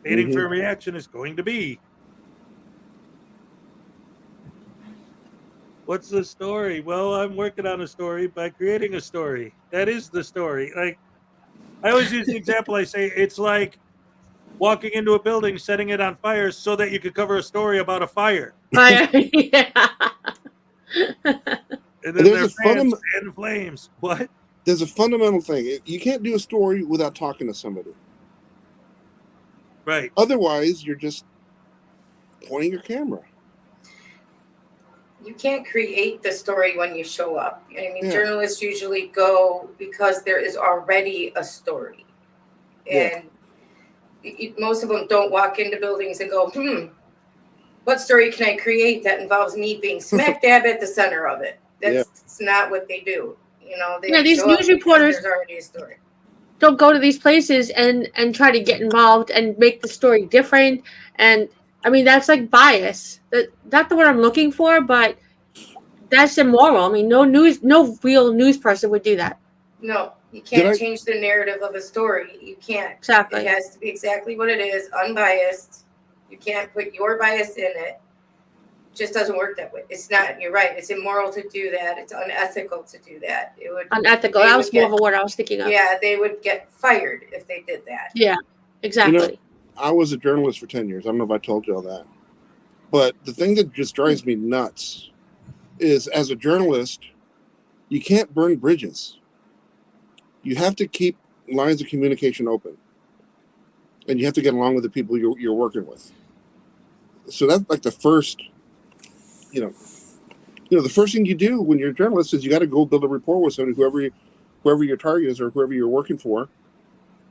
waiting for a reaction is going to be. What's the story? Well, I'm working on a story by creating a story. That is the story. Like, I always use the example. I say it's like walking into a building, setting it on fire so that you could cover a story about a fire. Fire. Yeah. And then their fans fan flames. What? There's a fundamental thing. You can't do a story without talking to somebody. Right. Otherwise, you're just pointing your camera. You can't create the story when you show up. I mean, journalists usually go because there is already a story. And most of them don't walk into buildings and go, what story can I create that involves me being smack dab at the center of it? That's not what they do. You know, these news reporters there's already a story. Don't go to these places and try to get involved and make the story different. And I mean, that's like bias. Not the word I'm looking for, but that's immoral. I mean, no real news person would do that. No, you can't change the narrative of a story. You can't. Exactly. It has to be exactly what it is, unbiased. You can't put your bias in it. just doesn't work that way. It's not. You're right. It's immoral to do that. It's unethical to do that. It would Unethical. they That would was more get- of a word I was thinking of. Yeah, they would get fired if they did that. Yeah, exactly. I was a journalist for 10 years. I don't know if I told you all that. But the thing that just drives me nuts is, as a journalist, you can't burn bridges. You have to keep lines of communication open. And you have to get along with the people you're working with. So that's like the first, the first thing you do when you're a journalist is you got to go build a rapport with somebody, whoever your target is or whoever you're working for.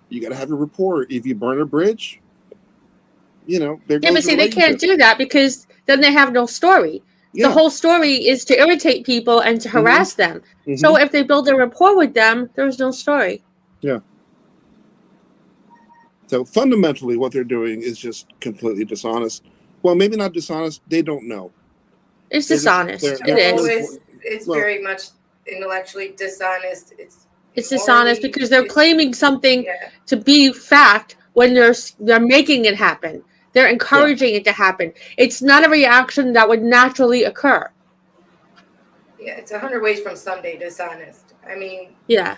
You got to have a rapport. If you burn a bridge, there goes Yeah, but see, they can't relationship. do that because then they have no story. Yeah. The whole story is to irritate people and to harass them. So if they build a rapport with them, there's no story. Yeah. So fundamentally, what they're doing is just completely dishonest. Well, maybe not dishonest. They don't know. It's They're just- dishonest. they're- It they're No, is. it's Well- very much intellectually dishonest. It's Dishonest because they're it's- claiming something Yeah. to be fact when they're making it happen. They're encouraging it to happen. It's not a reaction that would naturally occur. Yeah, it's 100 ways from Sunday dishonest. I mean, Yeah.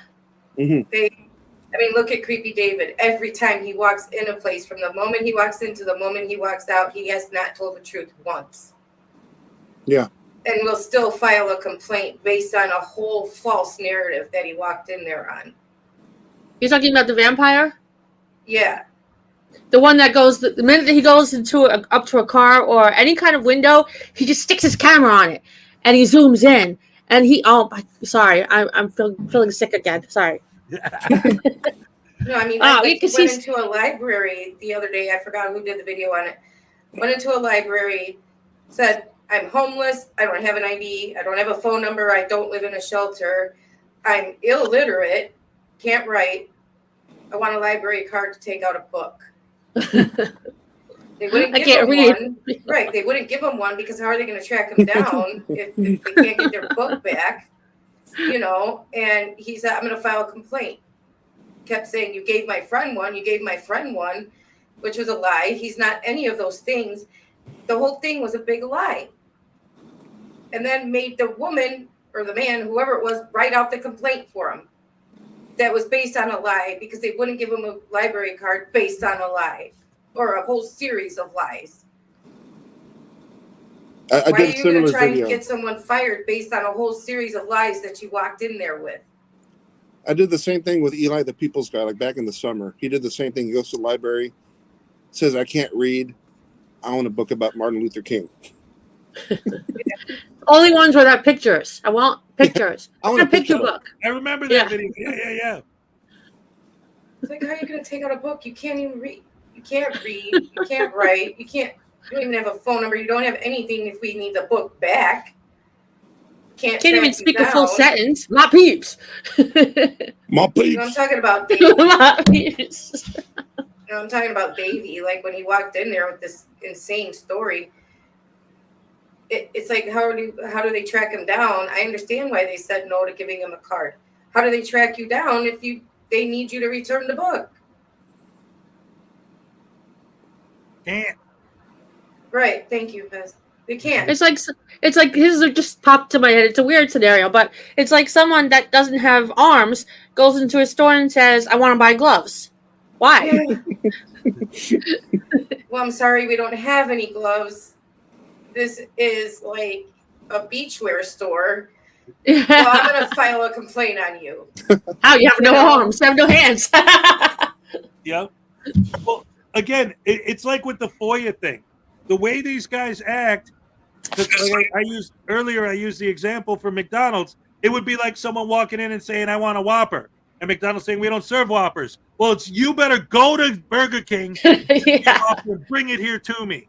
look at Creepy David. Every time he walks in a place, from the moment he walks in to the moment he walks out, he has not told the truth once. Yeah. And will still file a complaint based on a whole false narrative that he walked in there on. You're talking about the vampire? Yeah. The one that goes, the minute that he goes up to a car or any kind of window, he just sticks his camera on it and he zooms in. And sorry, I'm feeling sick again. Sorry. No, I mean, Oh, I because went he's- into a library the other day. I forgot who did the video on it. Went into a library, said, I'm homeless. I don't have an ID. I don't have a phone number. I don't live in a shelter. I'm illiterate. Can't write. I want a library card to take out a book. They wouldn't I give can't him read. one. Right. They wouldn't give him one because how are they going to track him down if they can't get their book back? And he said, I'm going to file a complaint. Kept saying, you gave my friend one, which was a lie. He's not any of those things. The whole thing was a big lie. And then made the woman or the man, whoever it was, write out the complaint for him. That was based on a lie because they wouldn't give him a library card based on a lie or a whole series of lies. I Why are did a you going similar to try video. and get someone fired based on a whole series of lies that you walked in there with? I did the same thing with Eli, the People's Guy, like back in the summer. He did the same thing. He goes to the library, says, I can't read. I want a book about Martin Luther King. Only ones where that pictures. I want pictures. I I want want a picture picture. book. I remember that Yeah. video. Yeah. It's like, how are you going to take out a book? You can't even read. You can't read. You can't write. You don't even have a phone number. You don't have anything if we need the book back. Can't even track you speak a full down. sentence. My peeps. My You know, I'm peeps. talking about Davey. My peeps. I'm talking about Davey. Like when he walked in there with this insane story. It's like, how do they track him down? I understand why they said no to giving him a card. How do they track you down if they need you to return the book? Can't. Right. Thank you, Pez. They can't. It's like this just popped to my head. It's a weird scenario, but it's like someone that doesn't have arms goes into a store and says, "I want to buy gloves." Why? Well, I'm sorry, we don't have any gloves. This is like a beachwear store. Well, I'm going to file a complaint on you. How you have no arms, you have no hands. Yep. Well, again, it's like with the FOIA thing. The way these guys act, 'cause like I used the example for McDonald's. It would be like someone walking in and saying, I want a Whopper. And McDonald's saying, we don't serve Whoppers. Well, you better go to Burger King and bring it here to me.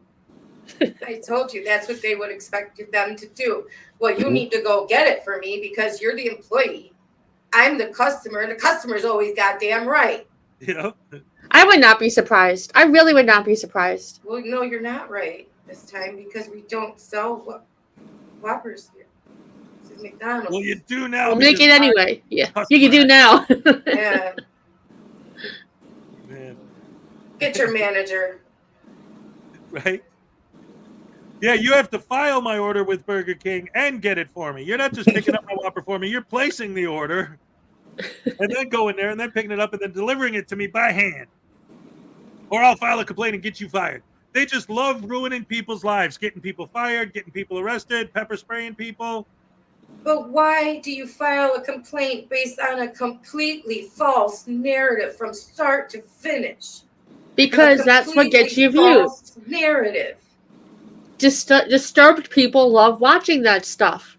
I told you that's what they would expect them to do. Well, you need to go get it for me because you're the employee. I'm the customer. The customer's always goddamn right. I would not be surprised. I really would not be surprised. Well, no, you're not right this time because we don't sell Whoppers here. This is McDonald's. Well, you do now. We'll make it because- anyway. Yeah, you can do now. Yeah. Man, Get your manager. right? Yeah, you have to file my order with Burger King and get it for me. You're not just picking up my Whopper for me. You're placing the order and then going there and then picking it up and then delivering it to me by hand. Or I'll file a complaint and get you fired. They just love ruining people's lives, getting people fired, getting people arrested, pepper spraying people. But why do you file a complaint based on a completely false narrative from start to finish? Because that's what gets you views. Narrative. Disturbed people love watching that stuff.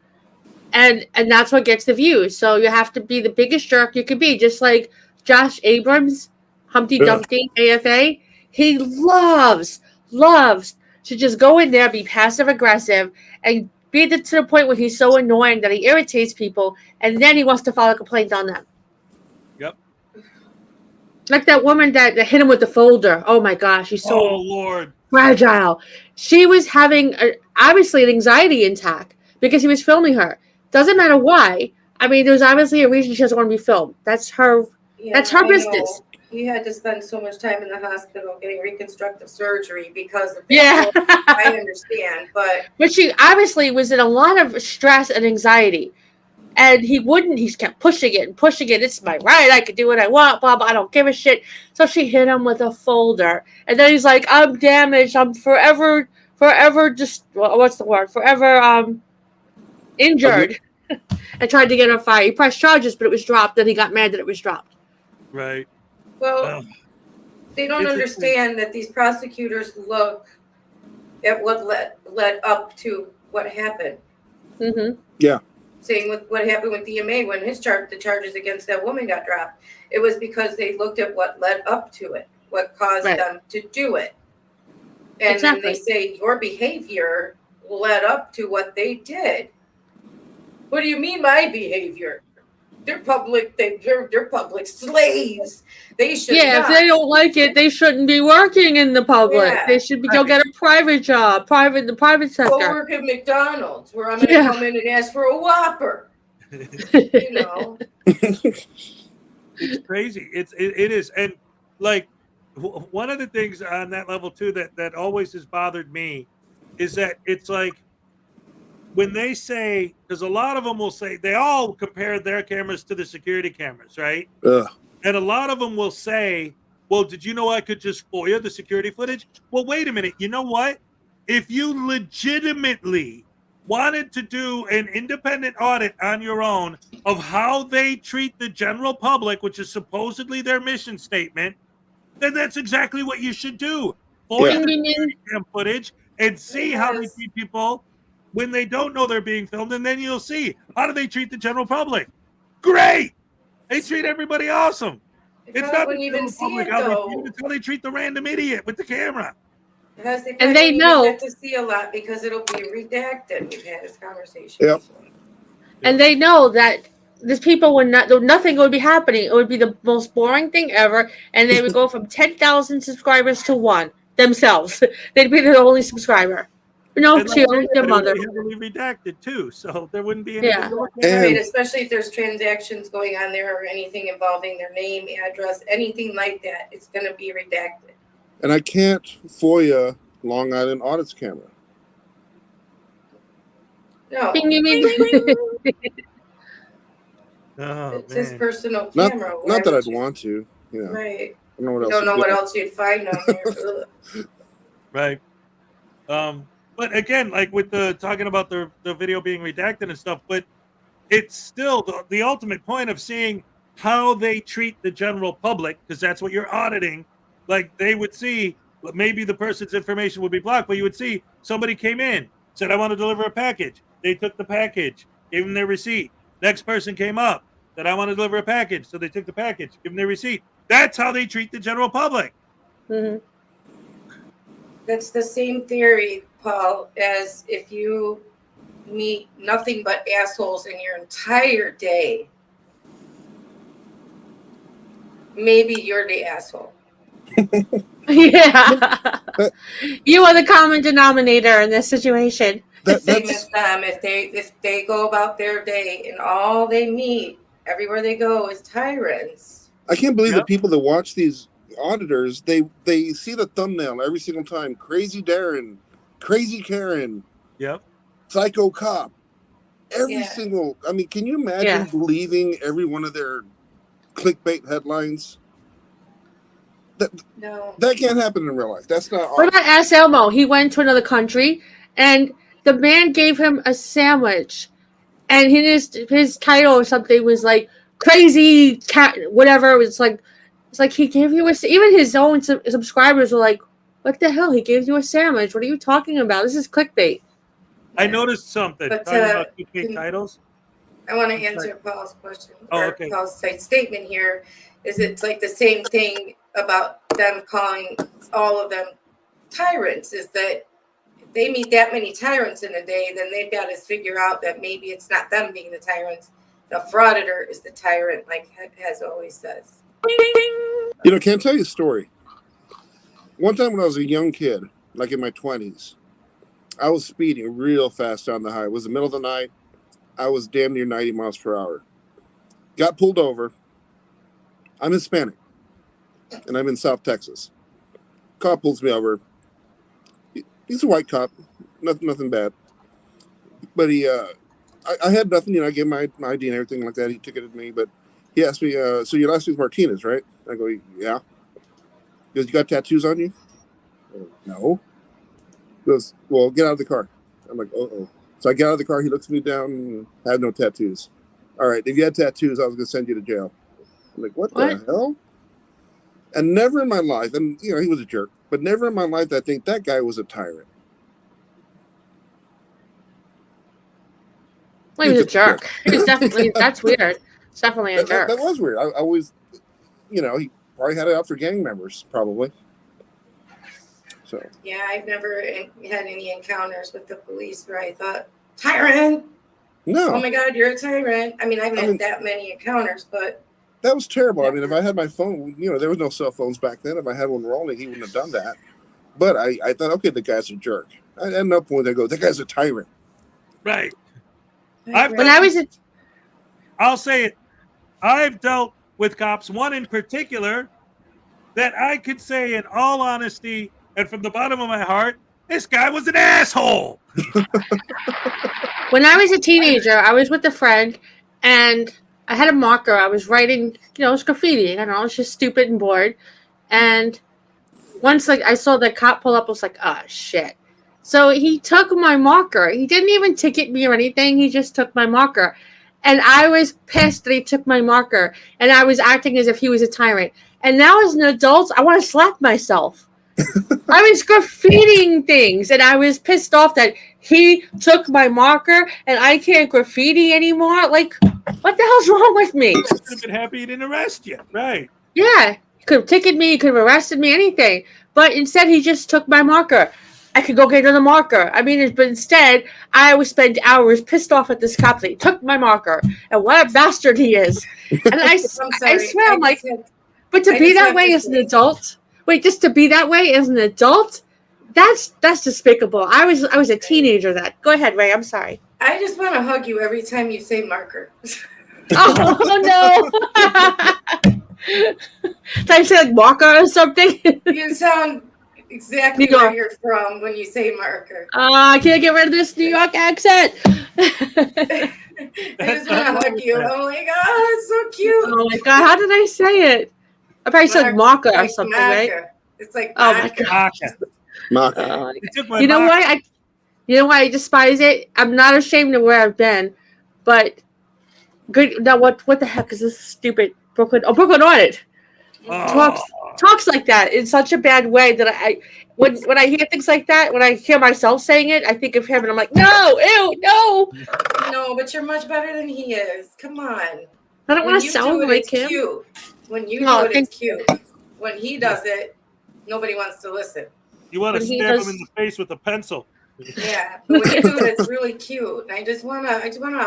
And that's what gets the views. So you have to be the biggest jerk you can be. Just like Josh Abrams, Humpty Dumpty, AFA. He loves to just go in there, be passive aggressive, and be to the point where he's so annoying that he irritates people, and then he wants to file a complaint on them. Yep. Like that woman that hit him with the folder. Oh my gosh, she's so Lord. fragile. She was having obviously an anxiety attack because he was filming her. Doesn't matter why. I mean, there's obviously a reason she doesn't want to be filmed. That's her. That's her business. He had to spend so much time in the hospital getting reconstructive surgery because of that. Yeah. I understand, but she obviously was in a lot of stress and anxiety. And he kept pushing it. It's my right. I can do what I want, blah, blah. I don't give a shit. So she hit him with a folder. And then he's like, I'm damaged. I'm forever just, what's the word? Forever injured. And tried to get her fired. He pressed charges, but it was dropped. Then he got mad that it was dropped. Right. Well, they don't understand that these prosecutors look at what led up to what happened. Mm-hmm. Yeah. Same with what happened with DMA when the charges against that woman got dropped. It was because they looked at what led up to it, what caused them to do it. And then they say your behavior led up to what they did. What do you mean my behavior? They're public slaves. They should if they don't like it, they shouldn't be working in the public. Yeah. They should go get a private job, the private sector. Go work at McDonald's where I'm gonna come in and ask for a Whopper. You know. It's crazy. It is. And like one of the things on that level too that always has bothered me is that it's like when they say, because a lot of them will say, they all compare their cameras to the security cameras, right? Ugh. And a lot of them will say, well, did you know I could just FOIA the security footage? Well, wait a minute. You know what? If you legitimately wanted to do an independent audit on your own of how they treat the general public, which is supposedly their mission statement, then that's exactly what you should do. FOIA the security cam footage and see how they treat people when they don't know they're being filmed, and then you'll see how do they treat the general public. Great. They treat everybody awesome. It's not the even general public how they treat, it's how they treat the random idiot with the camera. Because they And they know get to see a lot because it'll be redacted. We've had this conversation. Yep. And they know that these people would nothing would be happening. It would be the most boring thing ever, and they would go from 10,000 subscribers to one themselves. They'd be the only subscriber. No, And to your mother. It would be heavily redacted too, so there wouldn't be any. Yeah. Right, especially if there's transactions going on there or anything involving their name, address, anything like that. It's going to be redacted. And I can't FOIA Long Island Audit's camera. No. It's his personal camera. Not that I'd want to. You know. Right. I don't know what you else. don't know what else you'd find on there. Right. But again, like with the talking about the video being redacted and stuff, but it's still the ultimate point of seeing how they treat the general public, because that's what you're auditing. Like they would see, maybe the person's information would be blocked, but you would see somebody came in, said, I want to deliver a package. They took the package, gave them their receipt. Next person came up, said, I want to deliver a package. So they took the package, give them their receipt. That's how they treat the general public. Mm-hmm. That's the same theory, Paul, as if you meet nothing but assholes in your entire day. Maybe you're the asshole. Yeah. You are the common denominator in this situation. Same as them. If they go about their day and all they meet everywhere they go is tyrants. I can't believe the people that watch these auditors, they see the thumbnail every single time. Crazy Darren Crazy Karen, Yep. Psycho Cop. Every Yeah. single, I mean, can you imagine Yeah. believing every one of their clickbait headlines? No. That can't happen in real life. That's not What art. about S. Elmo? He went to another country, and the man gave him a sandwich, and his title or something was like crazy cat, whatever. It was like it's like he gave you even his own subscribers were like, "What the hell? He gave you a sandwich? What are you talking about? This is clickbait." I noticed something But, talking about clickbait can- titles. I want to answer Paul's question, Oh, or okay. Paul's statement here. Is it's like the same thing about them calling all of them tyrants? Is that if they meet that many tyrants in a day, then they've got to figure out that maybe it's not them being the tyrants. The frauditor is the tyrant, like has always says. You know, can I tell you a story? One time when I was a young kid, like in my 20s, I was speeding real fast down the highway. It was the middle of the night. I was damn near 90 miles per hour. Got pulled over. I'm Hispanic, and I'm in South Texas. Cop pulls me over. He's a white cop, nothing bad. But I had nothing. You know, I gave my ID and everything like that. He ticketed me, but he asked me, "So your last name's Martinez, right?" I go, "Yeah." He goes, "You got tattoos on you?" I go, "No." He goes, "Well, get out of the car." I'm like, "Uh-oh." So I get out of the car. He looks me down. And I have no tattoos. All right, if you had tattoos, I was going to send you to jail. I'm like, what the hell? And never in my life, and you know, he was a jerk, but never in my life did I think that guy was a tyrant. Well, he was a jerk. He was definitely that's weird. It's definitely a jerk. That was weird. I always, you know, he probably had it out for gang members, probably. So. Yeah, I've never had any encounters with the police where I thought, tyrant. No. Oh my God, you're a tyrant. I mean, I haven't had that many encounters, but that was terrible. I mean, if I had my phone, you know, there was no cell phones back then. If I had one rolling, he wouldn't have done that. But I thought, okay, the guy's a jerk. At no point I go, that guy's a tyrant. Right. I'll say it. I've dealt with cops, one in particular, that I could say in all honesty and from the bottom of my heart, this guy was an asshole. When I was a teenager, I was with a friend, and I had a marker. I was writing, you know, it was graffiti. I don't know, I was just stupid and bored. And once, like, I saw the cop pull up, I was like, oh, shit. So he took my marker. He didn't even ticket me or anything. He just took my marker. And I was pissed that he took my marker. And I was acting as if he was a tyrant. And now as an adult, I want to slap myself. I was graffitiing things, and I was pissed off that he took my marker, and I can't graffiti anymore. Like, what the hell's wrong with me? I should have been happy he didn't arrest you. Right. Yeah. He could have ticketed me. He could have arrested me, anything. But instead, he just took my marker. I could go get another marker. I mean, but instead, I would spend hours pissed off at this cop that he took my marker. And what a bastard he is. And I swear, I'm like, but to be that way as an adult, just to be that way as an adult, that's despicable. I was a teenager that. Go ahead, Ray. I'm sorry. I just want to hug you every time you say marker. Oh, no. Did I say like marker or something? You sound exactly where you're from when you say marker. I can't get rid of this New York accent. I just want to hug you. Oh my God, it's so cute. Oh my God, how did I say it? I probably said marker or something, right? It's like oh my God. Marker. You know why I despise it? I'm not ashamed of where I've been, but good. Now what the heck is this stupid Brooklyn Audit talks like that in such a bad way that when I hear things like that, when I hear myself saying it, I think of him and I'm like, no, ew, no. No, but you're much better than he is. Come on. I don't want to sound like him. Cute. When you do it, it's cute. When he does it, nobody wants to listen. You want to stab him in the face with a pencil. Yeah, but when you do it, it's really cute. And I just wanna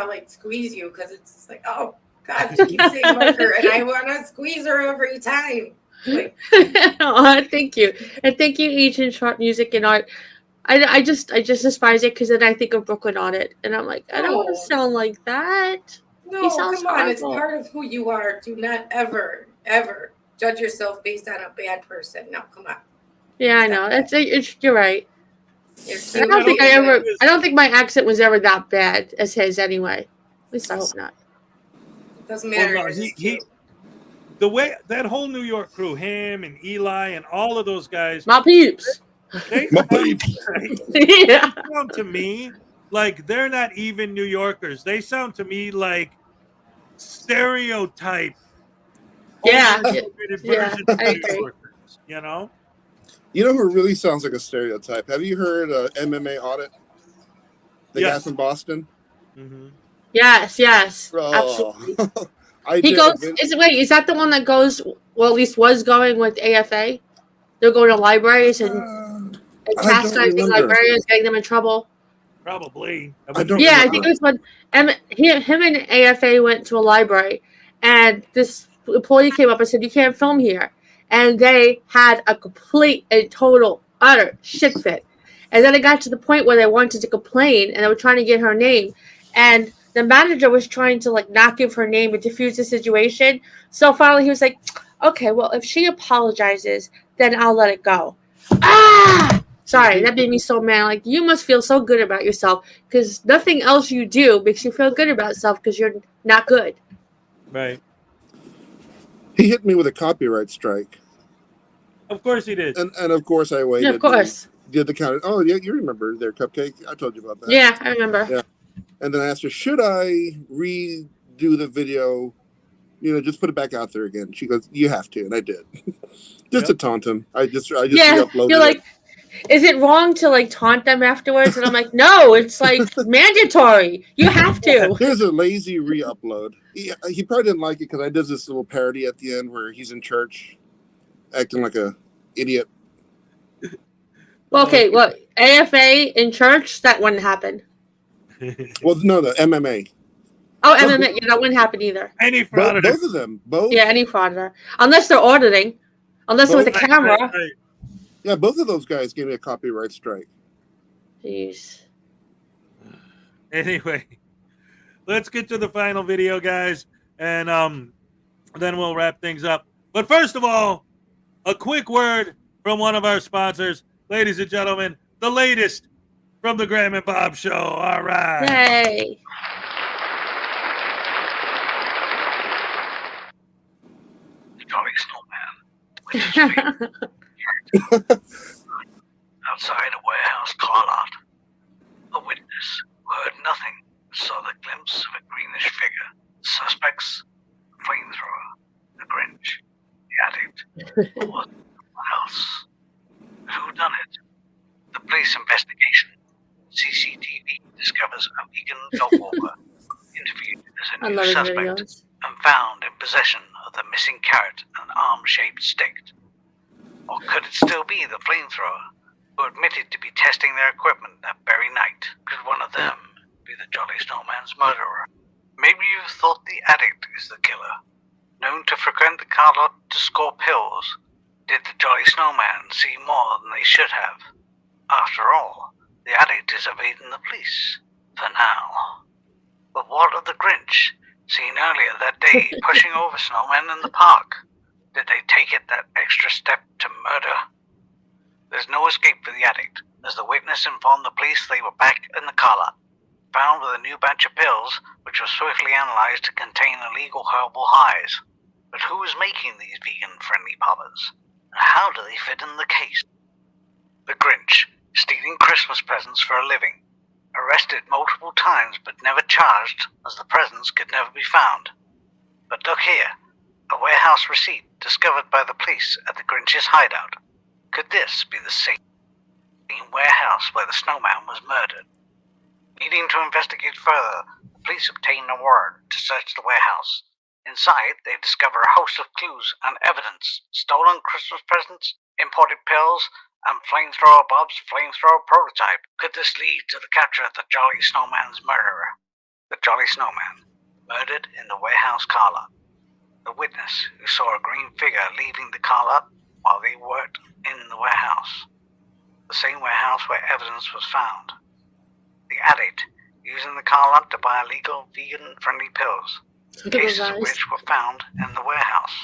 like squeeze you because it's just like, oh God, she keeps saying marker, and I wanna squeeze her every time. Like, thank you, and thank you, Agent Sharp Music and Art. I just despise it because then I think of Brooklyn Audit, and I'm like, I don't want to sound like that. No, come on, it's part of who you are. Do not ever judge yourself based on a bad person. No, come on. Yeah, I know. You're right. You're I don't think cute. I don't think my accent was ever that bad as his anyway. At least I hope not. It doesn't matter. Well, no, You're just cute. the way that whole New York crew, him and Eli and all of those guys, My peeps. they My sound, peeps. Yeah. they sound to me like they're not even New Yorkers. They sound to me like stereotype Yeah. over-exaggerated Yeah. versions of I New agree. Yorkers, you know? You know who really sounds like a stereotype? Have you heard MMA Audit? The guy Yes. from Boston? Mm-hmm. Yes, yes. Oh, Absolutely. I He did a goes vid- is that the one that goes, well, at least was going with AFA? They're going to libraries and I don't chastising remember. librarians, getting them in trouble. Probably. I don't Yeah, I remember. think it was when him and AFA went to a library, and this employee came up and said, "You can't film here," and they had a complete and total utter shit fit. And then it got to the point where they wanted to complain, and they were trying to get her name, and the manager was trying to like not give her name and diffuse the situation. So finally, he was like, "Okay, well, if she apologizes, then I'll let it go." Ah! Sorry, that made me so mad. Like, you must feel so good about yourself because nothing else you do makes you feel good about yourself because you're not good. Right. He hit me with a copyright strike. Of course he did. And of course I waited. Yeah, of course. And did the count. Oh, yeah, you remember their Cupcake. I told you about that. Yeah, I remember. Yeah. And then I asked her, should I redo the video? You know, just put it back out there again. She goes, you have to. And I did. Just to taunt him. I just Yeah, re-uploaded you're like, it. is it wrong to like taunt them afterwards? And I'm like, no, it's like mandatory. You have to. Here's a lazy re-upload. He probably didn't like it because I did this little parody at the end where he's in church acting like a idiot. Okay, well, AFA in church, that wouldn't happen. Well, no, the MMA. Oh, MMA, yeah, that wouldn't happen either. Any Both of them. Both. Yeah, any frauditor. Unless they're auditing. Unless they're with a Both- camera. Right. Yeah, both of those guys gave me a copyright strike. Jeez. Anyway, let's get to the final video, guys, and then we'll wrap things up. But first of all, a quick word from one of our sponsors. Ladies and gentlemen, the latest from the Graham and Bob Show. All right. Yay. Jolly Snowman. Outside a warehouse car lot. A witness who heard nothing saw the glimpse of a greenish figure. Suspects, a flamethrower, the Grinch, the addict, or what else? Who done it? The police investigation. CCTV discovers a vegan dog walker interviewed as a I new love his suspect videos. and found in possession of the missing carrot and arm-shaped stick. Or could it still be the flamethrower who admitted to be testing their equipment that very night? Could one of them be the Jolly Snowman's murderer? Maybe you've thought the addict is the killer. Known to frequent the car lot to score pills, did the Jolly Snowman see more than they should have? After all, the addict is evading the police, for now. But what of the Grinch, seen earlier that day pushing over snowmen in the park? Did they take it that extra step to murder? There's no escape for the addict, as the witness informed the police they were back in the car lot, found with a new batch of pills, which was swiftly analyzed to contain illegal herbal highs. But who is making these vegan-friendly poppers? And how do they fit in the case? The Grinch, stealing Christmas presents for a living, arrested multiple times but never charged, as the presents could never be found. But look here, a warehouse receipt discovered by the police at the Grinch's hideout. Could this be the same warehouse where the snowman was murdered? Needing to investigate further, the police obtain a warrant to search the warehouse. Inside, they discover a host of clues and evidence: stolen Christmas presents, imported pills, and Flamethrower Bob's flamethrower prototype. Could this lead to the capture of the Jolly Snowman's murderer? The Jolly Snowman, murdered in the warehouse car lot. The witness who saw a green figure leaving the car lot while they worked in the warehouse. The same warehouse where evidence was found. The addict using the car lot to buy illegal vegan-friendly pills, cases of which were found in the warehouse.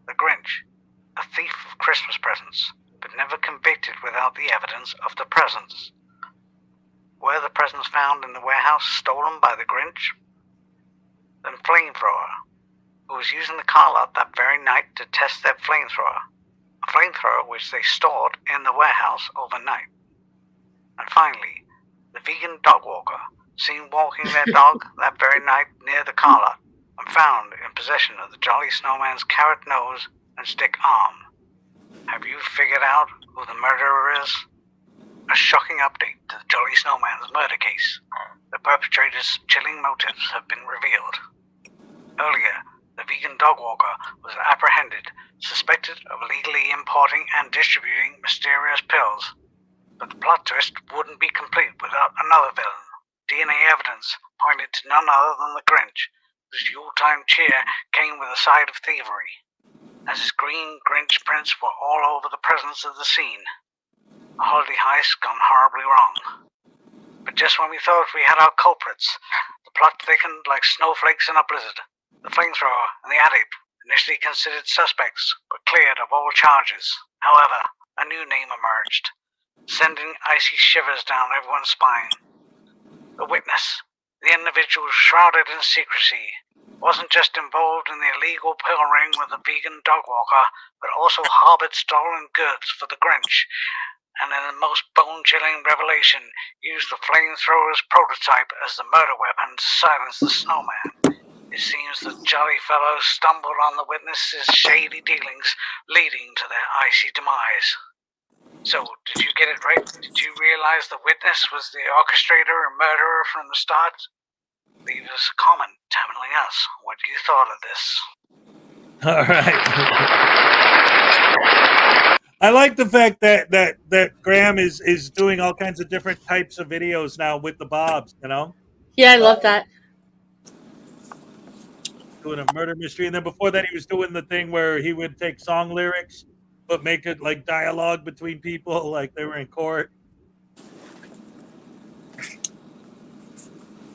The Grinch, a thief of Christmas presents, but never convicted without the evidence of the presents. Were the presents found in the warehouse stolen by the Grinch? Then Flamethrower, who was using the car lot that very night to test their flamethrower, a flamethrower which they stored in the warehouse overnight. And finally, the vegan dog walker, seen walking their dog that very night near the car lot, and found in possession of the Jolly Snowman's carrot nose and stick arm. Have you figured out who the murderer is? A shocking update to the Jolly Snowman's murder case. The perpetrator's chilling motives have been revealed. Earlier, the vegan dog walker was apprehended, suspected of illegally importing and distributing mysterious pills. But the plot twist wouldn't be complete without another villain. DNA evidence pointed to none other than the Grinch, whose Yuletime cheer came with a side of thievery, as his green Grinch prints were all over the presence of the scene. A holiday heist gone horribly wrong. But just when we thought we had our culprits, the plot thickened like snowflakes in a blizzard. The flamethrower and the addict, initially considered suspects, were cleared of all charges. However, a new name emerged, sending icy shivers down everyone's spine. The witness, the individual shrouded in secrecy, wasn't just involved in the illegal pill ring with the vegan dog walker, but also harbored stolen goods for the Grinch, and in the most bone-chilling revelation, used the flamethrower's prototype as the murder weapon to silence the snowman. It seems the jolly fellow stumbled on the witness's shady dealings, leading to their icy demise. So, did you get it right? Did you realize the witness was the orchestrator and murderer from the start? Leave us a comment telling us what you thought of this. All right. I like the fact that Graham is doing all kinds of different types of videos now with the Bobs, you know? Yeah, I love that. Doing a murder mystery. And then before that, he was doing the thing where he would take song lyrics, but make it like dialogue between people, like they were in court.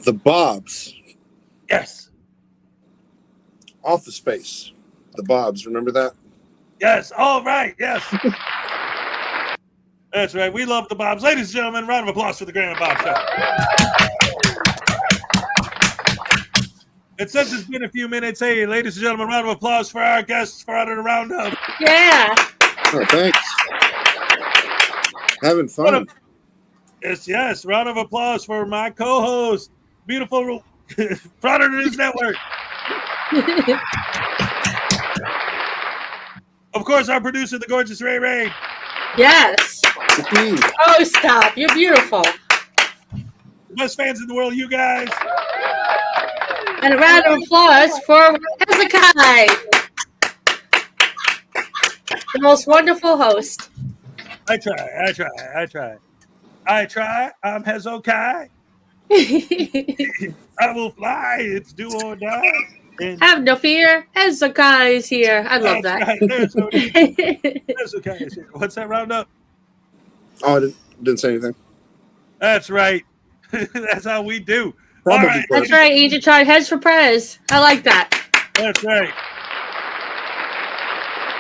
The Bobs. Yes. Office Space. The Bobs. Remember that? Yes. All right. Yes. That's right. We love the Bobs. Ladies and gentlemen, round of applause for the Graham and Bob Show. And since it's been a few minutes, hey, ladies and gentlemen, round of applause for our guests for Frauditor Roundup. Yeah. Oh, thanks. Having fun. Yes. Round of applause for my co-host, beautiful Frauditor News Network. Of course, our producer, the gorgeous Ray Ray. Yes. Oh, stop. You're beautiful. The best fans in the world, you guys. And a round of applause for Hezekiah, the most wonderful host. I try. I'm Hezekiah. I will fly. It's do or die. And have no fear. Hezekiah is here. I love that. Right. Hezekiah is here. What's that roundup? Oh, I didn't say anything. That's right. That's how we do. Probably. All right. That's right. Agent Chart heads for prez. I like that. That's right.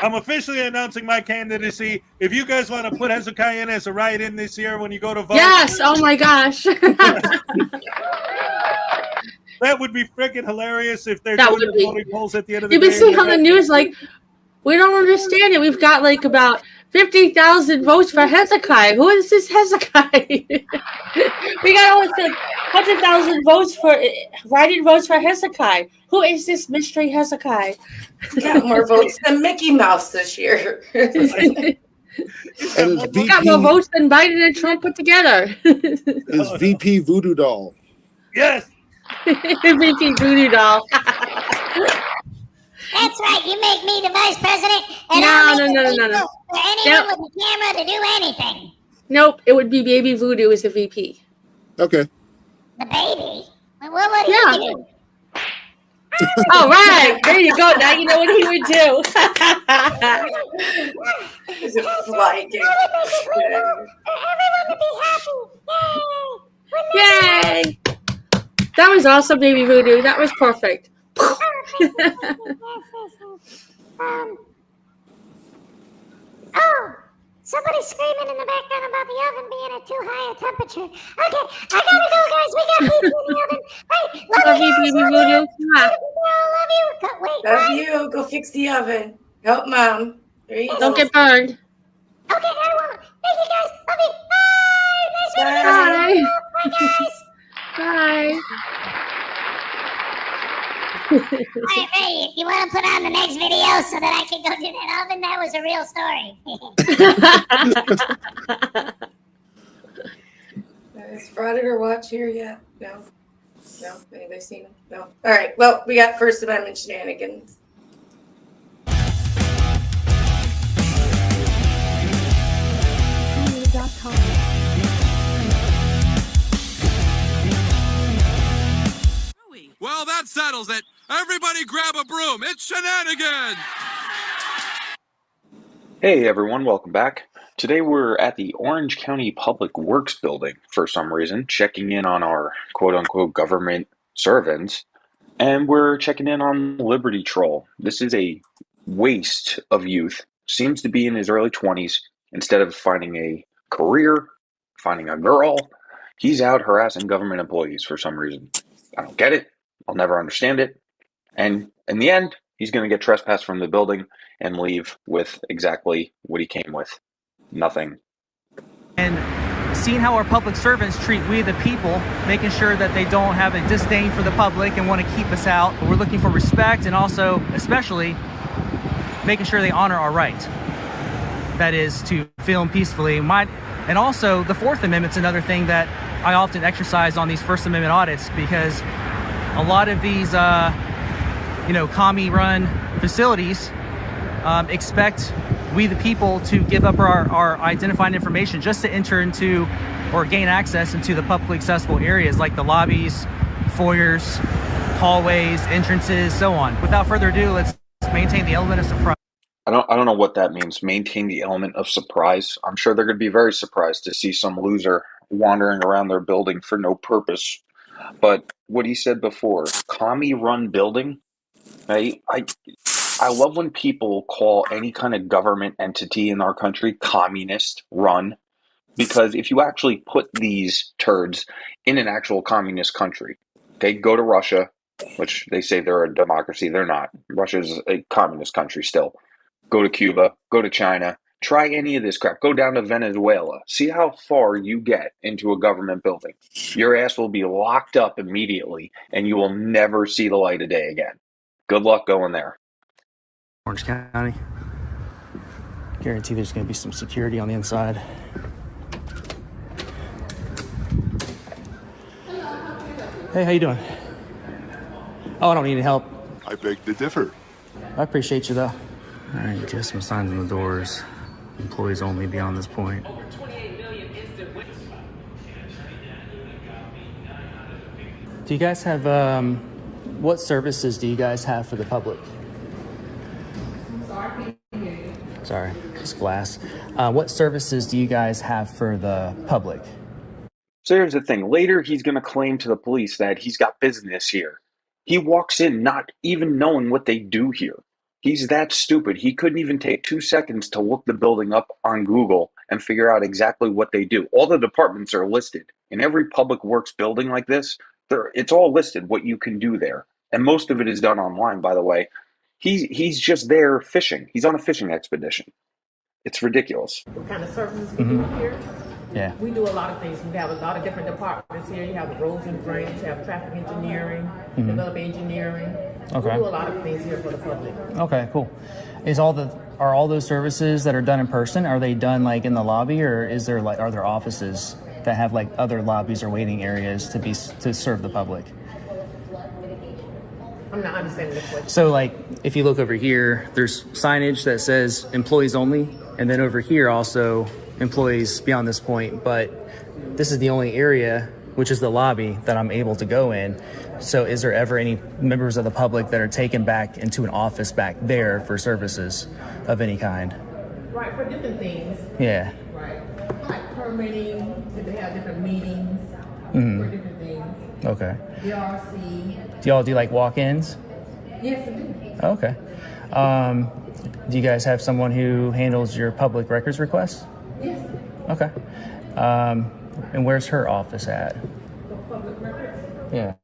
I'm officially announcing my candidacy. If you guys want to put Hezekiah in as a write-in this year when you go to vote. Yes. Oh my gosh. That would be freaking hilarious if they're doing the voting polls at the end of the day. You've been seeing on the news, like, we don't understand it. We've got like about 50,000 votes for Hezekiah. Who is this Hezekiah? We got almost like 100,000 votes for writing votes for Hezekiah. Who is this mystery Hezekiah? Got more votes than Mickey Mouse this year. And We got more votes than Biden and Trump put together. His VP Voodoo Doll. Yes. VP Voodoo Doll. That's right. You make me the vice president, and No. I'll make it for anyone Nope. with a camera to do anything. Nope, it would be Baby Voodoo as the VP. Okay. The baby. Well, what do you do? All right, there you go. Now you know what he would do. It's a fly game. Everyone would be happy. Yay! That was awesome, Baby Voodoo. That was perfect. Somebody's screaming in the background about the oven being at too high a temperature. Okay, I gotta go, guys. We got pizza in the oven. Hey, love you, guys. baby voodoo. Love you. Wait, Love you. Go fix the oven. Help mom. There you Don't go. get burned. Okay, I will. Thank you, guys. Love you. Bye. Nice Bye. video. Bye, guys. Bye. All right, Ray, you want to put on the next video so that I can go do that oven? That was a real story. Is Frauditor Watch here yet? No. No? Anybody seen him? No. All right. Well, we got First Amendment shenanigans. Well, that settles it. Everybody grab a broom. It's shenanigans! Hey everyone, welcome back. Today we're at the Orange County Public Works building for some reason, checking in on our quote-unquote government servants, and we're checking in on Liberty Troll. This is a waste of youth. Seems to be in his early 20s. Instead of finding a career, finding a girl, he's out harassing government employees for some reason. I don't get it. I'll never understand it. And in the end, he's going to get trespassed from the building and leave with exactly what he came with. Nothing. And seeing how our public servants treat we the people, making sure that they don't have a disdain for the public and want to keep us out. We're looking for respect and also, especially, making sure they honor our right. That is to film peacefully. And also, the Fourth Amendment's another thing that I often exercise on these First Amendment audits, because a lot of these, commie-run facilities expect we the people to give up our identifying information just to enter into or gain access into the publicly accessible areas like the lobbies, foyers, hallways, entrances, so on. Without further ado, let's maintain the element of surprise. I don't know what that means. Maintain the element of surprise. I'm sure they're going to be very surprised to see some loser wandering around their building for no purpose. But what he said before, commie-run building, right? I love when people call any kind of government entity in our country communist-run, because if you actually put these turds in an actual communist country, okay, go to Russia, which they say they're a democracy. They're not. Russia's a communist country still. Go to Cuba, go to China, try any of this crap. Go down to Venezuela. See how far you get into a government building. Your ass will be locked up immediately, and you will never see the light of day again. Good luck going there. Orange County. Guarantee there's going to be some security on the inside. Hey, how you doing? Oh, I don't need any help. I beg to differ. I appreciate you, though. All right, get some signs on the doors. Employees only beyond this point. Do you guys have, what services do you guys have for the public? Sorry, it's glass. What services do you guys have for the public? So here's the thing. Later, he's going to claim to the police that he's got business here. He walks in not even knowing what they do here. He's that stupid. He couldn't even take 2 seconds to look the building up on Google and figure out exactly what they do. All the departments are listed. In every public works building like this, it's all listed what you can do there. And most of it is done online, by the way. He's just there fishing. He's on a fishing expedition. It's ridiculous. What kind of services we do here? Yeah. We do a lot of things. We have a lot of different departments here. You have roads and drainage, you have traffic engineering, development engineering. Okay. We do a lot of things here for the public. Okay, cool. Are all those services that are done in person, are they done like in the lobby, or are there offices that have like other lobbies or waiting areas to serve the public? I'm not understanding the question. So like if you look over here, there's signage that says employees only, and then over here also employees beyond this point, but this is the only area, which is the lobby, that I'm able to go in. So is there ever any members of the public that are taken back into an office back there for services of any kind? Right, for different things. Yeah. Right. Like permitting, they have different meetings for different things. Okay. DRC. Do y'all do like walk-ins? Yes, I do. Okay. Do you guys have someone who handles your public records requests? Yes. Okay. And where's her office at? The public records. Yeah.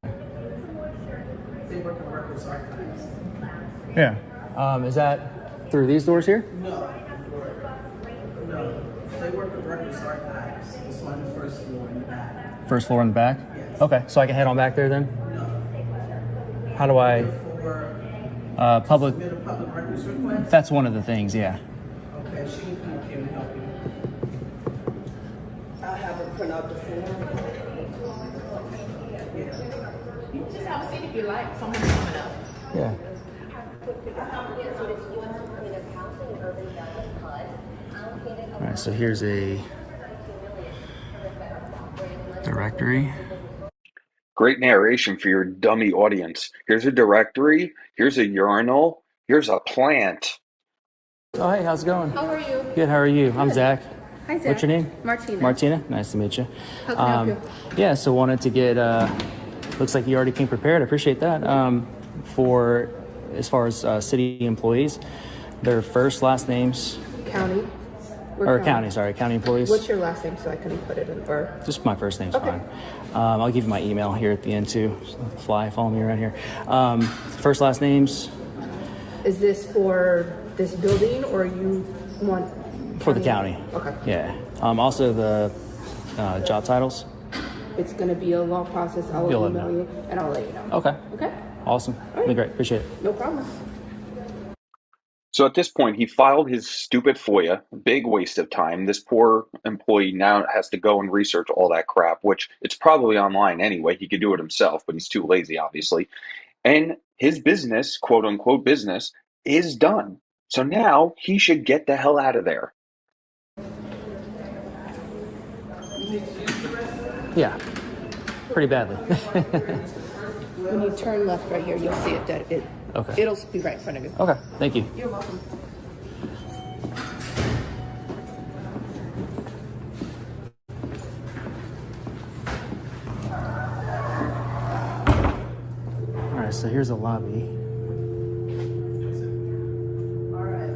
They work in records archives. Yeah. Is that through these doors here? No. No. They work in records archives. It's on the first floor in the back. First floor in the back? Yes. Okay, so I can head on back there then? No. How do I... public... Submit a public records request? That's one of the things, yeah. Okay, she can come up here and help you. I'll have her print out the form. Yeah. You can just have a seat if you like. Someone's coming up. Yeah. All right, so here's a directory. Great narration for your dummy audience. Here's a directory. Here's a urinal. Here's a plant. Oh, hey, how's it going? How are you? Good, how are you? I'm Zach. Hi, Zach. What's your name? Martina. Martina, nice to meet you. How can I help you? Yeah, so wanted to get, looks like you already came prepared. I appreciate that. For, as far as city employees, their first, last names. County. Or county, sorry, county employees. What's your last name so I can put it in? Or just my first name's okay. fine. I'll give you my email here at the end too. Fly, follow me around here. First, last names. Is this for this building or you want? For the county. Okay. Yeah. Also the job titles. It's going to be a long process. I'll You'll email you and I'll let you know. Okay. Okay. Awesome. That'd be great. Appreciate it. No problem. So at this point, he filed his stupid FOIA, big waste of time. This poor employee now has to go and research all that crap, which it's probably online anyway. He could do it himself, but he's too lazy, obviously. And his business, quote unquote business, is done. So now he should get the hell out of there. Yeah. Pretty badly. When you turn left right here, you'll see it. That it. Okay. It'll be right in front of you. Okay. Thank you. You're welcome. All right. So here's a lobby. All right.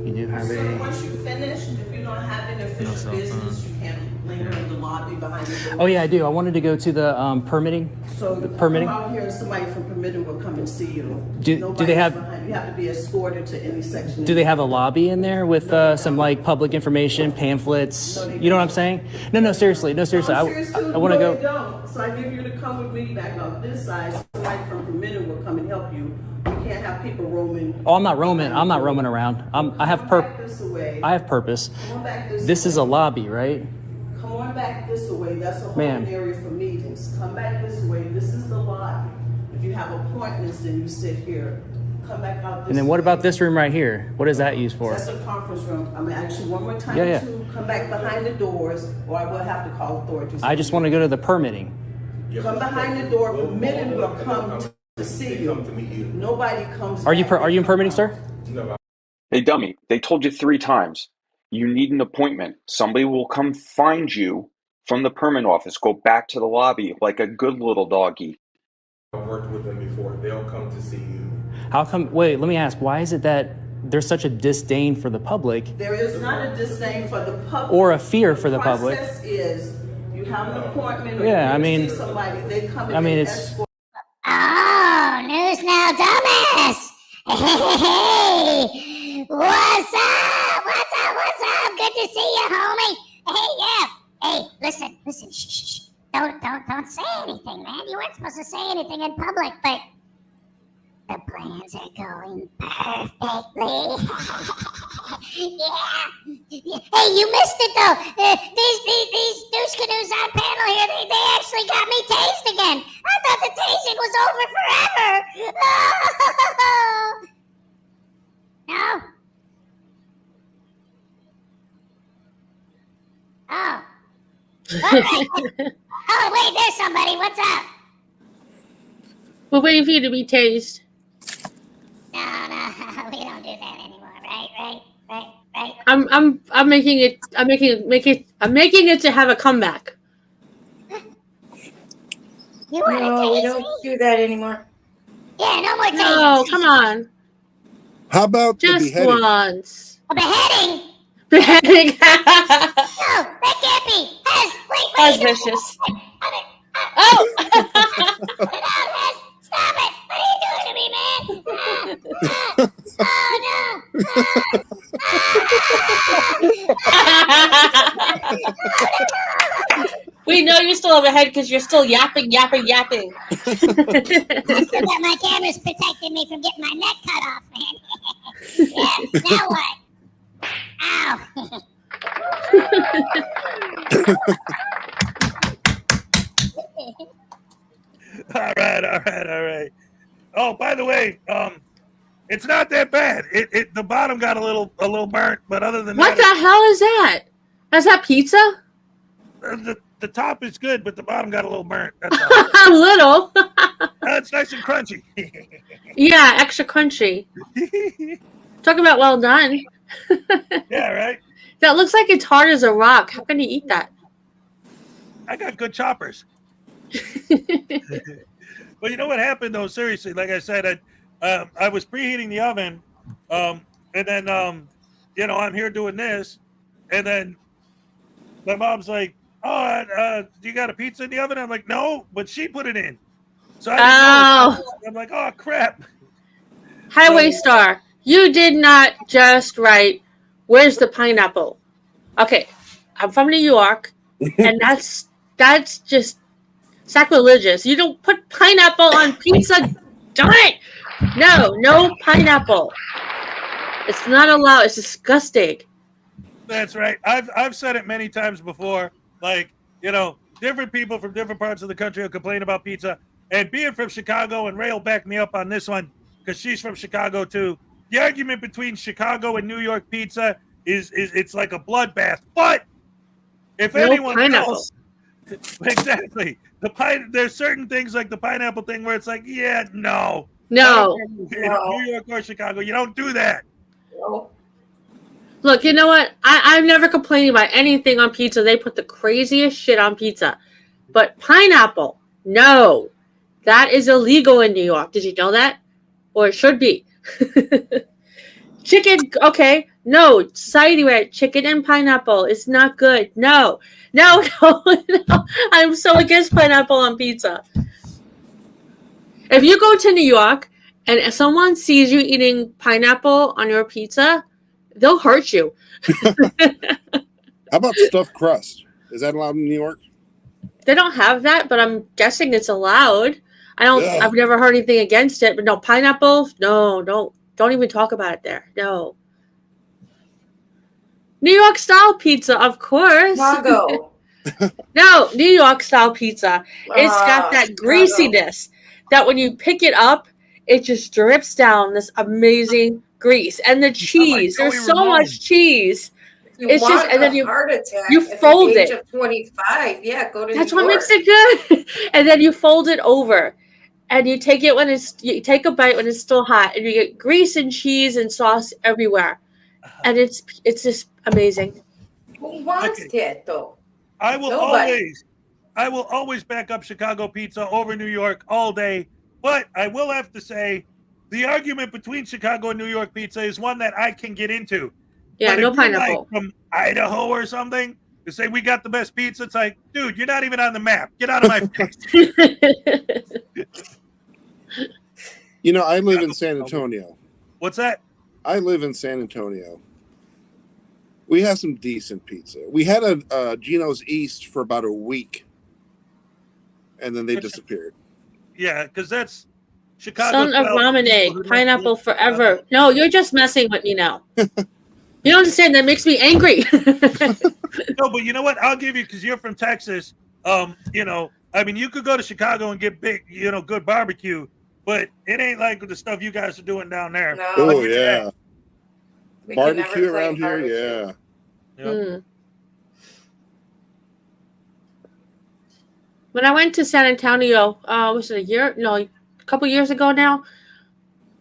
You do have So a. once you finish, if you don't have any official cell business, you can linger in the lobby behind the door. Oh yeah, I do. I wanted to go to the permitting. So the permitting. come out here and somebody from permitting will come and see you. Do they have? Behind. You have to be escorted to any section. Do they have a lobby in there with some like public information pamphlets? No, you know what I'm saying? No, seriously. No, seriously. I I want to go. They don't. So I give you to come with me back on this side. Somebody from permitting will come and help you. We can't have people roaming. Oh, I'm not roaming. I'm not roaming around. I have purpose. I have purpose. Come on back This is a lobby, right? Come on back this way. That's a whole Ma'am. area for meetings. Come back this way. This is the lobby. If you have appointments, then you sit here. Come back out this way. And then what about this room right here? What is that used for? That's a conference room. I'm gonna ask you one more time Yeah. to come back behind the doors, or I will have to call authorities. I just want to go to the permitting. Come behind the door. Permitting will come to see you. Nobody comes. Are you in permitting, sir? Hey, dummy, they told you 3 times. You need an appointment. Somebody will come find you from the permit office. Go back to the lobby like a good little doggy. I've worked with them before. They'll come to see you. How come? Wait, let me ask. Why is it that there's such a disdain for the public? There is not a disdain for the public. Or a fear for the public. The process is you have an appointment or Yeah, you I mean- see somebody, they come in I mean, and it's- escort. Oh, news now, dumbass! Hey, what's up? What's up? Good to see you, homie. Hey, yeah. Hey, listen. Shh. Don't say anything, man. You weren't supposed to say anything in public, but the plans are going perfectly. Yeah. Hey, you missed it though. These douche canoes on panel here, they actually got me tased again. I thought the tasing was over forever. No. Oh. Oh, wait, there's somebody. What's up? We're waiting for you to be tased. No, we don't do that anymore, right? I'm making it to have a comeback. You want to No, we tase don't me? do that anymore. Yeah, no more tasing. No, come on. How about the Just beheading? once. A beheading? Beheading. No, that can't be. Hez, wait, what That's are you doing? vicious. Oh! Stop it! What are you doing to me, man? Oh, no! We know you still have a head because you're still yapping. I still got my cameras protecting me from getting my neck cut off, man. Yeah, now what? Ow! All right. Oh, by the way, it's not that bad. The bottom got a little burnt, but other than What the that, hell is that? Is that pizza? the top is good, but the bottom got a little burnt. That's all. A little. It's nice and crunchy. Yeah, extra crunchy. Talk about well done. Yeah, right. That looks like it's hard as a rock. How can you eat that? I got good choppers. But you know what happened though? Seriously, like I said, I was preheating the oven, and then you know, I'm here doing this, and then my mom's like, "Oh, you got a pizza in the oven?" I'm like, "No," but she put it in, so I didn't know. I'm like, "Oh crap!" Highway Star, you did not just write, "Where's the pineapple?" Okay, I'm from New York, and that's just sacrilegious. You don't put pineapple on pizza. Darn it! No pineapple. It's not allowed. It's disgusting. That's right. I've said it many times before. Like, you know, different people from different parts of the country will complain about pizza. And being from Chicago, and Ray will back me up on this one because she's from Chicago too. The argument between Chicago and New York pizza is it's like a bloodbath. But if anyone else, exactly, there's certain things like the pineapple thing where it's like, yeah, no. New York or Chicago, you don't do that. Look, you know what? I'm never complaining about anything on pizza. They put the craziest shit on pizza. But pineapple, no. That is illegal in New York. Did you know that? Or it should be. Chicken, okay. No. Society where chicken and pineapple is not good. No. I'm so against pineapple on pizza. If you go to New York and someone sees you eating pineapple on your pizza, they'll hurt you. How about stuffed crust? Is that allowed in New York? They don't have that, but I'm guessing it's allowed. I've never heard anything against it, but no, pineapple, no, don't even talk about it there. No. New York style pizza, of course. Chicago. No, New York style pizza. It's got that greasiness that when you pick it up, it just drips down this amazing grease. And the cheese, there's so much cheese. It's just, and then you fold it. Age of 25, yeah, go to That's New what York. makes it good. And then you fold it over, and you take it you take a bite when it's still hot, and you get grease and cheese and sauce everywhere, and it's just amazing. Who wants it though? I will always back up Chicago pizza over New York all day. But I will have to say, the argument between Chicago and New York pizza is one that I can get into. Yeah, but no if you're pineapple. like from Idaho or something to say we got the best pizza, it's like, dude, you're not even on the map. Get out of my face. You know, I live in San Antonio. What's that? I live in San Antonio. We have some decent pizza. We had a Gino's East for about a week, and then they disappeared. Yeah, because that's Chicago. Son of Ramune, pineapple forever. No, you're just messing with me now. You don't understand. That makes me angry. No, but you know what? I'll give you, because you're from Texas. You know, I mean, you could go to Chicago and get good barbecue, but it ain't like the stuff you guys are doing down there. No. Oh yeah, barbecue never around play here, yeah. When I went to San Antonio, was it a couple years ago now?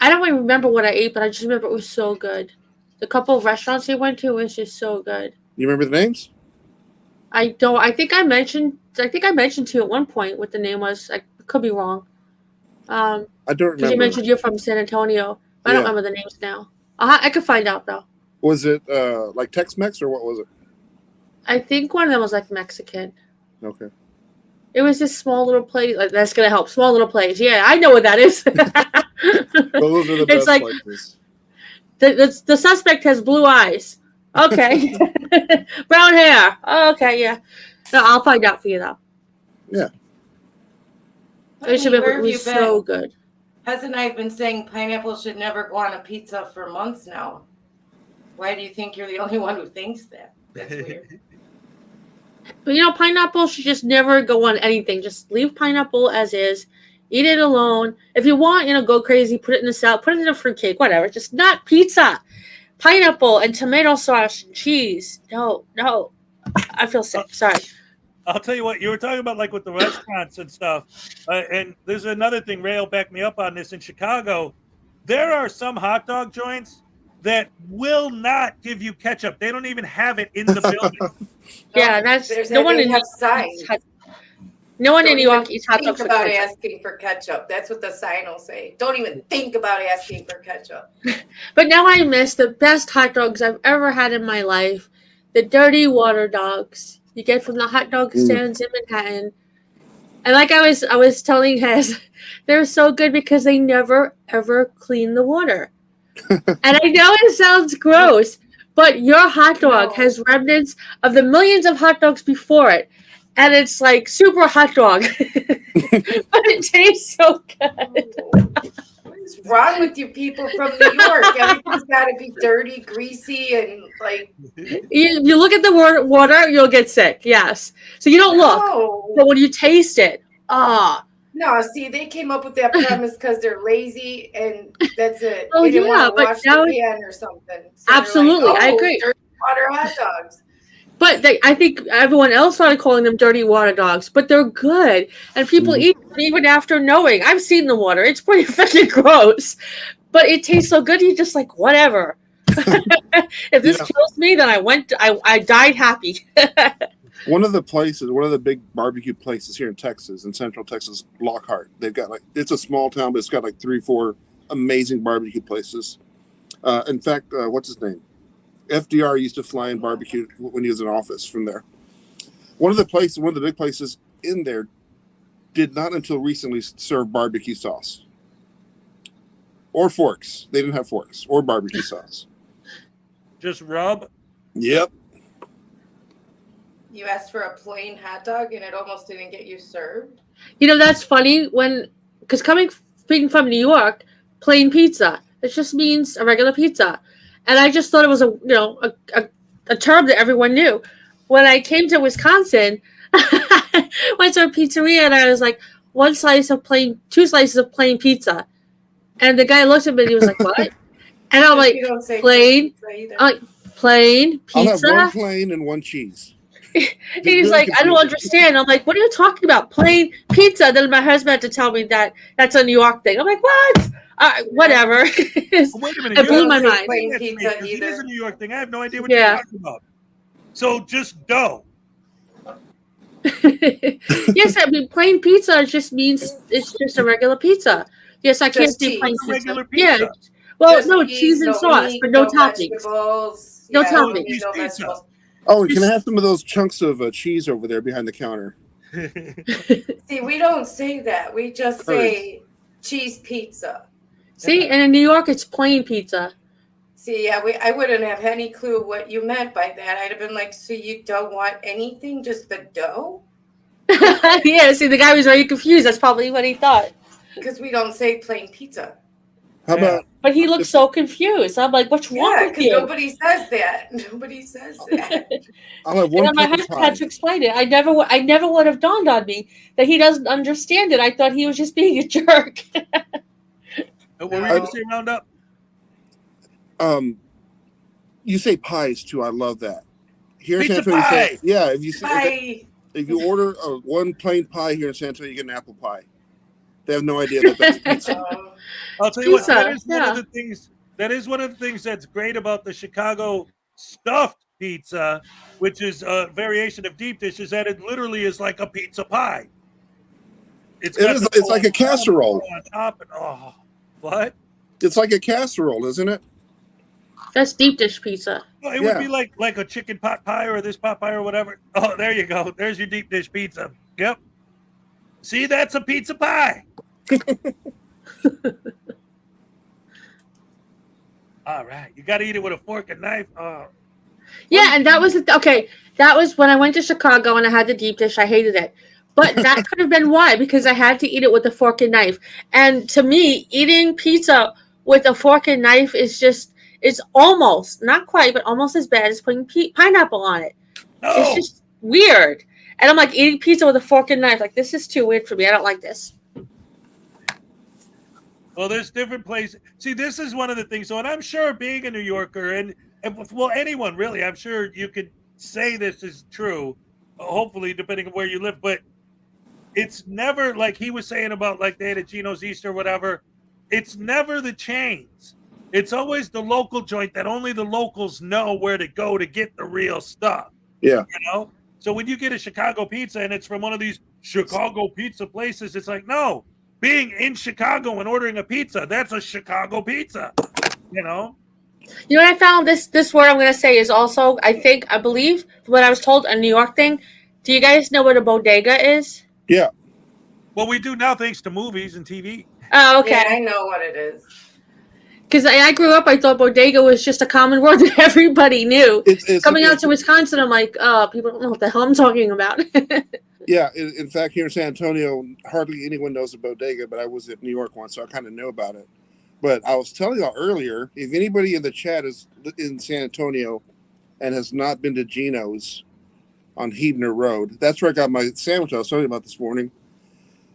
I don't even remember what I ate, but I just remember it was so good. The couple of restaurants we went to was just so good. You remember the names? I don't. I think I mentioned to you at one point what the name was. I could be wrong. I don't remember. Because you mentioned you're from San Antonio. I don't remember the names now. I could find out though. Was it like Tex-Mex or what was it? I think one of them was like Mexican. Okay. It was this small little place. Like, that's gonna help. Small little place. Yeah, I know what that is. Those are the It's best like places. the suspect has blue eyes. Okay. Brown hair. Okay, yeah. No, I'll find out for you though. Yeah. It should Honey, be where have you so been? good. Hus and I have been saying pineapple should never go on a pizza for months now. Why do you think you're the only one who thinks that? That's weird. But you know, pineapple should just never go on anything. Just leave pineapple as is. Eat it alone. If you want, you know, go crazy, put it in a salad, put it in a fruitcake, whatever. Just not pizza. Pineapple and tomato sauce and cheese. No. I feel sick. Sorry. I'll tell you what, you were talking about like with the restaurants and stuff. And there's another thing, Ray will back me up on this. In Chicago, there are some hot dog joints that will not give you ketchup. They don't even have it in the building. Yeah, that's There's no one they in have signs. No one in Don't New York even eats hot think dogs with about ketchup. asking for ketchup. That's what the sign will say. Don't even think about asking for ketchup. But now I miss the best hot dogs I've ever had in my life. The dirty water dogs you get from the hot dog stands in Manhattan. And like I was telling Hez, they're so good because they never ever clean the water. And I know it sounds gross, but your hot dog has remnants of the millions of hot dogs before it. And it's like super hot dog. But it tastes so good. What is wrong with you people from New York? Everything's got to be dirty, greasy, and like. You look at the water, you'll get sick. Yes. So you don't look, but when you taste it, No, see, they came up with that premise because they're lazy, and that's it. Oh, they didn't yeah, want to but wash now the pan or something. So absolutely, I agree. Dirty water hot dogs. But I think everyone else started calling them dirty water dogs, but they're good. And people eat them even after knowing. I've seen the water. It's pretty freaking gross. But it tastes so good, you're just like, whatever. If this kills me, then I died happy. One of the big barbecue places here in Texas, in Central Texas, Lockhart. They've got it's a small town, but it's got like 3-4 amazing barbecue places. In fact, what's his name? FDR used to fly and barbecue when he was in office from there. One of the big places in there did not until recently serve barbecue sauce or forks. They didn't have forks or barbecue sauce. Just rub? Yep. You asked for a plain hot dog, and it almost didn't get you served. You know, that's funny because being from New York, plain pizza, it just means a regular pizza. And I just thought it was a term that everyone knew. When I came to Wisconsin, went to a pizzeria and I was like, 2 slices of plain pizza. And the guy looked at me and he was like, what? And I'm like, plain pizza? I'll have one plain and one cheese. He's like, I don't understand. I'm like, what are you talking about? Plain pizza. Then my husband had to tell me that that's a New York thing. I'm like, what? Whatever. Wait a minute. It blew my mind. Plain pizza It is a New York thing. I have no idea what Yeah. you're talking about. So just dough. Yes, I mean, plain pizza just means it's just a regular pizza. Yes, I can't Just say cheese. plain A regular pizza. pizza. Yeah. Well, Just no, cheese and no sauce, meat, but no toppings. vegetables. No Yeah, toppings. meat, no vegetables. Oh, and can I have some of those chunks of cheese over there behind the counter? See, we don't say that. We just say cheese pizza. See, and in New York, it's plain pizza. See, yeah, I wouldn't have any clue what you meant by that. I'd have been like, so you don't want anything, just the dough? Yeah, see, the guy was very confused. That's probably what he thought. Because we don't say plain pizza. How about? But he looked so confused. I'm like, what's wrong Yeah, with because you? nobody says that. Nobody says that. I'll have And one then my pecan husband had pie. to explain it. I never would have dawned on me that he doesn't understand it. I thought he was just being a jerk. What were you going to say, Roundup? You say pies too. I love that. Here in Pizza San Antonio, pie! you say, yeah. If you Pie. if you order one plain pie here in San Antonio, you get an apple pie. They have no idea that that's pizza. I'll tell you what, Pizza, that is one yeah. of the things. That is one of the things that's great about the Chicago stuffed pizza, which is a variation of deep dish, is that it literally is like a pizza pie. It's like a casserole. On top and what? It's like a casserole, isn't it? That's deep dish pizza. Well, it would be like a chicken pot pie or this pot pie or whatever. Oh, there you go. There's your deep dish pizza. Yep. See, that's a pizza pie. All right. You got to eat it with a fork and knife. Yeah, and that was okay. That was when I went to Chicago and I had the deep dish. I hated it, but that could have been why, because I had to eat it with a fork and knife. And to me, eating pizza with a fork and knife is it's almost not quite, but almost as bad as putting pineapple on it. No. It's just weird. And I'm like eating pizza with a fork and knife. Like, this is too weird for me. I don't like this. Well, there's different places. See, this is one of the things. So, and I'm sure being a New Yorker and well, anyone really, I'm sure you could say this is true, hopefully, depending on where you live. But it's never like he was saying about like they had a Gino's Easter or whatever. It's never the chains. It's always the local joint that only the locals know where to go to get the real stuff. Yeah. You know? So when you get a Chicago pizza and it's from one of these Chicago pizza places, it's like, no, being in Chicago and ordering a pizza, that's a Chicago pizza. You know? You know what I found? This word I'm going to say is also, I believe, what I was told, a New York thing. Do you guys know what a bodega is? Yeah. Well, we do now thanks to movies and TV. Oh, okay. Yeah, I know what it is. Because I grew up, I thought bodega was just a common word that everybody knew. Coming out to Wisconsin, I'm like, people don't know what the hell I'm talking about. Yeah, in fact, here in San Antonio, hardly anyone knows a bodega, but I was at New York once, so I kind of know about it. But I was telling y'all earlier, if anybody in the chat is in San Antonio and has not been to Gino's on Heebner Road, that's where I got my sandwich I was telling you about this morning.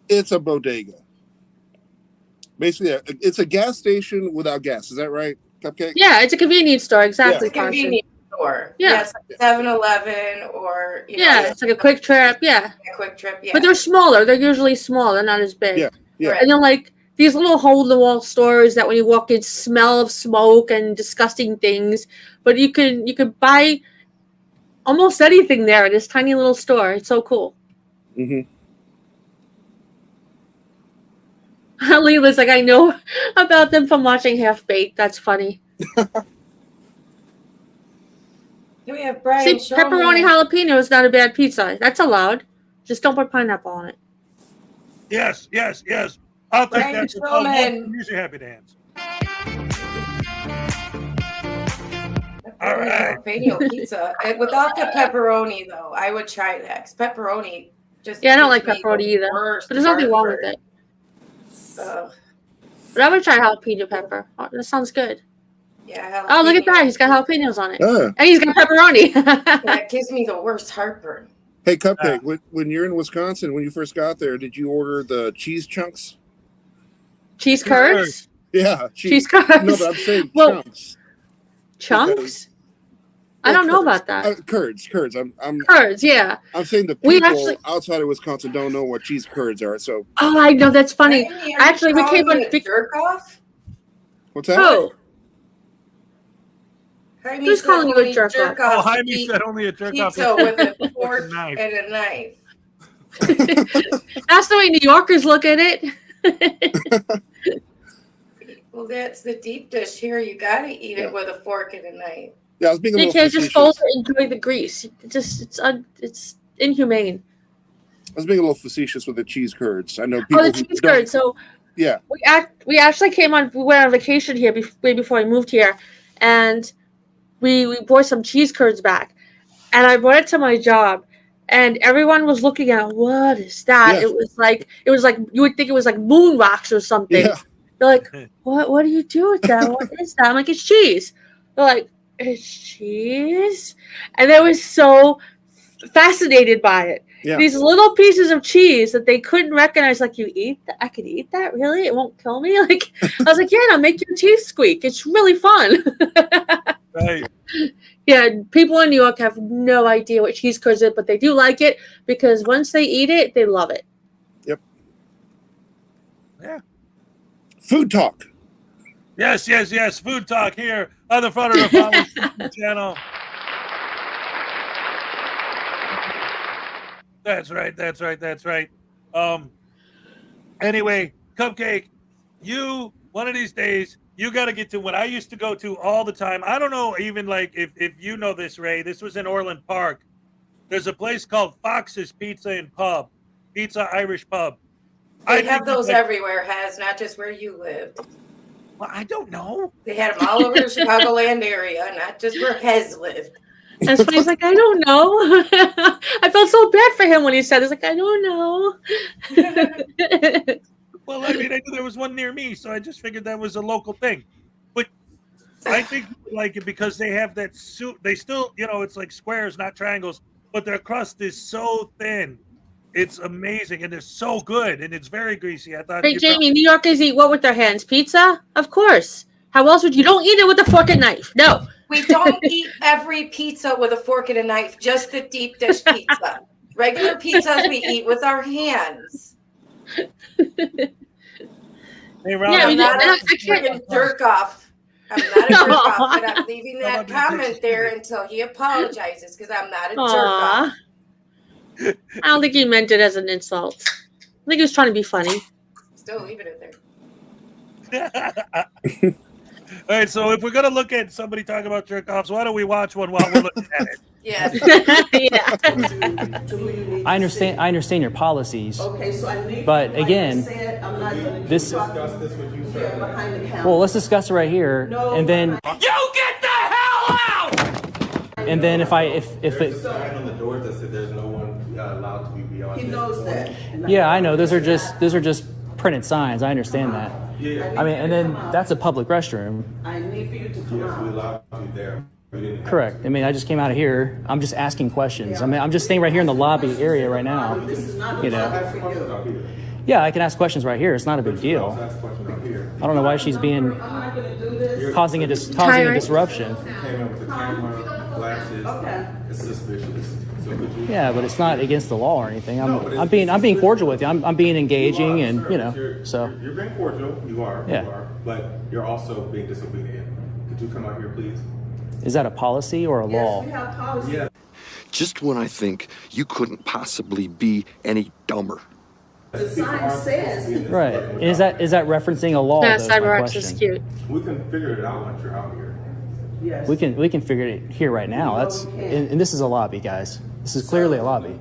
It's a bodega. Basically, it's a gas station without gas. Is that right, Cupcake? Yeah, it's a convenience store. Exactly. It's a convenience store. Yeah. Yes, like 7-Eleven or It's like a Quick Trip. Yeah. A Quick Trip. Yeah. But they're smaller. They're usually small. They're not as big. Yeah. Yeah. And then like these little hole-in-the-wall stores that when you walk in smell of smoke and disgusting things, but you could buy almost anything there in this tiny little store. It's so cool. Mm-hmm. Leela's like, I know about them from watching Half Baked. That's funny. We have Brian. See, pepperoni jalapeno is not a bad pizza. That's allowed. Just don't put pineapple on it. Yes. I'll take Brian that. Shulman. Use your happy dance. All right. Jalapeno pizza. Without the pepperoni, though, I would try that. 'Cause pepperoni just. Yeah, I don't like gives me pepperoni the either. worst But there's nothing wrong with heartburn. it. But I would try jalapeno pepper. Oh, that sounds good. Yeah. Oh, look at that. He's got jalapenos on it. Ah. And he's got pepperoni. That gives me the worst heartburn. Hey, Cupcake, when you're in Wisconsin, when you first got there, did you order the cheese chunks? Cheese curds? Yeah. Cheese curds. No, but I'm saying chunks. Chunks? I don't know about that. Curds. I'm Curds, yeah. I'm saying the We people actually- outside of Wisconsin don't know what cheese curds are. So Oh, I know. That's funny. Actually, we came on. Jerk off? what's that? Oh, Jaime Who's said calling you a only jerk off? Oh, off Jaime eat said only a jerk off. pizza with a fork a knife. and a knife. that's the way New Yorkers look at it. Well, that's the deep dish here. You got to eat it with a fork and a knife. Yeah, I was being a You little can't just facetious. fold it and enjoy the grease. It's inhumane. I was being a little facetious with the cheese curds. I know people. Oh, the who cheese don't- curds. So Yeah. we actually we went on vacation here way before we moved here, and we brought some cheese curds back, and I brought it to my job, and everyone was looking at it, what is that? Yeah. It was like you would think it was like moon rocks or something. Yeah. They're like, what do you do with that? What is that? I'm like, it's cheese. They're like, it's cheese, and they were so fascinated by it. Yeah. These little pieces of cheese that they couldn't recognize, like, you eat that? I could eat that? Really? It won't kill me? Like, I was like, yeah, it'll make your teeth squeak. It's really fun. Right. Yeah, people in New York have no idea what cheese curds is, but they do like it because once they eat it, they love it. Yep. Yeah. Food talk. Yes. Food talk here on the Frauditor channel. That's right. Anyway, Cupcake, you one of these days You got to get to what I used to go to all the time. I don't know, even like if you know this, Ray. This was in Orland Park. There's a place called Fox's Pizza and Pub, Pizza Irish Pub. They have those everywhere, Has, not just where you lived. Well, I don't know. They had them all over the Chicagoland area, not just where Hez lived. That's why he's like, I don't know. I felt so bad for him when he said, "It's like I don't know." Well, I mean, I knew there was one near me, so I just figured that was a local thing. But I think you would like it because they have that suit. They still, it's like squares, not triangles, but their crust is so thin. It's amazing, and they're so good, and it's very greasy. I thought. Hey, Jamie, New Yorkers eat what with their hands? Pizza? Of course. How else would you? Don't eat it with a fork and knife. No. We don't eat every pizza with a fork and a knife, just the deep dish pizza. Regular pizzas we eat with our hands. Hey, Ron, I'm not a freaking jerk off. I'm not a jerk off, but I'm leaving that comment there until he apologizes because I'm not a jerk off. I don't think he meant it as an insult. I think he was trying to be funny. Still leaving it there. All right, so if we're gonna look at somebody talking about jerk offs, why don't we watch one while we're looking at it? Yes. I understand your policies. Okay, so I need. But again, I'm not going to this. discuss this with you behind the counter. Well, let's discuss it right here, and then. You get the hell out! And then if There's a sign on the doors that said there's no one allowed to be beyond. He knows that. Yeah, I know. Those are just printed signs. I understand that. Yeah. I mean, and then that's a public restroom. I need for you to come Yes, we out. allowed you there. Correct. I mean, I just came out of here. I'm just asking questions. I mean, I'm just staying right here in the lobby area right now. This is not You know. Out here. Yeah, I can ask questions right here. It's not a big deal. Ask questions out here. I don't know why she's being I'm not going to do this. causing a disruption. You came in with the camera, glasses. Okay. It's suspicious. So could you? Yeah, but it's not against the law or anything. I'm being cordial with you. I'm being engaging, and so. You're being cordial. You are. Yeah. You are. But you're also being disobedient. Could you come out here, please? Is that a policy or a law? Yes, we have policy. Yeah. Just when I think you couldn't possibly be any dumber. The sign says. Right. Is that referencing a law? That though, is my Cyberx question. is cute. We can figure it out once you're out here. Yes. We can figure it here right now. That's and this is a lobby, guys. This is clearly a lobby.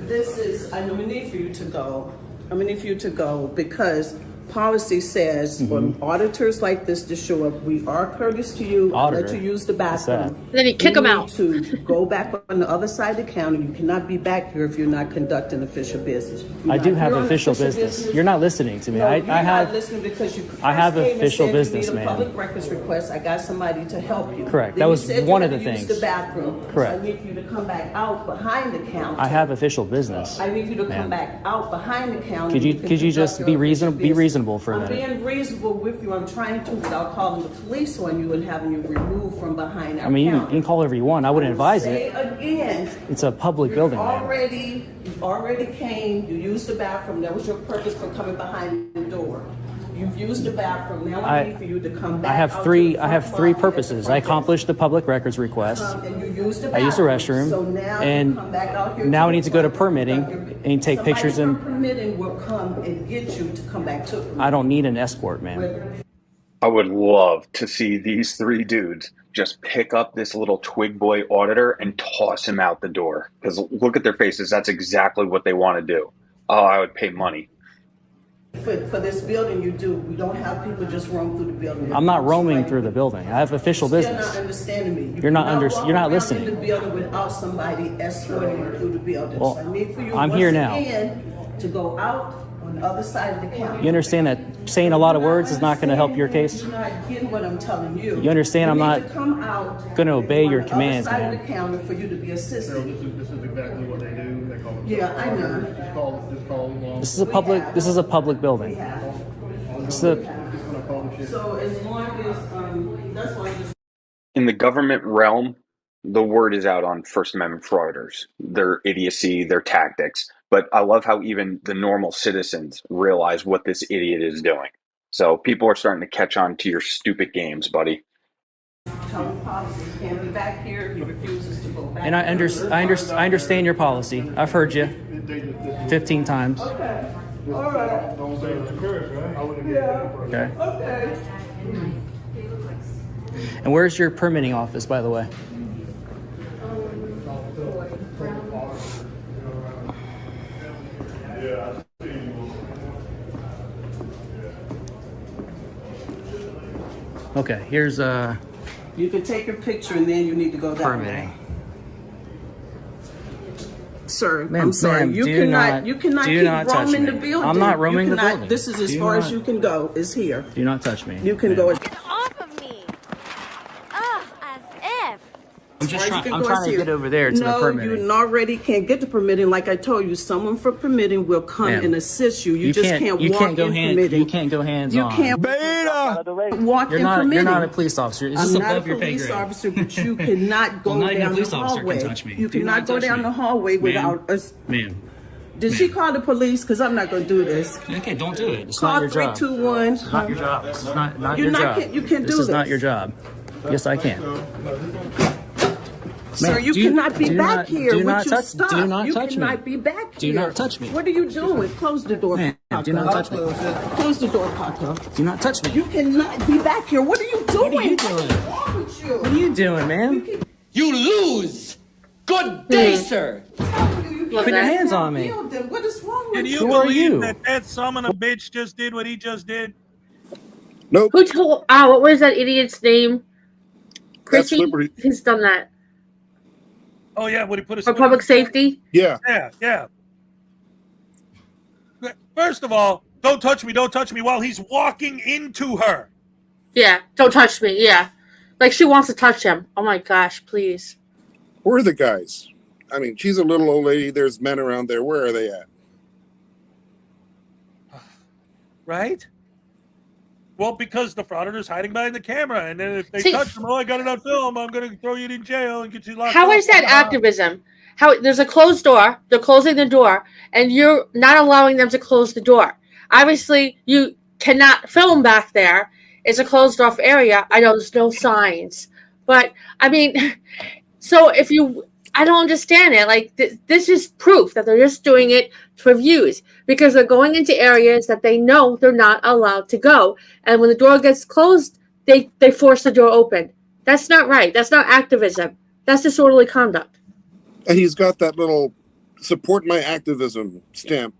This is, I'm going to need for you to go. I'm going to need for you to go because policy says when auditors like this to show up, we are courteous to you. Auditor? Let you use the bathroom. Then you kick them out. To go back on the other side of the counter. You cannot be back here if you're not conducting official business. I do have official business. You're not listening to me. No, I you're not have. listening because you I have first came and official said business, you need a ma'am. public records request. I got somebody to help you. Correct. Then That was you said one you of the had to use things. the bathroom. Correct. So I need for you to come back out behind the counter. I have official business. I need you to ma'am. come back out behind the counter. Could you can just conduct be your reasonable? official Be reasonable for a I'm minute. being reasonable with you. I'm trying to without calling the police on you and having you removed from behind our I mean, you counter. can call whatever you want. I wouldn't advise Say it. again. It's a public building, man. You already came. You used the bathroom. That was your purpose for coming behind the door. You've used the bathroom. Now I need for you to come back. I have out three. to the I have front three lobby at the purposes. front I desk. accomplished the public records request. And you used the I used the bathroom. restroom, So now and you come back out here now to we need the to go to front. permitting and take pictures. Somebody And from permitting will come and get you to come back to permitting. I don't need an escort, man. I would love to see these three dudes just pick up this little twig boy auditor and toss him out the door. Because look at their faces. That's exactly what they want to do. Oh, I would pay money. For this building, you do. We don't have people just roam through the building. I'm not roaming through the building. I have official You're business. not understanding me. You're not cannot walk you're not around listening. in the building without somebody escorting you through the building. Well, So I need for you I'm once here now. again to go out on the other side of the counter. You understand that saying a lot of words is not going to help your case? You're not getting what I'm telling you. You understand I'm need not to come out going to obey your on the commands, other side man. of the counter for you to be assisted. This is exactly what they do. They call it. Yeah, I know. Just call This is a public. This is a public building. This is a, So as long as that's why I just In the government realm, the word is out on First Amendment frauditors, their idiocy, their tactics. But I love how even the normal citizens realize what this idiot is doing. So people are starting to catch on to your stupid games, buddy. tell him policy. He can't be back here. He refuses to go back. and I understand your policy. I've heard you 15 times. Okay. All right. Don't say it's encouraged, right? I wouldn't get Yeah. that. Okay. And where's your permitting office, by the way? Okay, here's You can take a picture and then you need to go down. permitting. Sir, Ma'am, I'm sorry. ma'am, You do cannot. not- You cannot do keep not touch roaming me. the building. I'm not roaming You the cannot- building. This is as Do far as not- you can go. Is here. Do not touch me. You can ma'am. go. As Off of me. Ugh, as if. I'm just far as trying. you I'm can go trying is to here. get over there to the No, permitting. you already can't get the permitting. Like I told you, someone for permitting will come Ma'am, and assist you. You just can't You walk can't go in hand. permitting. You can't go hands You on. can't walk You're in not. permitting. You're not a police officer. This is I'm not a above your pay police grade. officer, but you cannot go Well, not even a down police the officer can hallway. touch me. You Do cannot not go touch down me. the hallway Ma'am. without us. Ma'am. Did she call the police? Because I'm not going to do this. Okay, don't do it. It's Call not your job. 321. It's not your job. This is not You're your not job. can- you can't This do is not this. your job. Yes, I can. Sir, Ma'am, you cannot be do back not- here. Do Would not you touch. stop? Do not you touch me. cannot be back Do here. not touch me. What are you doing? Close the door. Ma'am, do not touch me. Close the door, Paco. Do not touch me. You cannot be back here. What are you doing? What are you What doing? is wrong with you? What are you doing, ma'am? You lose. Good day, sir. Put your hands on me. Building. What is wrong with Can you Who are you? believe that son of a bitch just did what he just did? Nope. Who told? What was that idiot's name? That's Chrissy. Liberty. He's done that Oh yeah, would he put a for public safety. Yeah. Yeah. First of all, don't touch me while he's walking into her. Yeah, don't touch me. Yeah, like she wants to touch him. Oh my gosh, please. Where are the guys? I mean, she's a little old lady. There's men around there. Where are they at? Right? Well, because the frauditor's hiding behind the camera, and then if they See- touch him, I got it on film. I'm going to throw you in jail and get you locked How up. is that activism? How there's a closed door, they're closing the door, and you're not allowing them to close the door. Obviously, you cannot film back there. It's a closed off area. I know there's no signs, but I mean, so if you, I don't understand it. Like this is proof that they're just doing it for views because they're going into areas that they know they're not allowed to go, and when the door gets closed, they force the door open. That's not right. That's not activism. That's disorderly conduct. And he's got that little support my activism stamp.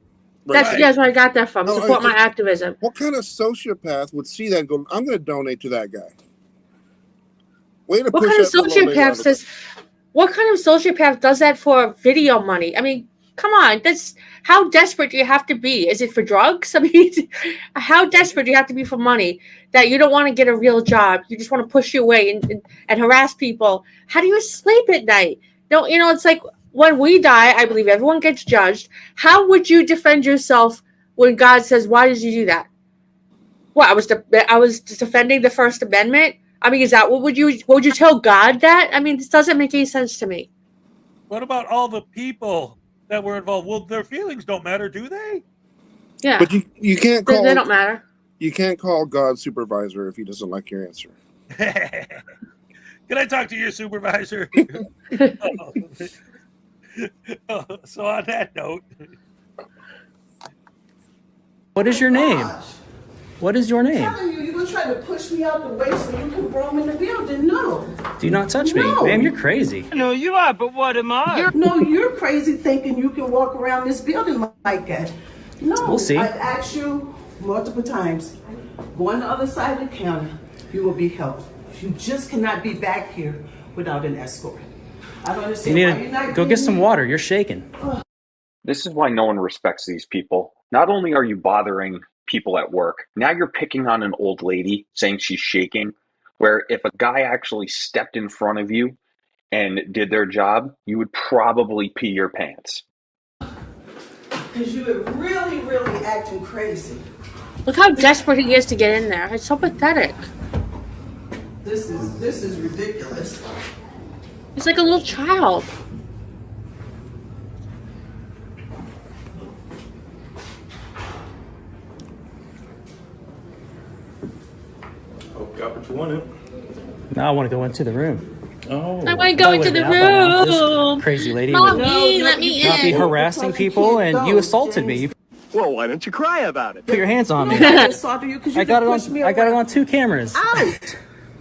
That's where I got that from. No, Support my activism. What kind of sociopath would see that and go, I'm going to donate to that guy? Way to What push kind of that little lady out sociopath says? What kind of sociopath does that for video money? I mean, come on. That's how desperate do you have to be? Is it for drugs? I mean, how desperate do you have to be for money that you don't want to get a real job? You just want to push your way and harass people. How do you sleep at night? No, it's like when we die, I believe everyone gets judged. How would you defend yourself when God says, "Why did you do that?" What I was defending the First Amendment. I mean, is that what would you tell God that? I mean, this doesn't make any sense to me. What about all the people that were involved? Well, their feelings don't matter, do they? Yeah. But you can't call They don't matter. You can't call God supervisor if he doesn't like your answer. Can I talk to your supervisor? So on that note, What is your name? What is your name? I'm telling you, you're going to try to push me out the way so you can roam in the building. No. Do not touch me. No. Ma'am, you're crazy. No, you are, but what am I? You're crazy thinking you can walk around this building like that. No. We'll see. I've asked you multiple times. Go on the other side of the counter. You will be helped. You just cannot be back here without an escort. I don't You understand need why you're to not go giving get some me- water. You're shaking. This is why no one respects these people. Not only are you bothering people at work, now you're picking on an old lady saying she's shaking, where if a guy actually stepped in front of you and did their job, you would probably pee your pants. Because you are really, really acting crazy. Look how desperate he is to get in there. It's so pathetic. This is ridiculous. He's like a little child. Oh, got what you wanted. Now I want to go into the room. Oh. I want to go into the room. This crazy lady Mommy, would let me not be in. harassing people, and you assaulted me. Well, why don't you cry about it? Put your hands on me. I assaulted you because you I got it pushed me on. I got it around. on 2 cameras. Out.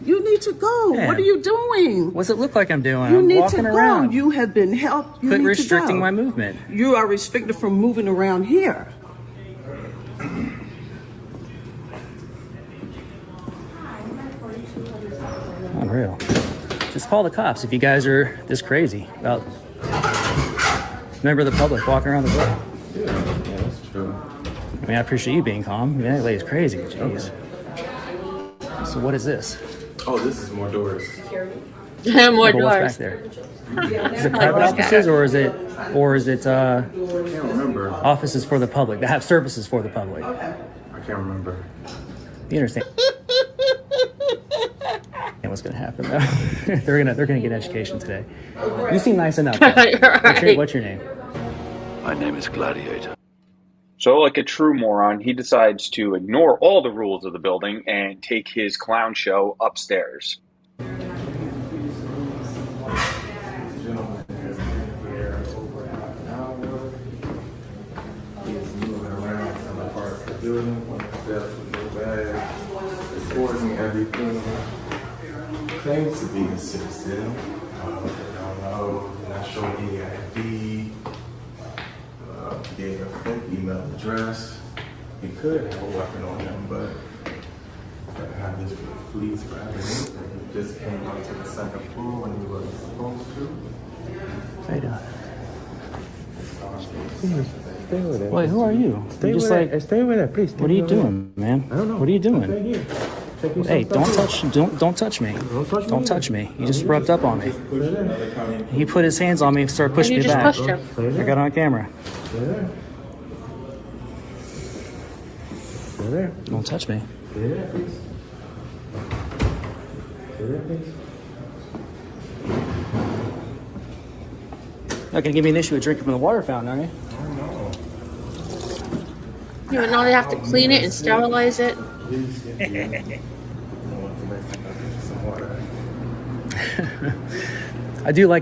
You need to go. Yeah. What are you doing? What's it look like I'm doing? You I'm need to walking go. around. You have been helped. You Quit need restricting to go. my movement. You are restricted from moving around here. Unreal. Just call the cops if you guys are this crazy about a member of the public walking around the building. Yeah, that's true. I mean, I appreciate you being calm. I mean, that lady's crazy. Jeez. So what is this? Oh, this is more doors. More But what's doors. back there? Is it private offices or is it offices for the public that have services for the public? I can't remember. You understand? And what's going to happen though? they're gonna get education today. You seem nice enough. What's your name? My name is Gladiator. So, like a true moron, he decides to ignore all the rules of the building and take his clown show upstairs. Recording everything. Claims to be a citizen. I don't know. Not showing any ID. Gave a fake email address. He could have a weapon on him, but have his police grabbing him. He just came up to the second floor when he was supposed to. How you doing? Stay with it. Wait, who are you? Stay You with just like. it. Stay with it, please. What are you doing, man? I don't know. What are you doing? Stay here. Checking Hey, some don't stuff touch! Don't touch me! Don't touch me! You just rubbed up on me. He put his hands on me and started pushing You me just back. pushed him. I got on camera. Stay there. Stay there. Don't touch me. Stay there, please. Stay there, please. Not gonna give me an issue with drinking from the water fountain, are you? You know, they have to clean it and sterilize it. I do like